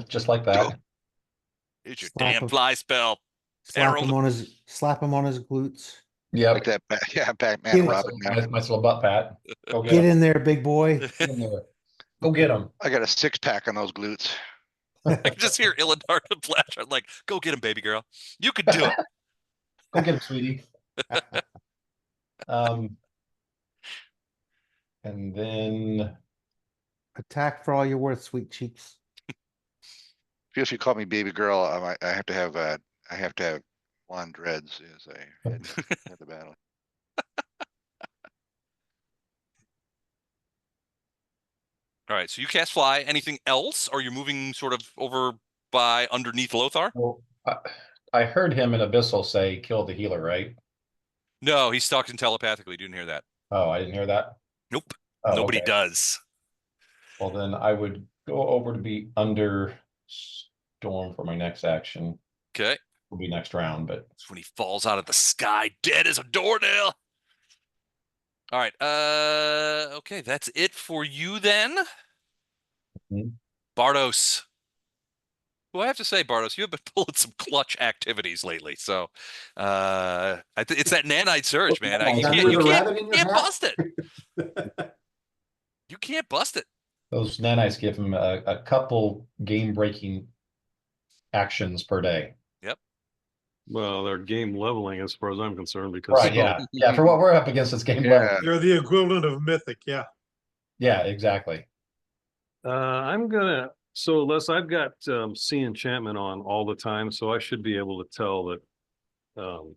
Just like that.
It's your
Slap
damn
him.
fly spell.
Slap
Harold.
him on his glutes.
Yep.
Like that. Yeah, Batman and
Get-
Robin. Now.
Nice little butt pat. Go
Get
him.
in there, big boy.
Get in there. Go get him.
I got a 6-pack on those glutes.
I can just hear Ilindar and Flash like, go get him, baby girl. You can do it.
Go get him, sweetie. And then
Attack for all you're worth, sweet cheeks.
If you call me baby girl, I have to have blonde dreads as I head at the battle.
All right, so you cast fly. Anything else? Are you moving sort of over by underneath Lothar?
well, I heard him in Abyssal say kill the healer, right?
No, he's talking telepathically. Didn't hear that.
Oh, I didn't hear that.
Nope.
Oh,
Nobody
okay.
does.
Well, then I would go over to be under storm for my next action.
Okay.
Will be next round, but
It's when he falls out of the sky, dead as a doornail. All right. Okay, that's it for you then.
Mhm.
Bardos. Well, I have to say, Bardos, you have been pulling some clutch activities lately. So, it's that nanite surge, man.
Nanites.
You
Done
can't,
with
you
a
can't,
rabbit in
you
your
can't
hat?
bust it. You can't bust it.
those nanites give him a couple game-breaking actions per day.
Well, they're game leveling as far as I'm concerned because
Right, yeah. Yeah, for what we're up against, it's game level.
Yeah,
They're the equivalent of mythic, yeah.
Yeah, exactly.
I'm gonna so Les, I've got sea enchantment on all the time, so I should be able to tell that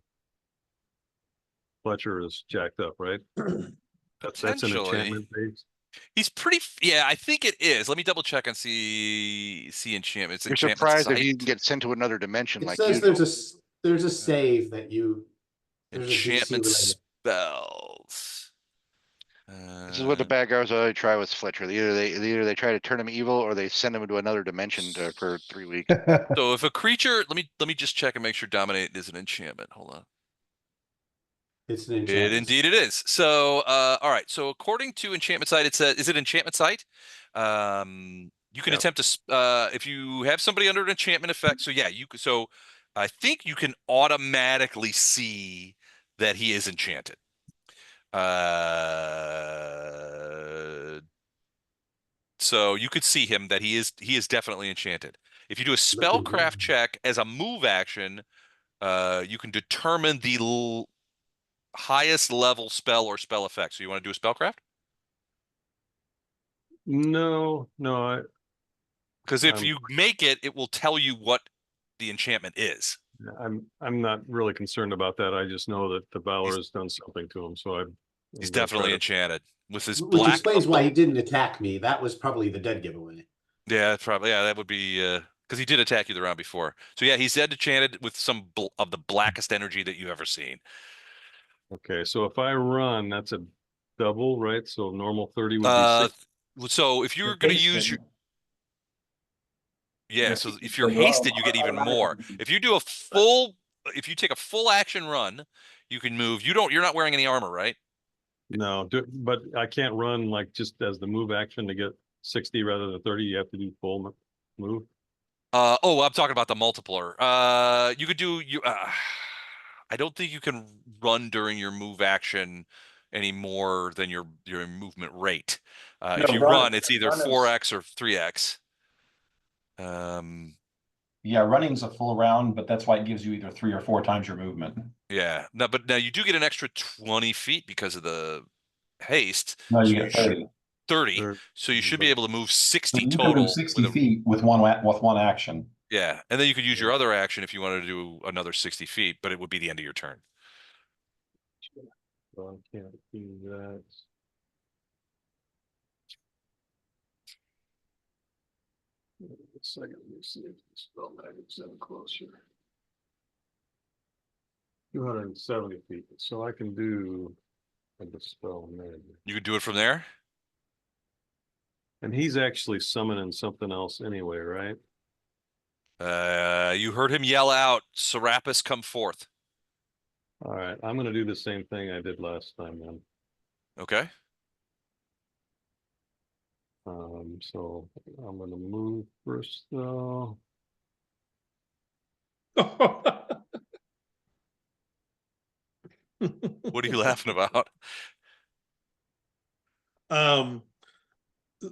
Fletcher is jacked up, right? That's an
Potentially.
enchantment base.
He's pretty. Yeah, I think it is. Let me double check and see enchantment. It's
you're
enchantment
surprised if you
site.
can get sent to another dimension
It
like
says
usual.
there's a save that there's a DC
Enchantment
related.
spells.
This is what the bad guys always try with Fletcher. Either they try to turn him evil or they send him to another dimension for 3 weeks.
So if a creature, let me just check and make sure dominate is an enchantment. Hold on.
It's an
It
enchantment.
indeed it is. So all right. So according to enchantment site, it says, is it enchantment site? You can
Yep.
attempt to if you have somebody under an enchantment effect. So yeah, you could. So I think you can automatically see that he is enchanted. So you could see him that he is definitely enchanted. If you do a spellcraft check as a move action, you can determine the highest level spell or spell effect. So you want to do a spellcraft?
No,
Because if
Um,
you make it, it will tell you what the enchantment is.
I'm not really concerned about that. I just know that the Balor has done something to him, so
He's definitely enchanted with his
Which
black.
explains why he didn't attack me. That was probably the dead giveaway.
Yeah, probably. Yeah, that would be because he did attack you the round before. So yeah, he's dead enchanted with some of the blackest energy that you've ever seen.
Okay, so if I run, that's a double, right? So normal 30 would be 6.
So if you're going to use your, yeah, so if you're hasted, you get even more. If you do a full, if you take a full action run, you can move. You're not wearing any armor, right?
No, but I can't run like just as the move action to get 60 rather than 30. You have to do full move.
Oh, I'm talking about the multiplier. You could do you. I don't think you can run during your move action any more than your movement rate. If
No,
you run, it's either 4x or 3x.
Yeah, running's a full round, but that's why it gives you either 3 or 4 times your movement.
Yeah. No, but now you do get an extra 20 feet because of the haste.
No,
So
you get 30.
30.
Or-
So you should be able to move
So
60
you can
total
move 60 feet with one action.
yeah. And then you could use your other action if you wanted to do another 60 feet, but it would be the end of your turn.
So I can't do that. Wait a second, let me see if the spell magnet's any closer. 270 feet, so I can do a dispel magnet.
You could do it from there.
And he's actually summoning something else anyway, right?
You heard him yell out, Serapis, come forth.
All right, I'm gonna do the same thing I did last time then.
Okay.
So I'm gonna move first though.
What are you laughing about?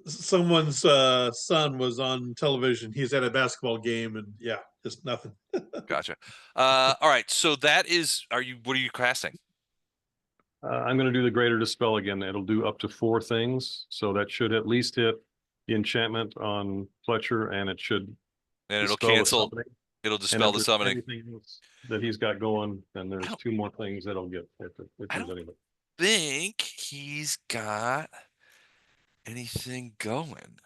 Someone's son was on television. He's at a basketball game, and yeah, just nothing.
Gotcha. All right. So what are you casting?
I'm gonna do the greater dispel again. It'll do up to 4 things, so that should at least hit the enchantment on Fletcher, and it should
And it'll
dispel the
cancel.
summoning.
It'll
And
dispel
if
the
there's
summoning.
anything else that he's got going, then there's
don't-
2 more things that'll get if
I
there's
don't
anything.
think he's got anything going.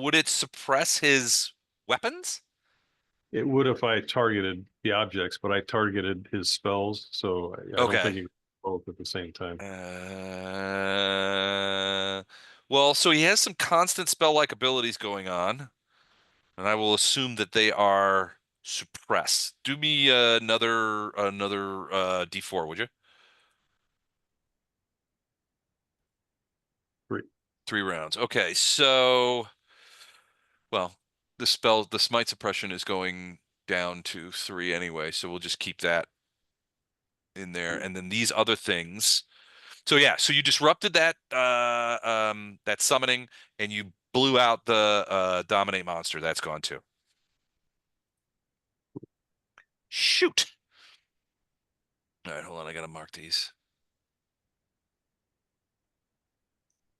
Would it suppress his weapons?
It would if I targeted the objects, but I targeted his spells, so I don't
Okay.
think you can both at the same time.
Well, so he has some constant spell-like abilities going on, and I will assume that they are suppressed. Do me another D4, would you?
3.
3 rounds. Okay, well, the smite suppression is going down to 3 anyway, so we'll just keep that in there. And then these other things. So yeah, so you disrupted that summoning, and you blew out the dominate monster. That's gone too. Shoot. All right, hold on. I gotta mark these.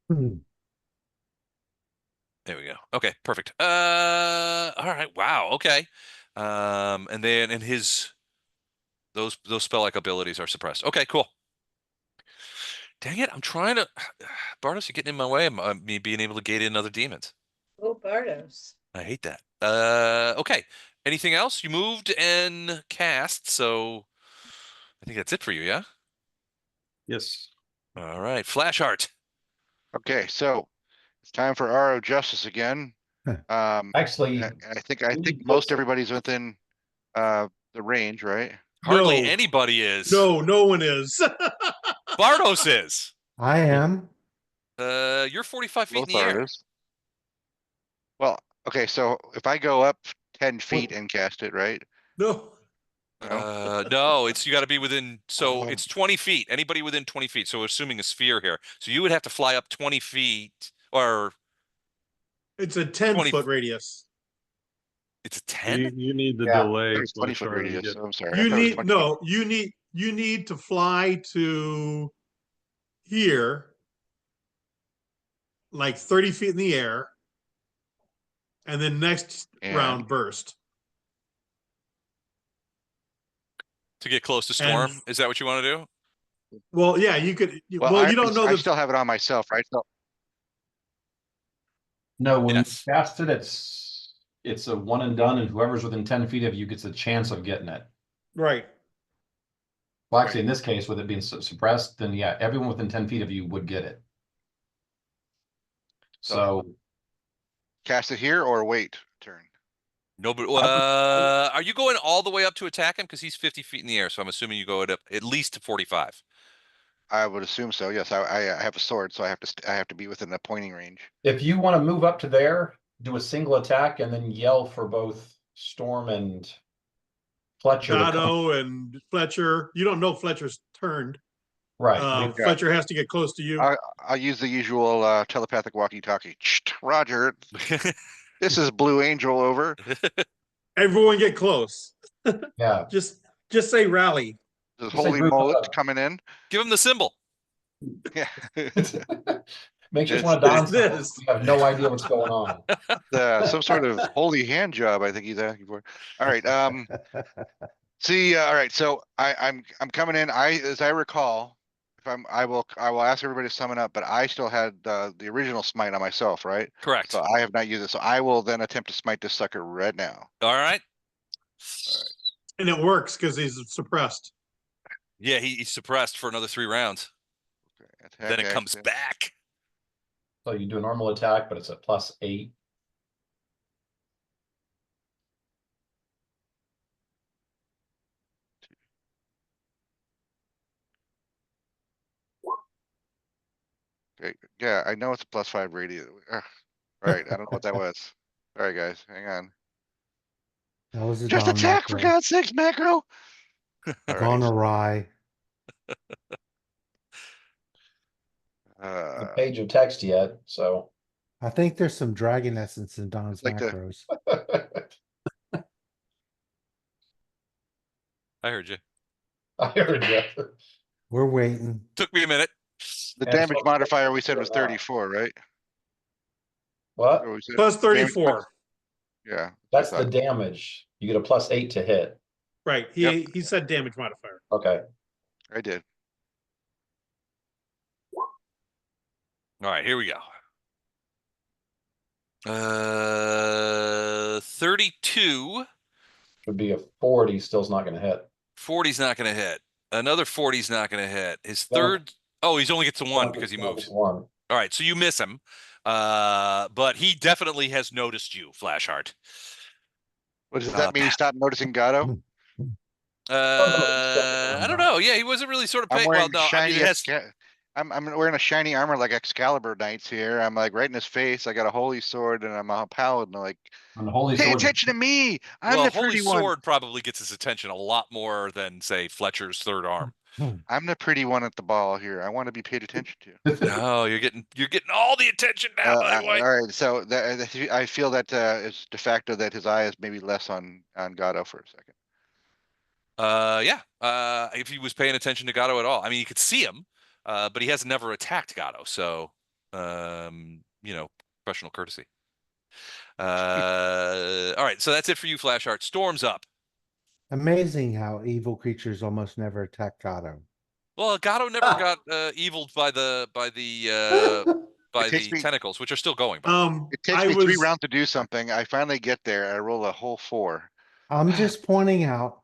There we go. Okay, perfect. All right. Wow. Okay. And then those spell-like abilities are suppressed. Okay, cool. Dang it! I'm trying to. Bardos, you're getting in my way of me being able to gate in other demons.
Oh, Bardos.
I hate that. Okay. Anything else? You moved and cast, so I think that's it for you, yeah?
Yes.
All right. Flash art.
Okay, so it's time for RO Justice again.
Actually,
I think most everybody's within the range, right?
Hardly
No.
anybody is.
No one is.
Bardos is.
I am.
You're 45 feet in
Both
the air.
artists. Well, okay, so if I go up 10 feet and cast it, right?
No.
No?
No, you got to be within. So
Oh.
it's 20 feet. Anybody within 20 feet. So assuming a sphere here. So you would have to fly up 20 feet, or
It's a 10
20
foot radius.
it's a 10.
You need the
Yeah.
delay.
There's 20 foot
Fletcher, to
radius.
get-
So I'm sorry. I
You
thought it was
need
20
no, you need to fly to here, like 30 feet in the air, and then next
And-
round burst.
To get close to
And-
storm. Is that what you want to do?
Well, yeah, you could.
Well,
Well, you don't know
I
the.
still have it on myself, right? So
no, when
Yes.
you cast it, it's a one and done, and whoever's within 10 feet of you gets a chance of getting it.
Right.
Well, actually, in this case, with it being suppressed, then yeah, everyone within 10 feet of you would get it. So
Cast it here or wait turn.
No, but
I
are you going all the way up to attack him? Because he's 50 feet in the air, so I'm assuming you go up at least to 45.
I would assume so. Yes, I have a sword, so I have to be within the pointing range.
if you want to move up to there, do a single attack and then yell for both Storm and Fletcher to come.
Dotto and Fletcher. You don't know Fletcher's turned.
Right.
got-
Fletcher has to get close to you.
I'll use the usual telepathic walkie-talkie. Roger, this is Blue Angel over.
Everyone get close.
Yeah.
Just say rally.
This
say
holy
group
mullet
up.
coming in.
Give him the symbol.
Yeah.
Makes you
It's-
want to don
it's
something.
this.
We have no idea what's going on.
Some sort of holy hand job, I think he's asking for. All right. See, all right. So I'm coming in. As I recall, if I will ask everybody to summon up, but I still had the original smite on myself, right?
Correct.
So I have not used it. So I will then attempt to smite this sucker right now.
All right.
And it works because he's suppressed.
Yeah, he's suppressed for another 3 rounds.
Okay, attack
Then it comes
action.
back.
So you do a normal attack, but it's a +8.
Okay, yeah, I know it's a +5 radius. Ugh. All right, I don't know what that was. All right, guys, hang on.
That was a
Just
Don
attack for
macro.
God's sakes, macro. All
Gone
right.
awry.
The page of text yet, so
I think there's some dragon essence in Don's
Like the-
macros.
I heard you.
I heard you.
We're waiting.
Took me a minute.
The
And
damage
so-
modifier we said was 34, right?
What?
Or was it-
Plus
damage
34.
Yeah.
That's
I
the
thought.
damage. You get a +8 to hit.
Right. He said damage modifier.
Okay.
I did.
All right, here we go. 32.
Would be a 40, still's not going to hit.
40's not going to hit. Another 40's not going to hit. His
No.
third. Oh, he's only gets a 1 because he
No,
moved.
just one.
All right, so you miss him. But he definitely has noticed you, Flashheart.
What does that mean? He stopped noticing Gato?
I don't know. Yeah, he wasn't really sort of
I'm
paying.
wearing
Well, no, I
shiny.
mean, it has.
I'm wearing a shiny armor like Excalibur Knights here. I'm like right in his face. I got a holy sword and I'm a paladin. I'm like,
On the holy
pay
sword.
attention to me. I'm
Well,
the
Holy
pretty one.
Sword probably gets his attention a lot more than, say, Fletcher's third arm.
I'm the pretty one at the ball here. I want to be paid attention to.
No, you're getting all the attention now, Black White.
All right, so I feel that it's de facto that his eye is maybe less on Gato for a second.
Yeah. If he was paying attention to Gato at all, I mean, you could see him, but he has never attacked Gato, so professional courtesy. All right, so that's it for you, Flashheart. Storm's up.
Amazing how evil creatures almost never attack Gato.
Well, Gato never got eviled by the
takes me-
tentacles, which are still going.
It takes me 3 rounds to do something. I finally get there. I roll a whole 4.
I'm just pointing out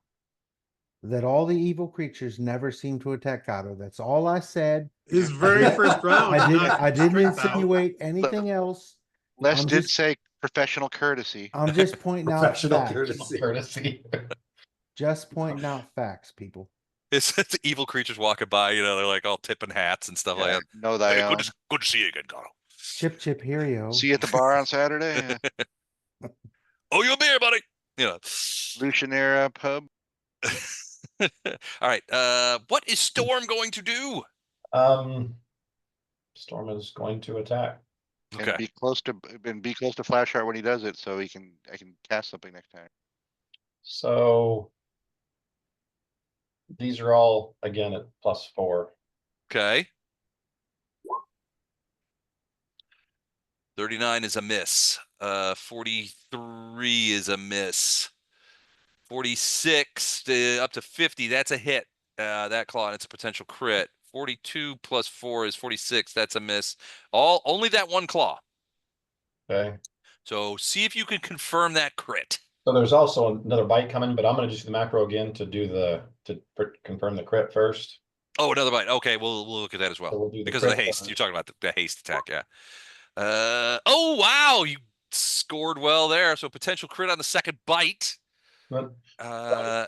that all the evil creatures never seem to attack Gato. That's all I said.
His very first round.
I didn't
strength out.
insinuate anything else.
Les
I'm
did
just-
say professional courtesy.
I'm just pointing out
Professional
facts.
courtesy.
Courtesy.
Just pointing out facts, people.
It's the evil creatures walking by, they're like all tipping hats and stuff like that.
Know thy
Hey,
own.
good to see you again, Gato.
Chip Chip Hero.
See you at the bar on Saturday.
Oh, you a beer, buddy.
Lucianera pub.
All right. What is Storm going to do?
Storm is going to attack.
Okay.
And be close to Flashheart when he does it, so I can cast something next time.
So these are all again at +4.
Okay. 39 is a miss. 43 is a miss. 46 up to 50. That's a hit. That claw, and it's a potential crit. 42 plus 4 is 46. That's a miss. Only that one claw.
Okay.
So see if you can confirm that crit.
So there's also another bite coming, but I'm gonna just do the macro again to do confirm the crit first.
Oh, another bite. Okay, we'll look at that as well
So we'll do the
because of the
crit
haste.
first.
You're talking about the haste attack, yeah. Oh wow, you scored well there. So potential crit on the second bite.
But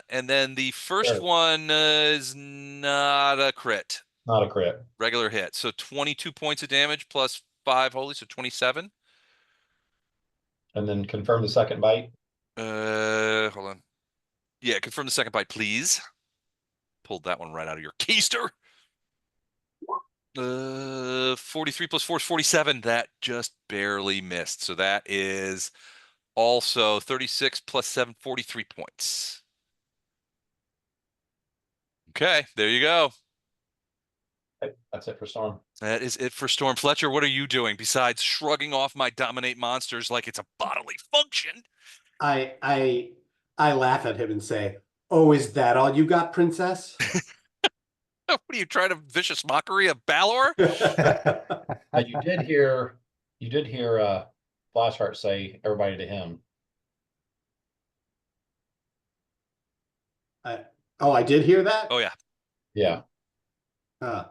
And then the first
Sure.
one is not a crit,
not a crit.
regular hit. So 22 points of damage plus 5 holy, so 27.
And then confirm the second bite.
Hold on. Yeah, confirm the second bite, please. Pulled that one right out of your keister. 43 plus 4 is 47. That just barely missed. So that is also 36 plus 7, 43 points. Okay, there you go.
Okay, that's it for Storm.
That is it for Storm. Fletcher, what are you doing besides shrugging off my dominate monsters like it's a bodily function?
I laugh at him and say, "Oh, is that all you got, princess?"
What are you trying to vicious mockery of Balor?
Now you did hear Flashheart say everybody to him.
I did hear that.
Oh yeah.
Yeah.
Uh,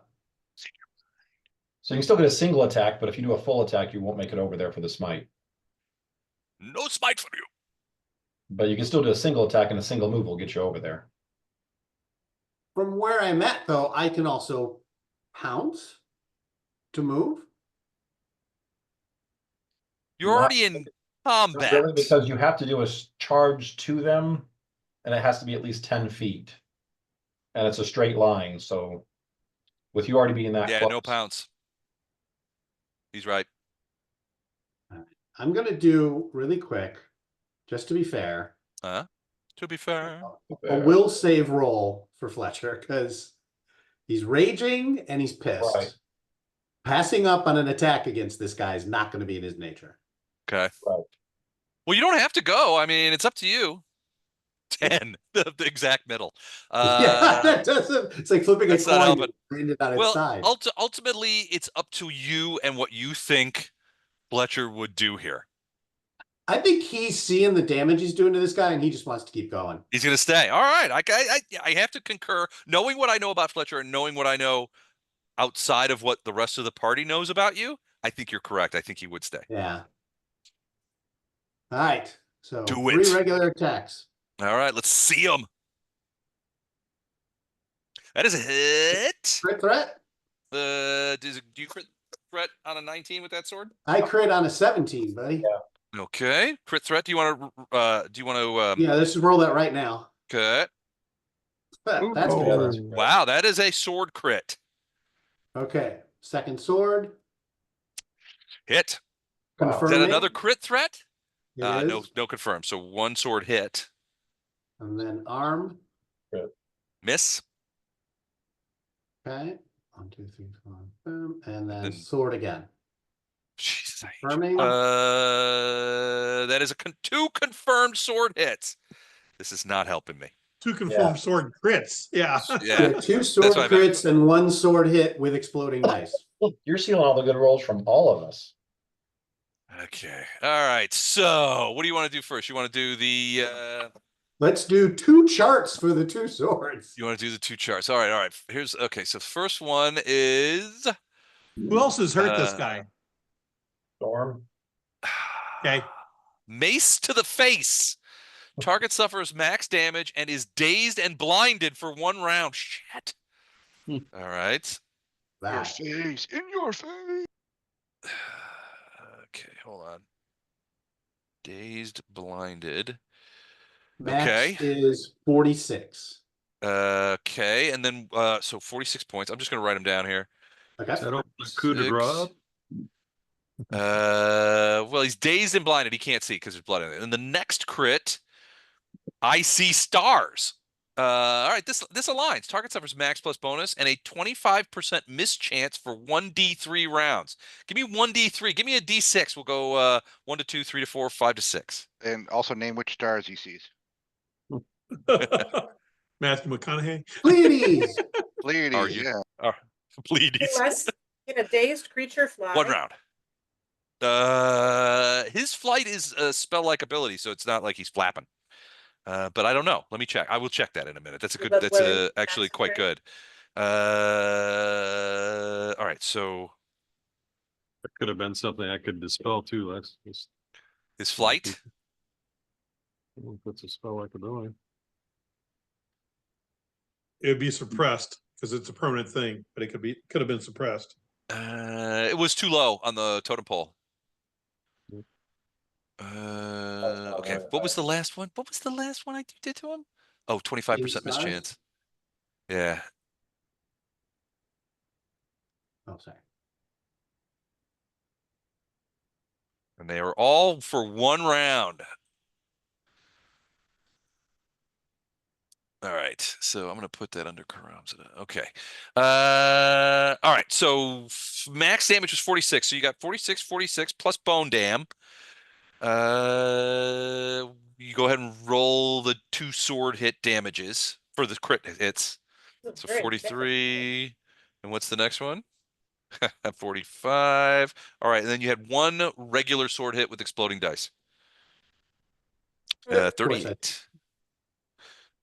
So you can still get a single attack, but if you do a full attack, you won't make it over there for the smite.
No smite for you.
But you can still do a single attack, and a single move will get you over there.
From where I'm at, though, I can also pounce to move.
You're
Not-
already in combat.
Really, because you have to do a charge to them, and it has to be at least 10 feet. And it's a straight line, so with you already being that
Yeah,
close.
no pounce. He's right.
I'm gonna do really quick, just to be fair,
To be fair.
a will save roll for Fletcher because he's raging and he's pissed.
Right.
Passing up on an attack against this guy is not going to be in his nature.
Okay.
Right.
Well, you don't have to go. I mean, it's up to you. 10, the exact middle.
Yeah, that doesn't. It's like flipping a
that's not
coin
helping.
and landing it on its
Well,
side.
ultimately, it's up to you and what you think Fletcher would do here.
I think he's seeing the damage he's doing to this guy, and he just wants to keep going.
He's going to stay. All right. I have to concur. Knowing what I know about Fletcher and knowing what I know outside of what the rest of the party knows about you, I think you're correct. I think he would stay.
Yeah. All right. So
Do
3
it.
regular attacks.
All right. Let's see him. That is a hit.
Crit threat.
Do you crit threat on a 19 with that sword?
I crit on a 17, buddy.
Yeah.
Okay. Crit threat. Do you want to?
Yeah, let's just roll that right now.
Cut.
That's
Yeah, that's
good.
great.
Wow, that is a sword crit.
Okay. Second sword.
Hit.
Wow.
Is
Confirming.
that another crit threat?
It is.
No confirm. So one sword hit.
And then arm.
Miss.
Okay. 1, 2, 3, 4, boom. And then
then-
sword again.
Jesus.
Confirming.
That is 2 confirmed sword hits. This is not helping me.
2 confirmed sword crits. Yeah.
Yeah.
2 sword
what I meant.
crits and 1 sword hit with exploding dice.
Look, you're seeing all the good rolls from all of us.
Okay. All right. So what do you want to do first? You want to do the
Let's do 2 charts for the 2 swords.
you want to do the 2 charts. All right, all right. Here's okay. So the first one is
Who else has hurt this guy?
Storm.
Okay.
Mace to the face. Target suffers max damage and is dazed and blinded for 1 round. Shit. All right.
Your
That.
face, in your face.
Okay, hold on. Dazed, blinded.
Max
Okay.
is 46.
Okay, and then so 46 points. I'm just gonna write them down here.
Okay.
Is that all coup de grace?
Well, he's dazed and blinded. He can't see because there's blood in it. And the next crit, I see stars. All right, this aligns. Target suffers max plus bonus and a 25% miss chance for 1d3 rounds. Give me 1d3. Give me a d6. We'll go 1 to 2, 3 to 4, 5 to 6.
And also name which stars he sees.
Matthew McConaughey.
Pleiades.
Pleiades,
Are you?
yeah.
Pleiades.
Unless can a dazed creature fly?
1 round. His flight is a spell-like ability, so it's not like he's flapping. But I don't know. Let me check. I will check that in a minute. That's a good.
But
That's
where
actually quite
massacre?
good. All right. So
It could have been something I could dispel too, Lex.
his flight.
Puts a spell like a boy.
It would be suppressed because it's a permanent thing, but it could have been suppressed.
It was too low on the totem pole. Okay. What was the last one? What was the last one I did to him? Oh, 25%
stars?
mischance. Yeah.
Oh, sorry.
And they are all for 1 round. All right. So I'm going to put that under Khorramzadeh. Okay. All right. So max damage was 46. So you got 46, 46 plus bone dam. You go ahead and roll the 2 sword hit damages for the crit hits.
It's
So
very difficult.
43. And what's the next one? 45. All right. And then you had 1 regular sword hit with exploding dice.
Of course,
38.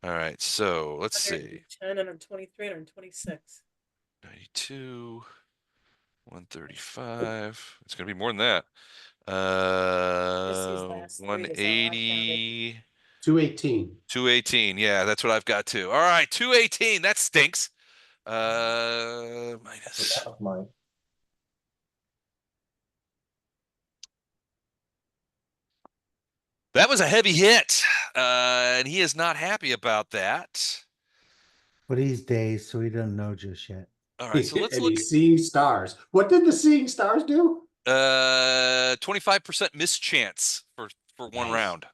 All right. So let's see.
110, 123, 126.
92, 135. It's going to be more than that.
Just these last 3 is all I counted.
180.
218.
218. Yeah, that's what I've got too. All right, 218. That stinks. Minus. That was a heavy hit. And he is not happy about that.
But he's dazed, so he doesn't know just yet.
All right, so let's
And
look.
he's seeing stars. What did the seeing stars do?
25% mischance for 1
Nice.
round.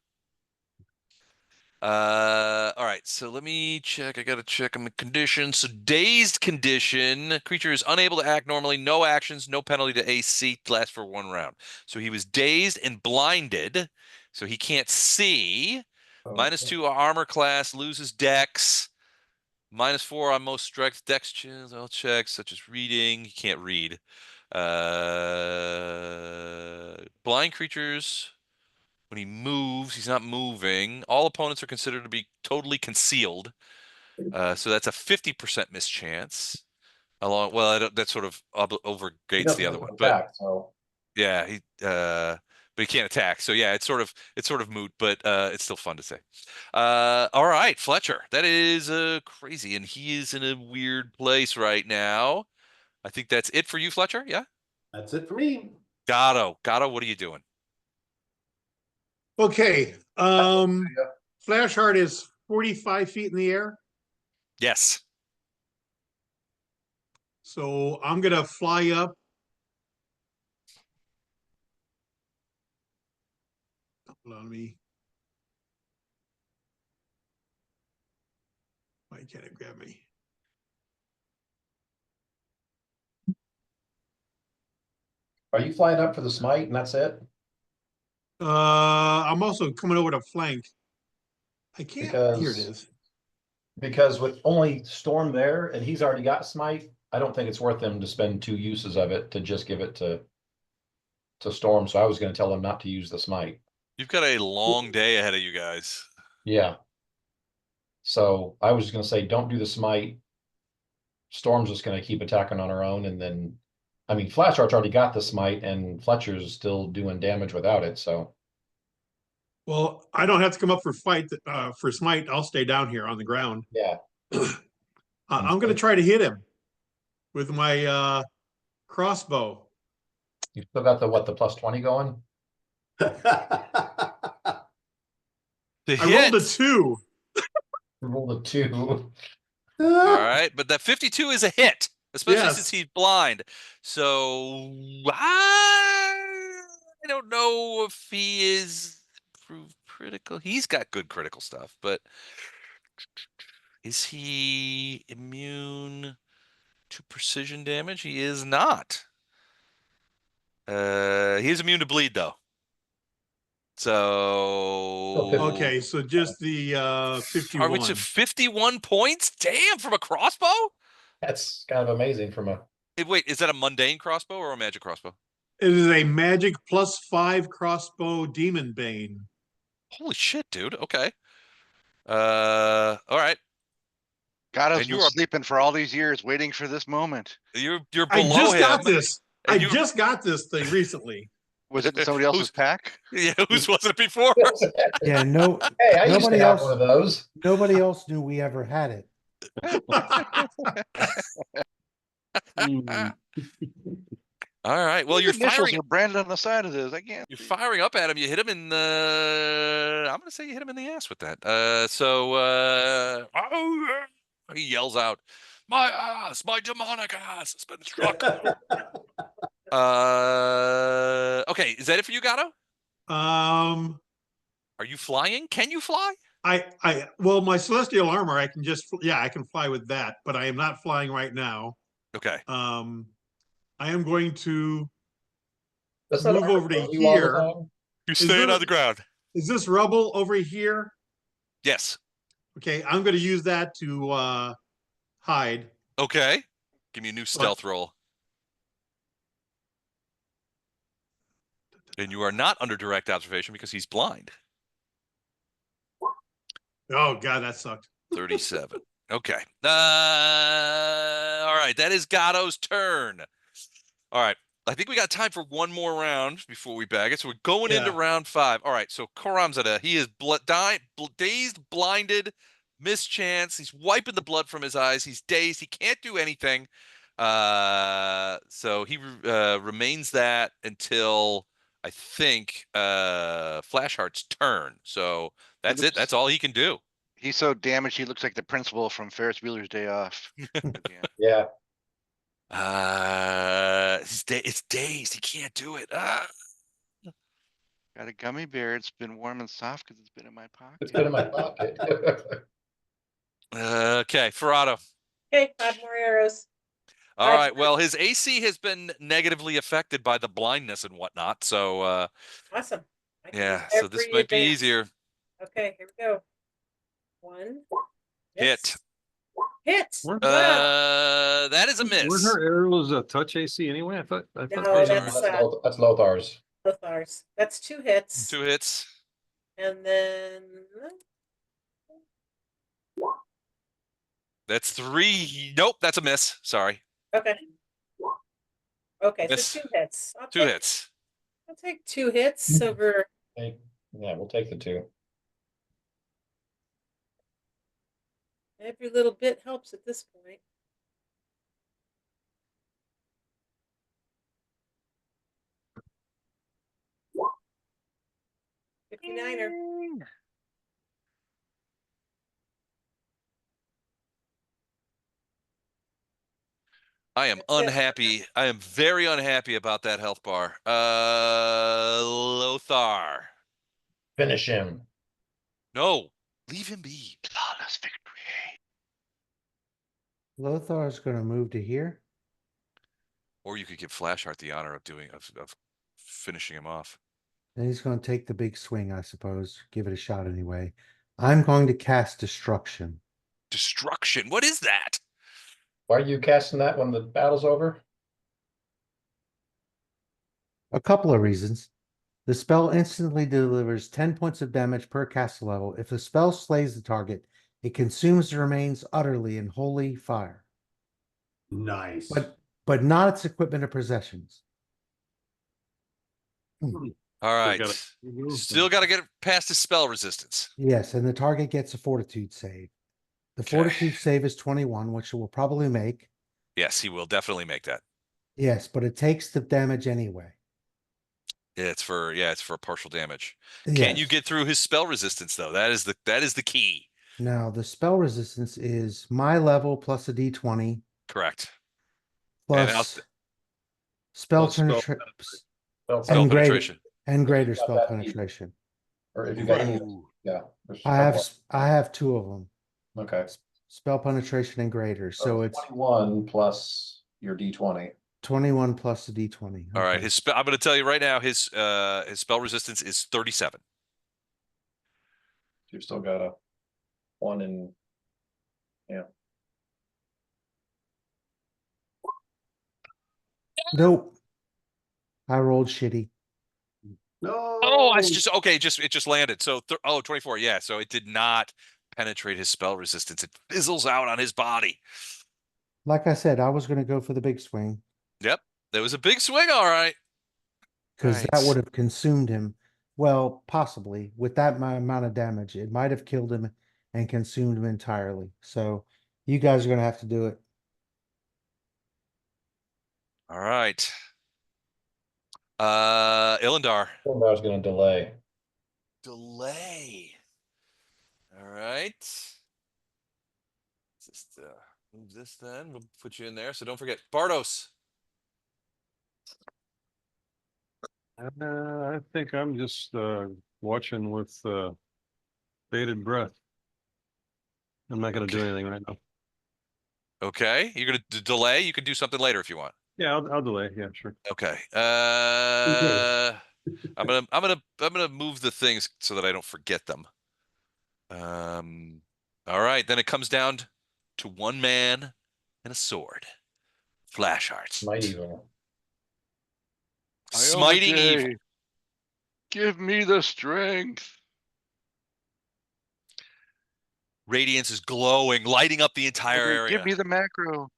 All right, so let me check. I gotta check on the condition. So dazed condition, creature is unable to act normally, no actions, no penalty to AC, lasts for 1 round. So he was dazed and blinded, so he can't see. -2 armor class, loses dex. -4 on most strength dex checks, all checks such as reading. He can't read. Blind creatures. When he moves, he's not moving. All opponents are considered to be totally concealed. So that's a 50% mischance. That sort of overgates the other one. But yeah, but he can't attack. So yeah, it's sort of moot, but it's still fun to say. All right, Fletcher. That is crazy, and he is in a weird place right now. I think that's it for you, Fletcher. Yeah.
That's it for me.
Gatto, what are you doing?
Okay, Flashheart is 45 feet in the air.
Yes.
So I'm gonna fly up. Hold on me. Why can't it grab me?
Are you flying up for the smite and that's it?
I'm also coming over to flank. I can't. Here it
Because
is.
because with only Storm there and he's already got smite, I don't think it's worth them to spend 2 uses of it to just give it to Storm. So I was going to tell them not to use the smite.
You've got a long day ahead of you guys.
Yeah. So I was just going to say, don't do the smite. Storm's just going to keep attacking on her own, and then, I mean, Flashheart's already got the smite, and Fletcher's still doing damage without it. So
Well, I don't have to come up for fight. For smite, I'll stay down here on the ground.
yeah,
I'm going to try to hit him with my crossbow.
you still got the +20 going.
The
I rolled a
hit.
2.
You rolled a 2.
All right, but that 52 is a hit, especially
Yes.
since he's blind. So I don't know if he is proved critical. He's got good critical stuff, but is he immune to precision damage? He is not. He is immune to bleed though. So
Okay, so just the
are we
51.
to 51 points? Damn, from a crossbow?
That's kind of amazing from a.
Wait, is that a mundane crossbow or a magic crossbow?
It is a magic +5 crossbow demon bane.
Holy shit, dude. Okay. All right.
God has
And
been
you are
sleeping for all these years, waiting for this moment.
you're
I
below
just got
him.
this. I
and you
just got this thing recently.
Was it in somebody else's
Who's-
pack?
Yeah, whose was it before?
Yeah, no,
Hey, I used to
nobody
have
else,
one of those.
nobody else knew we ever had it.
Mm.
All right. Well,
These
you're
initials
firing.
are branded on the side of this. I can't.
You're
see.
firing up at him. You hit him in the. I'm gonna say you hit him in the ass with that. Oh, he yells out, "My ass, my demonic ass has been struck." Okay, is that it for you, Gato?
um,
Are you flying? Can you fly?
well, my celestial armor, I can just, yeah, I can fly with that, but I am not flying right now.
Okay.
I am going to
Does that
move
armor
over to
throw you all the
here.
time?
You're
Is
staying
there-
on the ground.
Is this rubble over here?
Yes.
Okay, I'm going to use that to hide.
Okay. Give me a new stealth roll. And you are not under direct observation because he's blind.
Oh God, that sucked.
37. Okay. All right. That is Gato's turn. All right. I think we got time for one more round before we bag it. So we're going into
Yeah.
round 5. All right. So Khorramzadeh, he is dazed, blinded, mischance. He's wiping the blood from his eyes. He's dazed. He can't do anything. So he remains that until I think Flashheart's turn. So that's it. That's all he can do.
He's so damaged. He looks like the principal from Ferris Bueller's Day Off.
Yeah.
It's dazed. He can't do it.
Got a gummy bear. It's been warm and soft because it's been in my pocket.
It's been in my pocket.
Okay, Ferrado.
Okay, 5 more arrows.
All
Five
right. Well, his AC has been negatively affected by the blindness and whatnot. So,
Awesome. I can
yeah.
use
So this
every
might be
advance.
easier.
Okay, here we go. 1.
Hit.
Hit.
Where-
Wow.
That is a
Weren't
miss.
her arrows touch AC anyway? I thought.
No,
Sorry.
that's
Lothar's.
both ours. That's 2 hits.
2 hits.
And then
That's 3. Nope, that's a miss. Sorry.
okay. Okay,
Miss.
so 2 hits.
2 hits.
I'll take 2 hits over.
Hey, yeah, we'll take the 2.
Every little bit helps at this point. $59er.
I am
That's it.
unhappy. I am very unhappy about that health bar. Lothar.
Finish him.
No, leave him be.
Flawless victory.
Lothar is going to move to here.
Or you could give Flashheart the honor of of finishing him off.
And he's going to take the big swing, I suppose. Give it a shot anyway. I'm going to cast Destruction.
Destruction. What is that?
Why are you casting that when the battle's over?
A couple of reasons. The spell instantly delivers 10 points of damage per caster level. If the spell slays the target, it consumes the remains utterly in holy fire.
Nice.
But not its equipment or possessions.
All right.
gotta-
Still got to get past his spell resistance.
Yes, and the target gets a fortitude save. The
Okay.
fortitude save is 21, which it will probably make.
Yes, he will definitely make that.
Yes, but it takes the damage anyway.
It's for partial damage.
Yes.
Can you get through his spell resistance though? That is the key.
Now, the spell resistance is my level plus a d20
Correct.
plus spell
Plus spell
penetration
Well,
Spell
and greater
penetration.
and greater
Got
spell
that
penetration.
Or if you got any,
Ooh.
yeah. there's a
I have
couple.
I have 2 of them.
Okay.
Spell penetration and greater. So it's
21 plus your D20.
21 plus the d20.
All right.
Okay.
His I'm going to tell you right now. His spell resistance is 37.
You've still got a 1 in. Yeah.
Nope. I rolled shitty.
No.
Oh, it's just okay. It just landed. So 24. Yeah. So it did not penetrate his spell resistance. It fizzles out on his body.
Like I said, I was gonna go for the big swing
Yep, there was a big swing. All right.
because that
Right.
would have consumed him. Well, possibly with that amount of damage, it might have killed him and consumed him entirely. So you guys are gonna have to do it.
All right. Ilindar.
I was gonna delay.
Delay. All right. Just move this then. We'll put you in there. So don't forget Bardos.
I think I'm just watching with bated breath. I'm not going to do anything right now.
Okay. You're gonna delay. You can do something later if you want.
Yeah, I'll delay. Yeah, sure.
Okay. I'm gonna move the things so that I don't forget them. All right. Then it comes down to one man and a sword. Flash arts.
Smite evil.
Smiting evil.
Give me the strength.
Radiance is glowing, lighting up the entire area.
Give me the macro.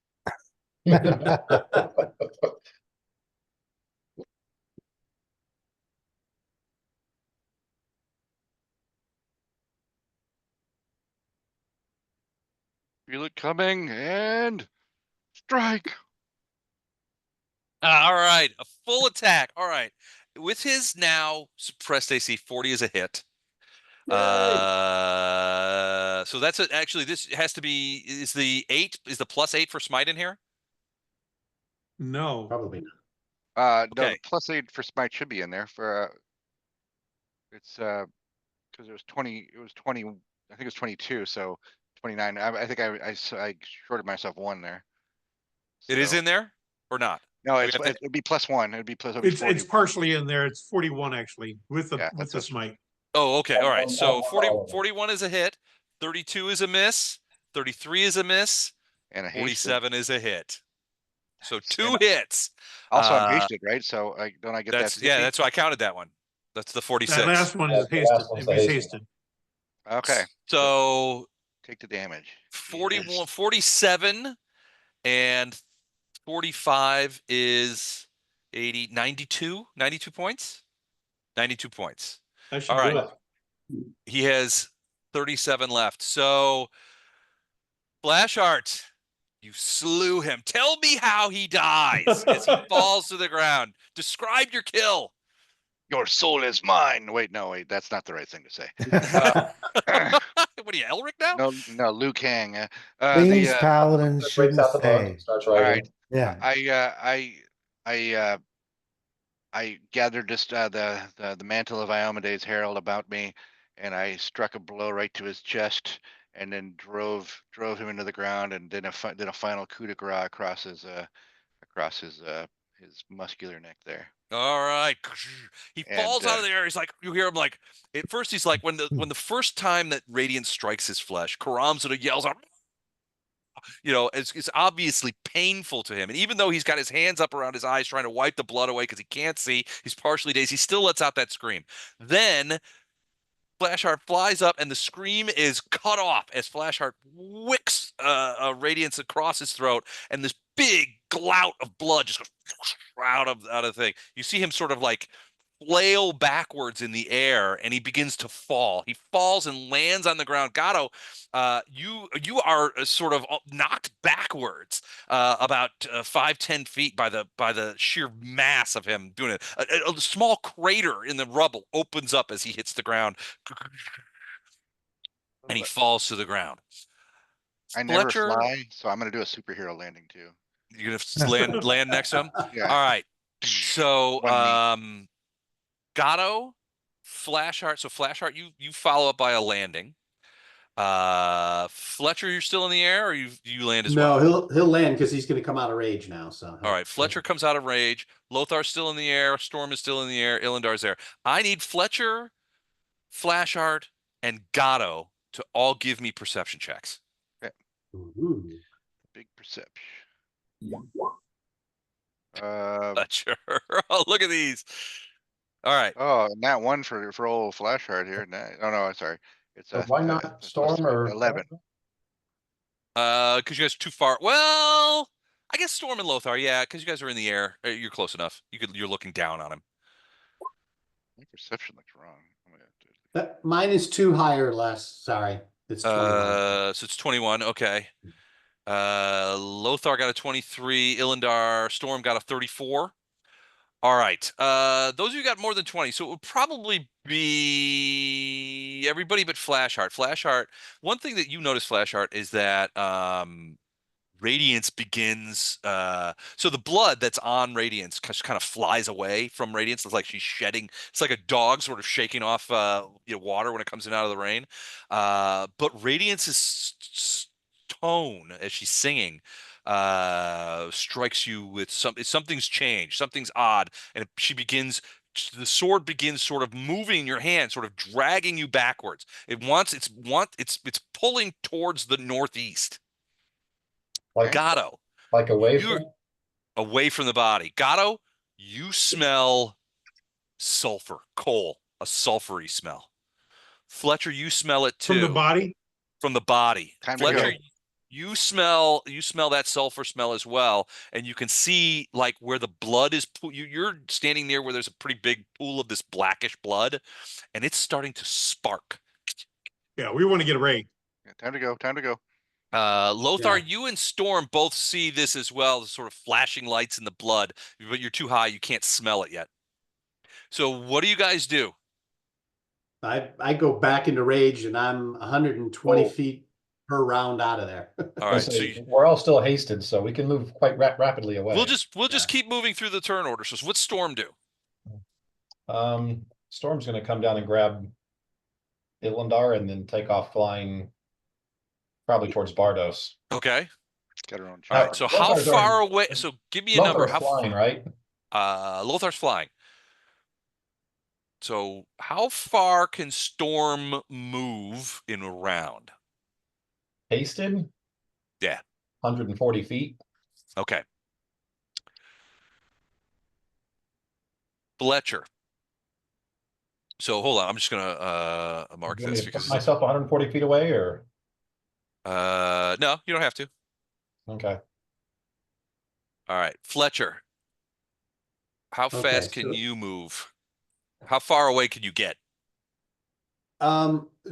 Feel it coming and strike.
All right, a full attack. All right, with his now suppressed AC, 40 is a hit. So that's it. Actually, this has to be is the +8 for smite in here?
No.
Probably not.
No,
Okay.
the +8 for smite should be in there for it's because it was 20, I think it was 22, so 29. I think I shorted myself one there.
It is
So-
in there or not?
No,
We
it's
have to-
it'd be +1. It'd be plus. It'd be
It's
40.
partially in there. It's 41 actually with
Yeah,
the
that's-
smite.
Oh, okay. All right. So 40,
all of them.
41 is a hit, 32 is a miss, 33 is a miss,
And a hasted.
47 is a hit. So
Nice.
2
And
hits.
Also, I'm hasted, right? So don't I get that?
That's yeah,
50?
that's why I counted that one. That's the 46.
That last one
Yeah,
is
the last
hasted.
one's
If
the
he's
hasted.
hasted.
Okay.
So
Take the damage.
41,
Yes.
47 and 45 is 80, 92 points. 92 points.
That should
All
do
right.
it.
He has 37 left. So Flash Art, you slew him. Tell me how he dies as he falls to the ground. Describe your kill.
Your soul is mine. Wait, that's not the right thing to say.
What are you, Elric now?
No, Liu Kang.
Things paladins
Breaks
shouldn't
out the book
say.
and starts
All
writing.
right.
Yeah.
I gathered just the mantle of Iomede's herald about me, and I struck a blow right to his chest, and then drove him into the ground, and then did a final coup de grace across his muscular neck there.
All right. He
And,
falls out of the air. He's like, you hear him like, at first he's like, when the first time that radiance strikes his flesh, Khorramzadeh yells out, it's obviously painful to him. And even though he's got his hands up around his eyes trying to wipe the blood away because he can't see, he's partially dazed, he still lets out that scream. Then Flashheart flies up and the scream is cut off as Flashheart wicks a radiance across his throat, and this big glout of blood just goes out of the thing. You see him sort of like flail backwards in the air, and he begins to fall. He falls and lands on the ground. Gatto, you are sort of knocked backwards about 5-10 feet by the sheer mass of him doing it. A small crater in the rubble opens up as he hits the ground, and he falls to the ground.
I never
Fletcher,
fly, so I'm gonna do a superhero landing too.
you're gonna land next to him.
Yeah.
All right. So
One knee.
Gatto, Flashheart. So Flashheart, you follow up by a landing. Fletcher, you're still in the air, or you land as well?
No, he'll land because he's going to come out of rage now. So
All right, Fletcher comes out of rage. Lothar's still in the air. Storm is still in the air. Ilindar's there. I need Fletcher, Flashheart, and Gatto to all give me perception checks.
Ooh.
Big perception.
Fletcher. Oh, look at these. All right.
Oh, and that one for old Flashheart here. Oh no, sorry. It's
So why not
it's supposed to
Storm
be
or
11.
Because you guys are too far. Well, I guess Storm and Lothar, yeah, because you guys are in the air. You're close enough. You're looking down on him.
My perception looks wrong. I'm gonna have to-
Mine is 2 high or less. Sorry, it's 21.
So it's 21. Okay. Lothar got a 23. Ilindar Storm got a 34. All right. Those of you got more than 20, so it would probably be everybody but Flashheart. Flashheart, one thing that you notice, Flashheart, is that Radiance begins so the blood that's on Radiance kind of flies away from Radiance. It's like she's shedding. It's like a dog sort of shaking off water when it comes in out of the rain. But Radiance's tone as she's singing strikes you with something's changed, something's odd, and the sword begins sort of moving in your hand, sort of dragging you backwards. It's pulling towards the northeast.
like
Gato,
like away
you're
from?
away from the body. Gato, you smell sulfur, coal, a sulfury smell. Fletcher, you smell it
From the
too.
body?
From the body.
Time to
Fletcher,
go.
you smell that sulfur smell as well, and you can see like where the blood is. You're standing near where there's a pretty big pool of this blackish blood, and it's starting to spark.
Yeah, we want to get a raid.
Yeah, time to go. Time to go.
Lothar,
Yeah.
you and Storm both see this as well, the sort of flashing lights in the blood, but you're too high, you can't smell it yet. So what do you guys do?
I go back into rage and I'm 120
Oh.
feet per round out of there.
All right, so
We're all still hasted, so we can move quite rapidly away.
we'll just keep moving through the turn order. So what's Storm do?
Storm's gonna come down and grab Ilindar and then take off flying probably towards Bardos.
Okay.
Got her own
All right.
chart.
So how
Lothar's
far
already-
away? So give me a number.
Lothar's
How
flying, right?
Lothar's flying. So how far can Storm move in a round?
Hasted?
Yeah.
140 feet.
Okay. Fletcher. So hold on, I'm just gonna mark
You want me
this
to put
because
myself 140 feet away, or
no, you don't have to.
okay.
All right, Fletcher. How
Okay,
fast can
so-
you move? How far away can you get?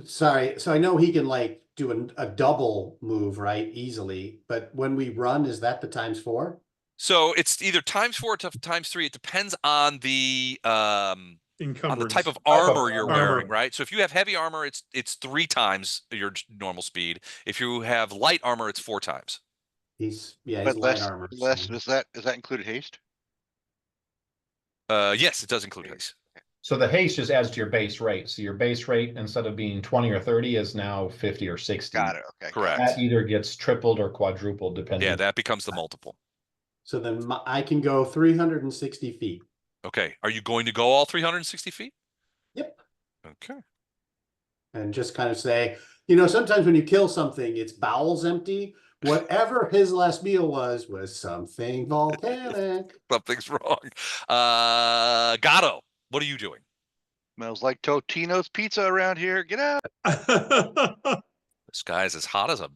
Sorry. So I know he can like do a double move, right? Easily. But when we run, is that the ×4?
So it's either ×4 or ×3. It depends on the type of armor you're wearing, right? So if you have heavy armor, it's 3 times your normal speed. If you have light armor, it's 4 times.
He's
But
light armor.
less,
so-
is that included haste?
Yes, it does include haste.
So the haste just adds to your base rate. So your base rate, instead of being 20 or 30, is now 50 or 60.
Got it. Okay.
Correct.
That either gets tripled or quadrupled, depending.
Yeah, that becomes the multiple.
So then I can go 360 feet.
Okay. Are you going to go all 360 feet?
Yep.
Okay.
And just kind of say, sometimes when you kill something, its bowels empty. Whatever his last meal was something volcanic.
Something's wrong. Gato, what are you doing?
Smells like Totino's pizza around here. Get out.
This guy is as hot as a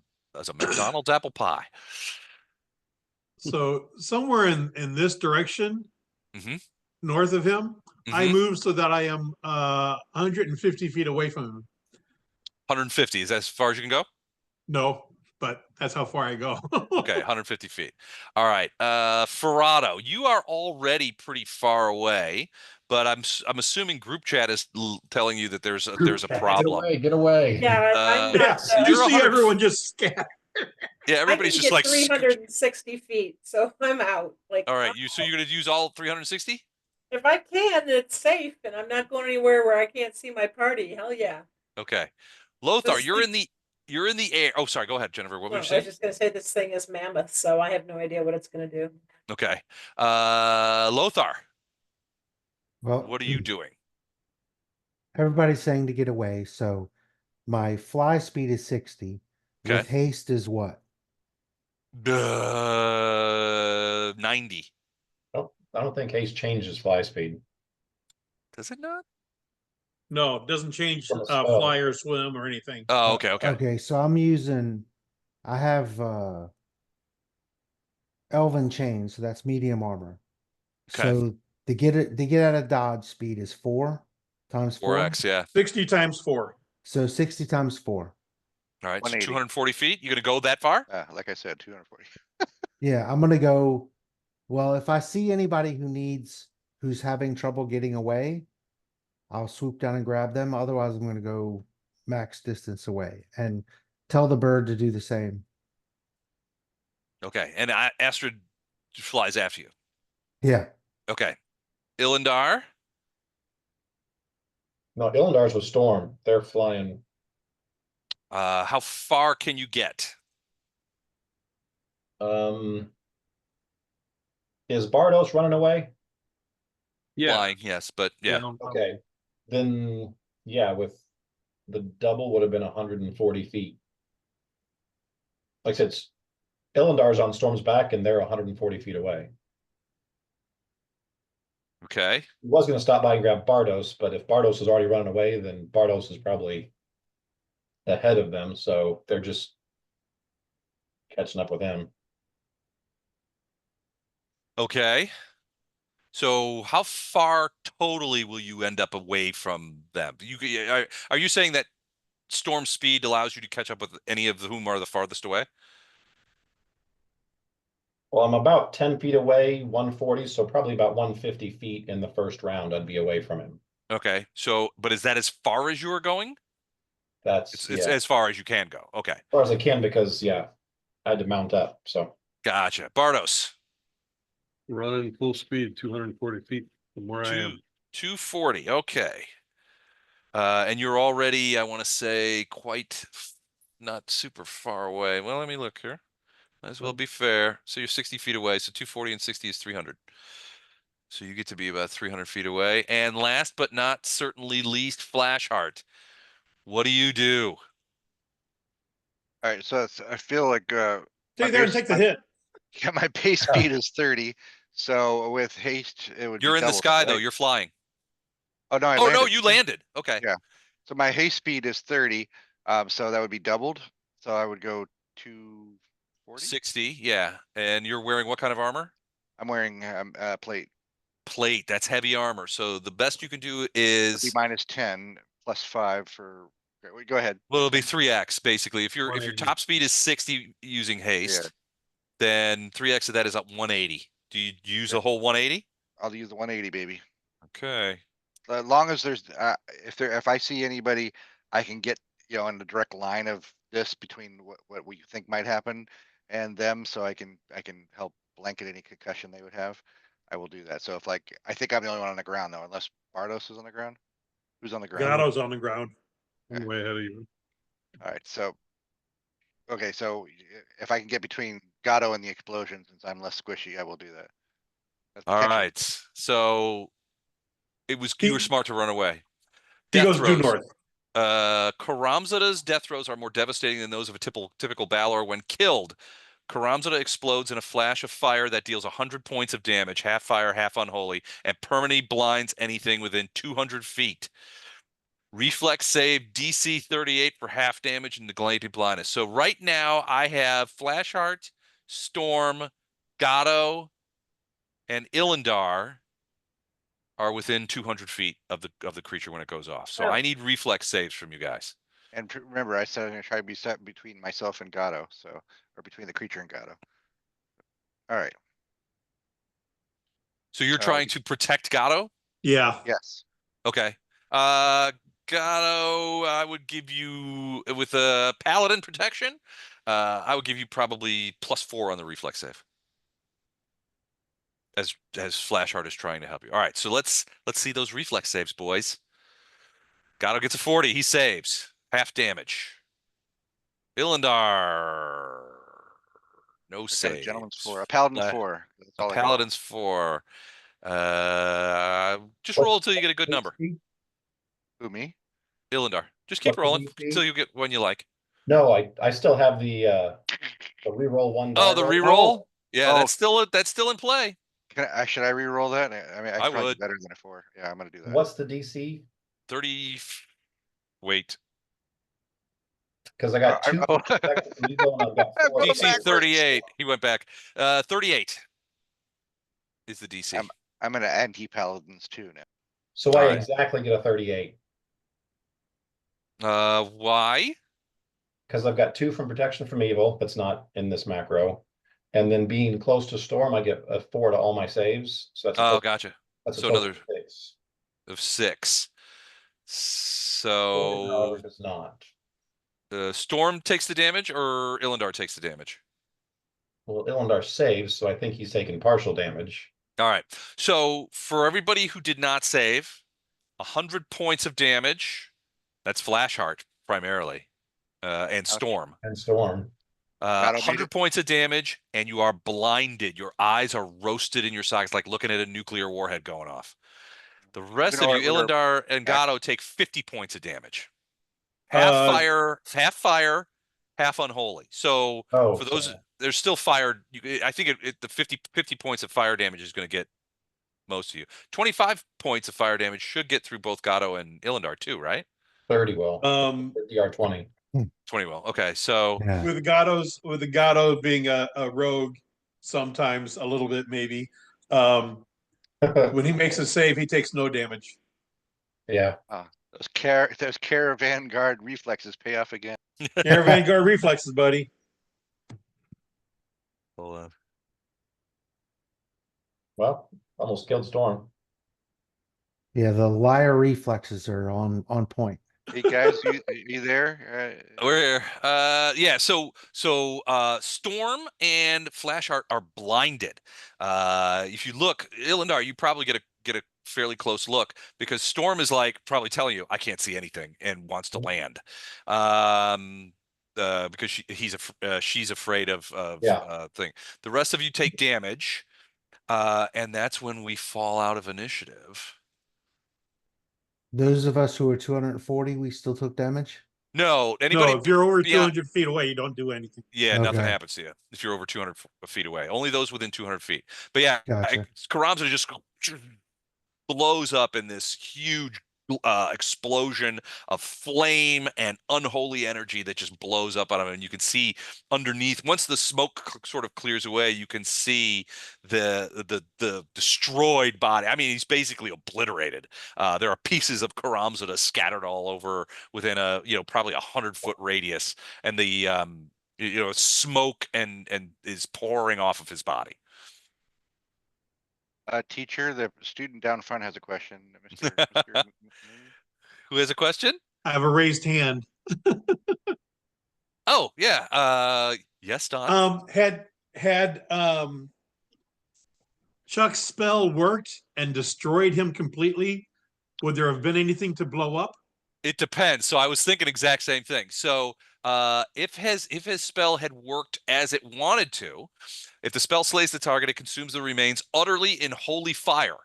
McDonald's apple pie.
So somewhere in this direction,
Mhm.
north of him, I
Mhm.
move so that I am 150 feet away from him.
150. Is that as far as you can go?
No, but that's how far I go.
Okay, 150 feet. All right. Ferrado, you are already pretty far away, but I'm assuming group chat is telling you that there's a
Group chat.
Get
problem.
away, get away.
Yeah, I'm
Yeah,
not.
so
You
you're
see
100
everyone just scatter.
Yeah,
I
everybody's
can
just
get
like
360 feet, so I'm out. Like,
All right, so you're going to use all 360?
if I can, it's safe, and I'm not going anywhere where I can't see my party. Hell yeah.
Okay. Lothar,
This
you're
thing-
in the air. Oh, sorry. Go ahead, Jennifer. What
No,
were you
I was
saying?
just gonna say this thing is mammoth, so I have no idea what it's gonna do.
Okay. Lothar,
Well,
what are you doing?
everybody's saying to get away, so my fly speed is 60.
Okay.
With haste is what?
90.
I don't think haste changes fly speed.
Does it not?
No, it doesn't change
From a spell.
fly or swim or anything.
Oh, okay, okay.
Okay, so I have Elven Chain, so that's medium armor.
Okay.
So to get out of dodge speed is 4 times 4.
4x, yeah.
60 times 4.
So 60 times 4.
All right, so
180.
240 feet. You gonna go that far?
Like I said, 240.
Yeah, I'm gonna go. Well, if I see anybody who's having trouble getting away, I'll swoop down and grab them. Otherwise, I'm gonna go max distance away and tell the bird to do the same.
Okay, and Astrid flies after you.
Yeah.
Okay, Ilindar.
No, Ilandar's with Storm. They're flying.
How far can you get?
Is Bardos running away?
Yeah.
Flying, yes, but yeah.
Okay, then yeah, with the double would have been 140 feet. Like I said, Ilandar's on Storm's back and they're 140 feet away.
Okay.
He was going to stop by and grab Bardos, but if Bardos is already running away, then Bardos is probably ahead of them, so they're just catching up with him.
Okay. So how far totally will you end up away from them? Are you saying that storm speed allows you to catch up with any of whom are the farthest away?
Well, I'm about 10 feet away, 140, so probably about 150 feet in the first round, I'd be away from him.
Okay. So, but is that as far as you are going?
That's
It's
yeah,
as far as you can go. Okay.
as far as I can because yeah, I had to mount up. So
Gotcha. Bardos.
Running full speed, 240 feet from where I am.
240. Okay. And you're already, I want to say, not super far away. Well, let me look here. Might as well be fair. So you're 60 feet away. So 240 and 60 is 300. So you get to be about 300 feet away. And last but not certainly least, Flashheart. What do you do?
All right, so I feel like
Stay there and take the hit.
yeah, my base speed is 30. So with haste, it would
You're
be
in the
double,
sky, though.
right?
You're flying.
Oh no, I
Oh, no,
landed.
you landed. Okay.
Yeah. So my haste speed is 30. So that would be doubled. So I would go 240.
60. Yeah. And you're wearing what kind of armor?
I'm wearing plate.
Plate. That's heavy armor. So the best you can do
It'd be
is,
minus 10 plus 5 for. Okay, go ahead.
well, it'll be 3x basically. If your
180.
top speed is 60 using haste,
Yeah.
then 3x of that is up 180. Do you use a whole 180?
I'll use the 180, baby.
Okay.
As long as there's if I see anybody, I can get in the direct line of this between what we think might happen and them, so I can help blanket any concussion they would have. I will do that. So if I think I'm the only one on the ground though, unless Bardos is on the ground. Who's on the ground?
Gatto's on the ground.
I'm way ahead of you.
All right, so okay, so if I can get between Gatto and the explosion, since I'm less squishy, I will do that. That's
All
potential.
right. So you were smart to run away.
He
Death
goes due
throws.
north.
Khorramzadeh's death throws are more devastating than those of a typical Balor. When killed, Khorramzadeh explodes in a flash of fire that deals 100 points of damage, half fire, half unholy, and permanently blinds anything within 200 feet. Reflex save DC 38 for half damage and neglected blindness. So right now I have Flashheart, Storm, Gatto, and Ilindar are within 200 feet of the creature when it goes off. So
Oh.
I need reflex saves from you guys.
And remember, I said I'm gonna try to be set between myself and Gatto, or between the creature and Gatto. All right.
So you're trying to protect Gatto?
Yeah.
Yes.
Okay. Gatto, I would give you with a paladin protection. I would give you probably +4 on the reflex save. As Flashheart is trying to help you. All right, so let's see those reflex saves, boys. Gatto gets a 40. He saves half damage. Ilindar, no
I got a
saves.
gentleman's 4, a paladin's 4. That's all I got.
Paladin's 4. Just roll until you get a good number.
Who, me?
Ilindar, just keep
What's the
rolling
DC?
until you get one you like.
no, I still have the reroll one.
Oh,
die
the
roll.
reroll? Yeah,
Oh.
that's still in play.
Should I re-roll that? I mean, I
I
probably
would.
do better than a 4. Yeah, I'm gonna do that.
What's the DC?
30. Wait.
Because I got two
Oh.
protection from evil and I've got four.
Go
DC
backwards.
38. He went back. 38 is the DC.
I'm into anti-paladins too now.
So I
All right.
exactly get a 38
Why?
because I've got 2 from protection from evil. That's not in this macro. And then being close to storm, I get a 4 to all my saves. So that's a
Oh,
total,
gotcha.
that's a
So
total
another
of 6.
of 6.
Storm, however,
So
does not.
Storm takes the damage, or Illindar takes the damage?
Well, Illandar saves, so I think he's taking partial damage.
All right. So for everybody who did not save, 100 points of damage. That's Flash Heart primarily, and Storm.
And storm.
Gato made
100
it.
points of damage, and you are blinded. Your eyes are roasted in your sockets, like looking at a nuclear warhead going off. The rest of you, Illindar and Gato, take 50 points of damage. Half fire, half unholy. So
Oh,
for those,
so
there's still fire. I think the 50 points of fire damage is going to get most of you. 25 points of fire damage should get through both Gato and Illindar too, right?
30 will. DR 20.
20 will. Okay, so
Yeah.
With the Gato being a rogue, sometimes a little bit maybe. When he makes a save, he takes no damage.
Yeah.
Those caravan guard reflexes pay off again.
Caravan guard reflexes, buddy.
hold on.
Well, almost killed storm.
Yeah, the liar reflexes are on point.
Hey guys, you there?
We're here. Yeah, so Storm and Flashheart are blinded. If you look, Illindar, you probably get a fairly close look because Storm is like probably telling you I can't see anything and wants to land. Because she's afraid of thing. The rest of you take damage, and that's when we fall out of initiative.
Those of us who are 240, we still took damage.
No, anybody
No, if you're over
beyond-
200 feet away, you don't do anything.
Yeah, nothing
Okay.
happens to you if you're over 200 feet away. Only those within 200 feet. But yeah,
Gotcha.
Khorramzadeh just blows up in this huge explosion of flame and unholy energy that just blows up out of him. And you can see underneath, once the smoke sort of clears away, you can see the destroyed body. I mean, he's basically obliterated. There are pieces of Khorramzadeh scattered all over within a probably 100-foot radius, and the smoke and is pouring off of his body.
Teacher, the student down front has a question. Mr.
Who has a question?
I have a raised hand.
Oh yeah. Yes, Don.
Had Chuck's spell worked and destroyed him completely, would there have been anything to blow up?
It depends. So I was thinking exact same thing. So if his spell had worked as it wanted to, if the spell slays the target, it consumes the remains utterly in holy fire.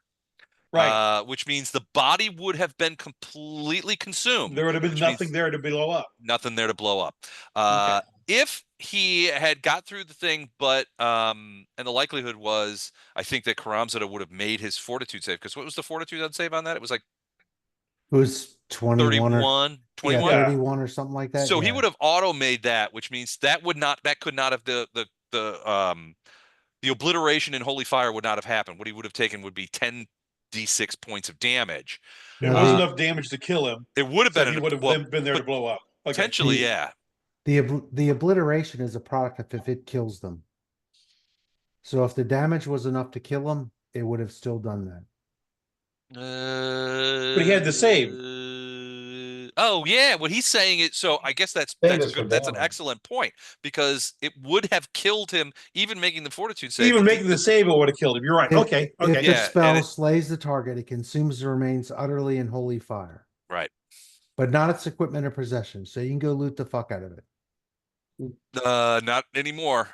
Right.
Which means the body would have been completely consumed.
There would have been nothing there to blow up.
Nothing there to blow up.
Okay.
If he had got through the thing, but and the likelihood was, I think that Khorramzadeh would have made his fortitude save. Because what was the fortitude I'd save on that? It was like
It was 21 or
31.
yeah,
21.
31 or something like that.
So he
yeah.
would have auto made that, which means that could not have the obliteration in holy fire would not have happened. What he would have taken would be 10d6 points of damage.
It was enough damage to kill him.
It would have
So
been
he would have been there to blow up. Okay.
potentially, yeah.
The obliteration is a product of if it kills them. So if the damage was enough to kill them, it would have still done that.
But he had to save.
Oh yeah, what he's saying is, so I guess that's
is
good.
for
That's an
damage.
excellent point because it would have killed him, even making the fortitude save.
Even making the save would have killed him. You're right.
If-
Okay.
If
Okay.
the
Yeah,
spell
and
slays the target, it consumes the remains utterly in holy fire,
Right.
but not its equipment or possession. So you can go loot the fuck out of it.
Not anymore.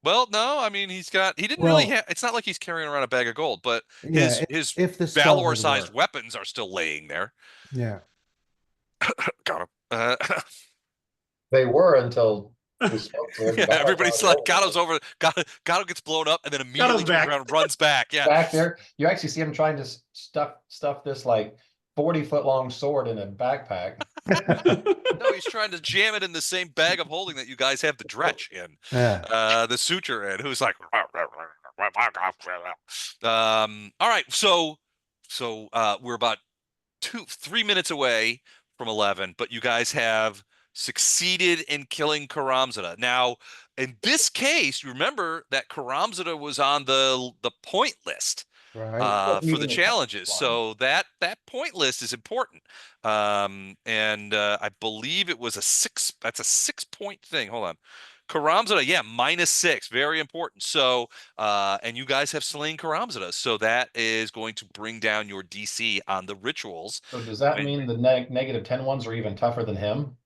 Well, no, I mean he didn't really have. It's not like he's carrying around a bag of gold, but
Yeah,
his
if the spell had
Valor-sized
worked.
weapons are still laying there.
Yeah.
Got him.
They were until we spoke to him.
Yeah,
Gato's
everybody's
not
like, Gato's over. Gato gets blown up and then immediately
Gato's
turns
back.
around and runs back. Yeah.
back there. You actually see him trying to stuff this like 40-foot long sword in a backpack.
No, he's trying to jam it in the same bag of holding that you guys have the dretch in,
Yeah.
the suture in, who's like, all right, so we're about 3 minutes away from 11, but you guys have succeeded in killing Khorramzadeh. Now, in this case, you remember that Khorramzadeh was on the point list
Right.
for the challenges. So that point list is important. And I believe it was that's a 6-point thing. Hold on. Khorramzadeh, yeah, -6, very important. So, and you guys have slain Khorramzadeh, so that is going to bring down your DC on the rituals.
So does that mean the -10 ones are even tougher than him?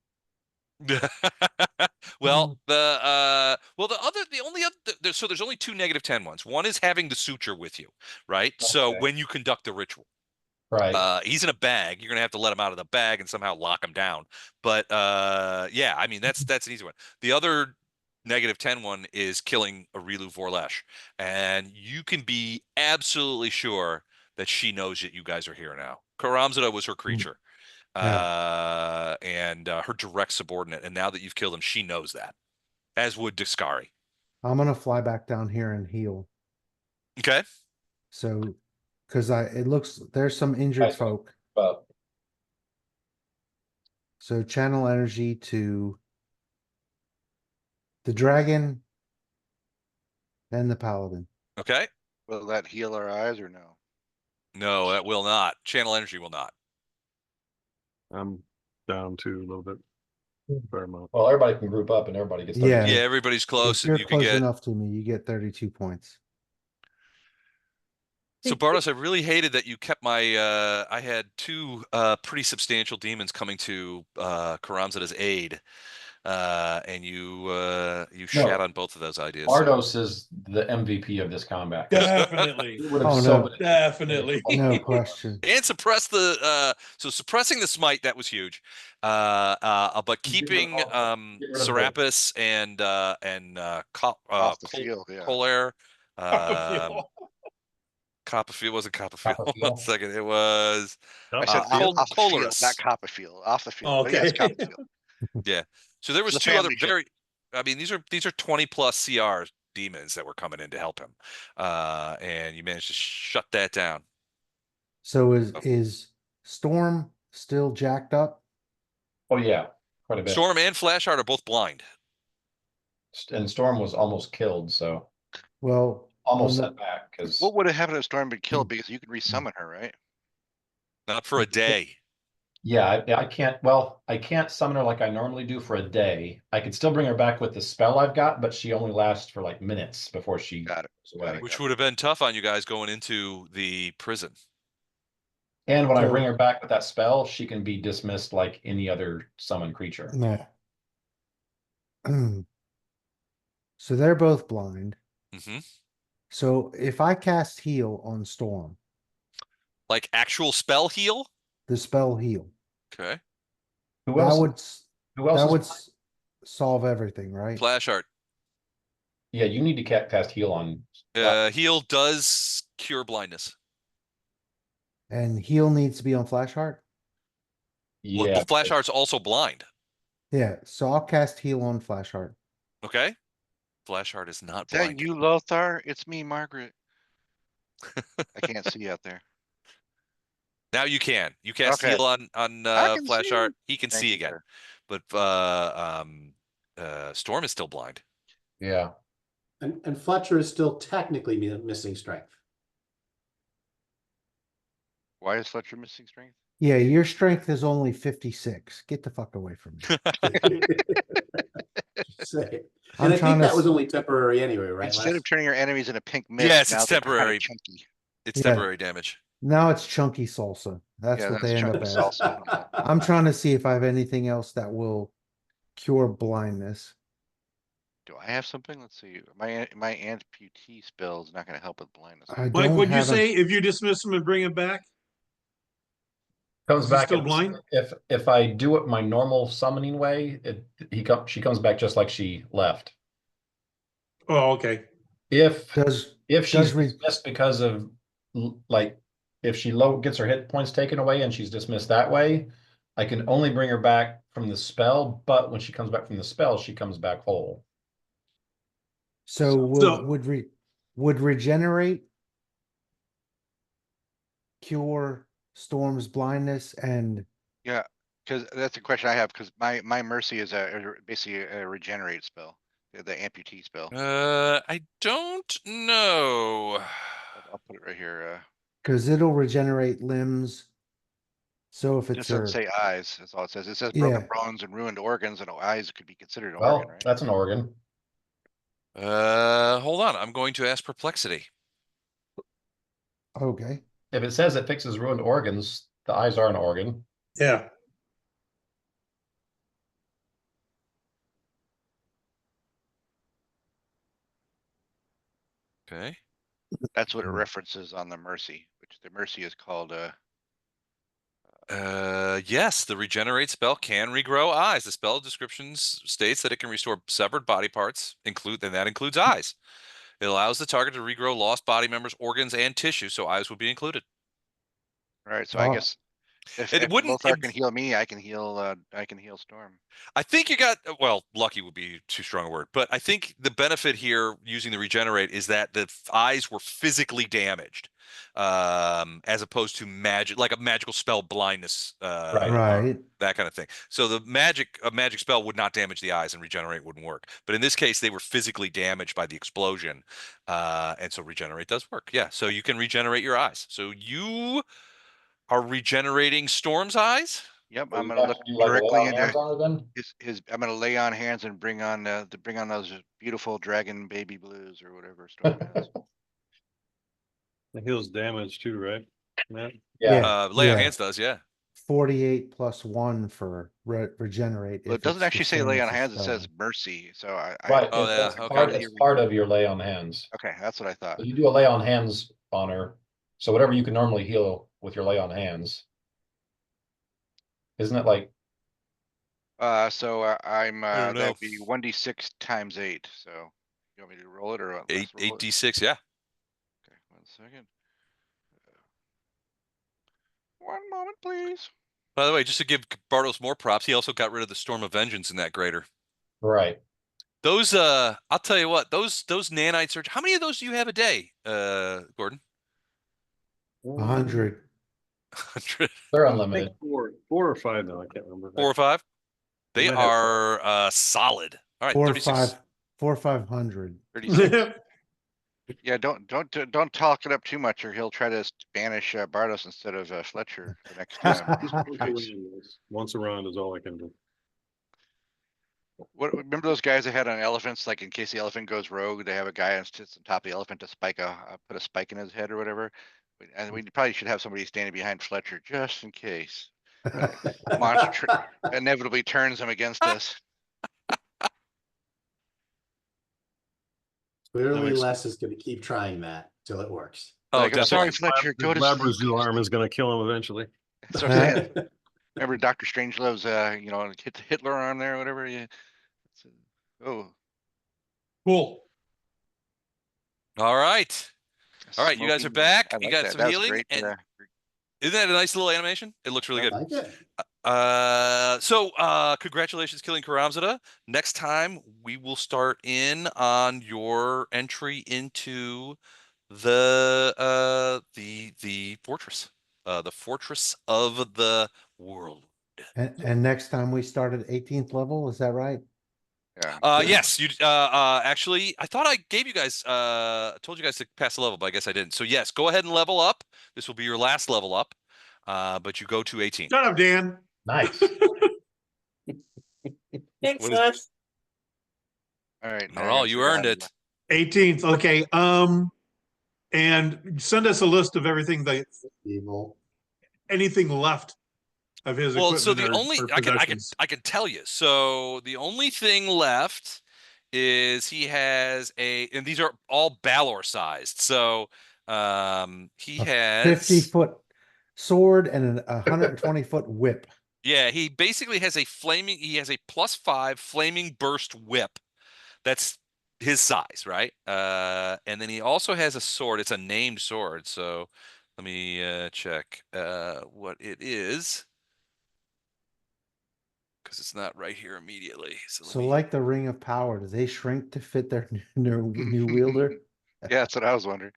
Well, the only other, so there's only 2 -10 ones. One is having the suture with you, right? So
Okay.
when you conduct the ritual,
Right.
he's in a bag. You're gonna have to let him out of the bag and somehow lock him down. But yeah, I mean that's an easy one. The other -10 one is killing a Rilu Vorlesh, and you can be absolutely sure that she knows that you guys are here now. Khorramzadeh was her creature, and her direct subordinate. And now that you've killed him, she knows that, as would Discari.
I'm gonna fly back down here and heal.
Okay.
So, because it looks there's some injured
Right.
folk.
But
So channel energy to the dragon and the paladin.
Okay.
Will that heal our eyes or no?
No, that will not. Channel energy will not.
I'm down to a little bit. Fair amount.
well, everybody can group up and everybody gets
Yeah.
32.
Yeah, everybody's close,
If
and
you're
you can
close
get.
enough to me, you get 32 points.
So Bartos, I really hated that you kept my I had 2 pretty substantial demons coming to Khorramzadeh's aid. And you shat on both of those ideas.
Bardos is the MVP of this combat.
Definitely.
He would have
Oh,
so
no.
many-
Definitely.
No question.
And suppress the so suppressing the smite, that was huge. But keeping
Get rid of the-
Serapis and
Off the field, yeah.
Colair,
Copperfield.
Copperfield wasn't Copperfield.
Copperfield?
One second, it was
I said
Col-
off the field,
Colaris.
not Copperfield, off the field. But yes,
Okay.
Copperfield.
Yeah. So there was
the
2 other
family ship.
very. I mean, these are 20+ CR demons that were coming in to help him, and you managed to shut that down.
So is Storm still jacked up?
Oh yeah, quite a bit.
Storm and Flashheart are both blind.
And Storm was almost killed, so
Well,
almost
on
sent back because
What would have happened if Storm been killed? Because you can resummon her, right?
Not for a day.
yeah, I can't. Well, I can't summon her like I normally do for a day. I could still bring her back with the spell I've got, but she only lasts for like minutes before she
Got it.
goes away.
Which would have been tough on you guys going into the prison.
And when I
So-
bring her back with that spell, she can be dismissed like any other summoned creature.
no. So they're both blind.
Hmm.
So if I cast heal on Storm,
Like actual spell heal.
the spell heal,
Okay.
Who
that
else?
would
Who else?
that
is-
would solve everything, right?
Flashheart.
Yeah, you need to cast heal on.
Heal does cure blindness.
And heal needs to be on Flashheart.
Well,
Yeah,
the Flashheart's also blind.
Yeah, so I'll cast heal on Flashheart.
Okay. Flashheart is not
Is that
blind.
you, Lothar? It's me, Margaret. I can't see out there.
Now you can. You cast
Okay.
heal on
I can see.
Flashheart. He can
Thank
see
you,
again.
sir.
But Storm is still blind.
yeah.
And Fletcher is still technically missing strength.
Why is Fletcher missing strength?
Yeah, your strength is only 56. Get the fuck away from me.
Just say.
I'm
And I
trying
think
to
that was only temporary anyway, right?
Instead
Les?
of turning your enemies into pink mist,
Yes,
now
it's
they're kinda
temporary.
chunky.
It's
Yeah.
temporary damage.
Now it's chunky salsa. That's
Yeah,
what they
that's
end up
chunky
as.
salsa.
I'm trying to see if I have anything else that will cure blindness.
Do I have something? Let's see. My amputee spell is not going to help with blindness.
I
Mike,
don't
would you
have a-
say if you dismiss him and bring him back?
Comes
Is he
back
still
and-
blind?
If I do it my normal summoning way, she comes back just like she left.
Oh, okay.
If
does
she's
re-
dismissed because of like if she gets her hit points taken away and she's dismissed that way, I can only bring her back from the spell, but when she comes back from the spell, she comes back whole.
So
So-
would regenerate cure Storm's blindness and
Yeah, because that's a question I have, because my mercy is basically a regenerate spell, the amputee spell.
I don't know.
I'll put it right here.
because it'll regenerate limbs. So if
It
it's
just doesn't
her,
say eyes. That's all it says. It says
Yeah.
broken bones and ruined organs, and eyes could be considered an
Well,
organ, right?
that's an organ.
Hold on. I'm going to ask Perplexity.
okay.
If it says it fixes ruined organs, the eyes are an organ.
Yeah.
Okay.
That's what it references on the mercy, which the mercy is called.
Yes, the regenerate spell can regrow eyes. The spell description states that it can restore severed body parts, and that includes eyes. It allows the target to regrow lost body members, organs, and tissue, so eyes would be included.
Right. So I
Oh.
guess if
It wouldn't.
Lothar can heal me, I can heal Storm.
I think you got, well, lucky would be too strong a word, but I think the benefit here using the regenerate is that the eyes were physically damaged, as opposed to magic, like a magical spell blindness,
Right.
that kind of thing. So a magic spell would not damage the eyes and regenerate wouldn't work. But in this case, they were physically damaged by the explosion. And so regenerate does work. Yeah. So you can regenerate your eyes. So you are regenerating Storm's eyes.
Yep,
So
I'm
you
gonna
have
look
to do like a lay
directly
on
into
hands on her then?
his. I'm gonna lay on hands and bring on those beautiful dragon baby blues or whatever Storm has.
It heals damage too, right? Matt?
Yeah.
Lay on
Yeah.
hands does, yeah.
48 plus 1 for regenerate.
Well, it
if
doesn't
it's the
actually say
same
lay
as
on
the
hands. It
spell.
says mercy. So
Right,
Oh, yeah,
it's
okay.
how did he
part of your lay on hands.
Okay, that's what I thought.
So you do a lay on hands on her. So whatever you can normally heal with your lay on hands. Isn't it like,
So I'm
I don't know.
that'd be 1d6 times 8. So you want me to roll it or let's roll it?
8d6, yeah.
Okay, 1 second. One moment, please.
By the way, just to give Bartos more props, he also got rid of the Storm of Vengeance in that grader.
right?
Those I'll tell you what, those nanites are, how many of those do you have a day, Gordon?
100.
100?
They're
I think
unlimited.
four or five now. I can't remember.
4 or 5?
We
They
might have
are solid. All right,
4 or
36.
5. 4 or 500.
36.
Yeah, don't talk it up too much, or he'll try to banish Bardos instead of Fletcher the next
Once around is all I can do.
What remember those guys that had on elephants, like in case the elephant goes rogue, they have a guy on sits on top of the elephant to put a spike in his head or whatever. And we probably should have somebody standing behind Fletcher just in case monster inevitably turns him against us.
Clearly
makes
Les is gonna keep trying that till it works.
Oh,
Like, I'm sorry,
definitely.
Fletcher, go to
Labra's
sleep.
arm is going to kill him eventually.
That's what I'm saying. Remember Dr. Strangelove's hit the Hitler on there or whatever? Yeah. Oh,
Cool.
All right. All right, you guys are
smoking-
back.
I
You
like
got
that.
some
That was
healing.
great.
And isn't that a nice little animation? It looks really
I
good.
like it.
Congratulations killing Khorramzadeh. Next time we will start in on your entry into the fortress. The fortress of the world.
And next time we start at 18th level, is that right?
Yeah.
Yes, you actually I thought I gave you guys told you guys to pass the level, but I guess I didn't. So yes, go ahead and level up. This will be your last level up. But you go to 18.
Shut up, Dan.
Nice.
Thanks,
What is-
Les.
All right.
I don't know, you earned it.
18th. Okay. And send us a list of everything
Evil.
anything left of his
Well, so
equipment
the
or,
only
or
I can
possessions.
tell you. So the only thing left is he has and these are all Balor sized. So he
A
has
50-foot sword and a 120-foot whip.
yeah, he basically has a +5 flaming burst whip. That's his size, right? And then he also has a sword. It's a named sword. So Let me check what it is. Because it's not right here immediately. So, let
So
me...
like the Ring of Power, do they shrink to fit their new wielder?
Yeah, that's what I was wondering.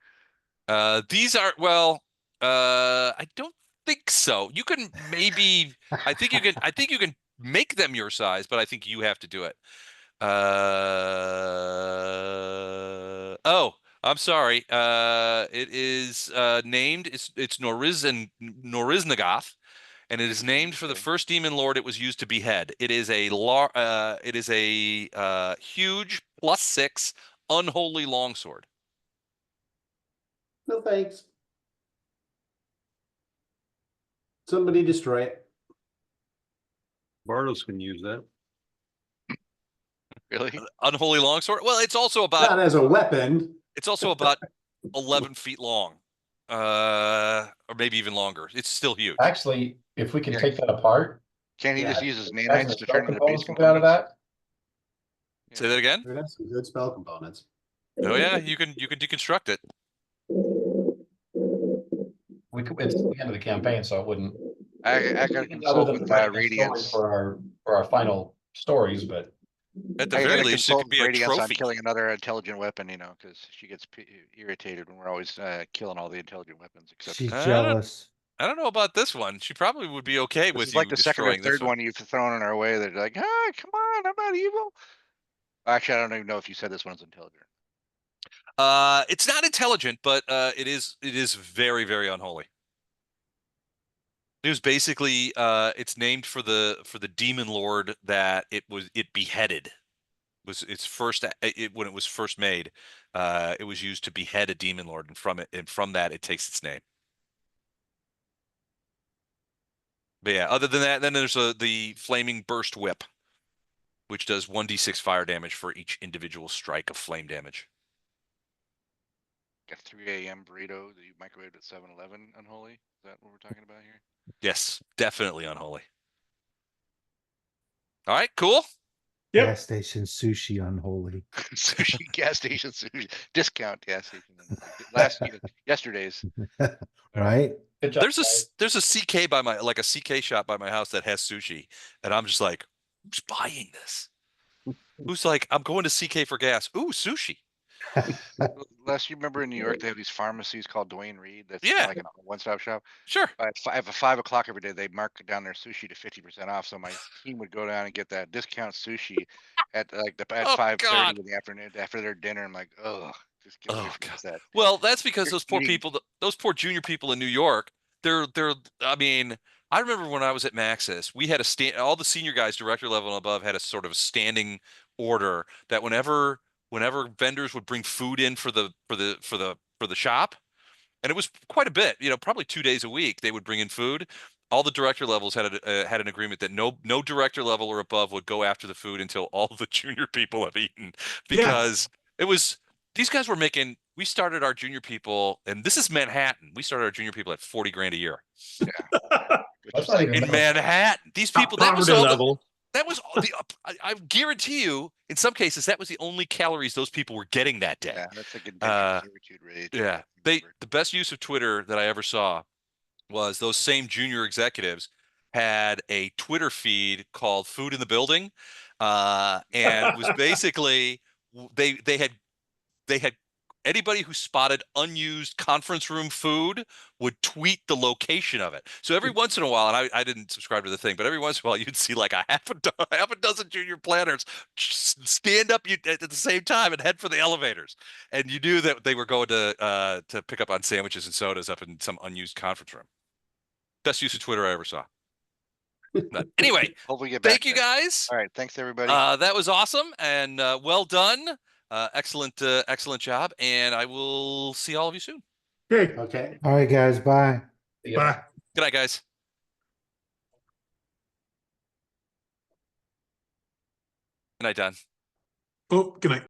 These are, well, I don't think so. You can maybe, I think you can make them your size, but I think you have to do it. Oh, I'm sorry. It is named, it's Noriznagath, and it is named for the
Okay.
first demon lord it was used to behead. It is a huge +6 unholy longsword.
No thanks. Somebody destroy it.
Bardos can use that.
Really?
Unholy longsword. Well, it's also about
Not as a weapon.
11 feet long, or maybe even longer. It's still huge.
Actually, if we can
Yeah.
take that apart,
Can't he
Yeah.
just use his
imagine
nanites
the
to
spell
turn into base
components will get out of
components?
that.
Say that again.
It has some good spell components.
Oh yeah, you can deconstruct it.
We could, it's the end of the campaign, so it wouldn't.
I gotta
Other
consult
than
with
writing a story
Radiance.
for our final stories, but
At the
I
very
gotta
least, it
consult
could
with
be a
Radiance on
trophy.
killing another intelligent weapon, you know, because she gets irritated when we're always killing all the intelligent weapons except
She's
for
jealous.
I don't know about this one. She probably would be okay
this
with
is like
you
the second or
destroying this
third
one.
one you've thrown in our way. They're like, ah, come on, I'm not evil. Actually, I don't even know if you said this one's intelligent.
It's not intelligent, but it is very, very unholy. It was basically it's named for the demon lord that it beheaded. Was its first when it was first made, it was used to behead a demon lord, and from that it takes its name. But yeah, other than that, then there's the flaming burst whip, which does 1d6 fire damage for each individual strike of flame damage.
A 3 a.m. burrito that you microwaved at 7-Eleven, unholy. Is that what we're talking about here?
Yes, definitely unholy. All right, cool.
Yep.
Gas station sushi unholy.
Sushi gas station sushi discount gas station. Yesterday's.
Right?
good job.
There's a CK by my like a CK shop by my house that has sushi, and I'm just like, who's buying this? Who's like, I'm going to CK for gas. Ooh, sushi.
Les, you remember in New York they have these pharmacies called Dwayne Reed. That's kind
Yeah,
of like a one-stop shop.
sure.
At 5 o'clock every day, they mark down their sushi to 50% off. So my team would go down and get that discount sushi at at
Oh
5:30
God.
in the afternoon after their dinner. I'm like, oh, just get away
Oh
from me
God.
with that.
Well, that's because
You're
those poor
eating.
people, those poor junior people in New York, they're I mean, I remember when I was at Maxis, we had all the senior guys, director level and above, had a sort of standing order that whenever vendors would bring food in for the shop, and it was quite a bit, probably 2 days a week they would bring in food. All the director levels had an agreement that no director level or above would go after the food until all the junior people have eaten,
Yeah.
because it was these guys were making. We started our junior people, and this is Manhattan. We started our junior people at 40 grand a year
Which
That's
is
not
like
even
in Manhattan. These people,
Poverty level.
that was all the. I guarantee you, in some cases, that was the only calories those people were getting that day.
yeah, that's like indentured
Uh,
servitude rate.
yeah, the best use of Twitter that I ever saw was those same junior executives had a Twitter feed called Food in the Building. And it was basically they had anybody who spotted unused conference room food would tweet the location of it. So every once in a while, and I didn't subscribe to the thing, but every once in a while you'd see like a half a dozen junior planners stand up at the same time and head for the elevators. And you knew that they were going to pick up on sandwiches and sodas up in some unused conference room. Best use of Twitter I ever saw. But anyway,
Hopefully get back
thank you
there.
guys.
All right, thanks everybody.
That was awesome and well done. Excellent job. And I will see all of you soon.
Okay.
Okay.
All right, guys, bye.
Yeah.
Bye.
Good night, guys. Good night, Don.
Oh, good night.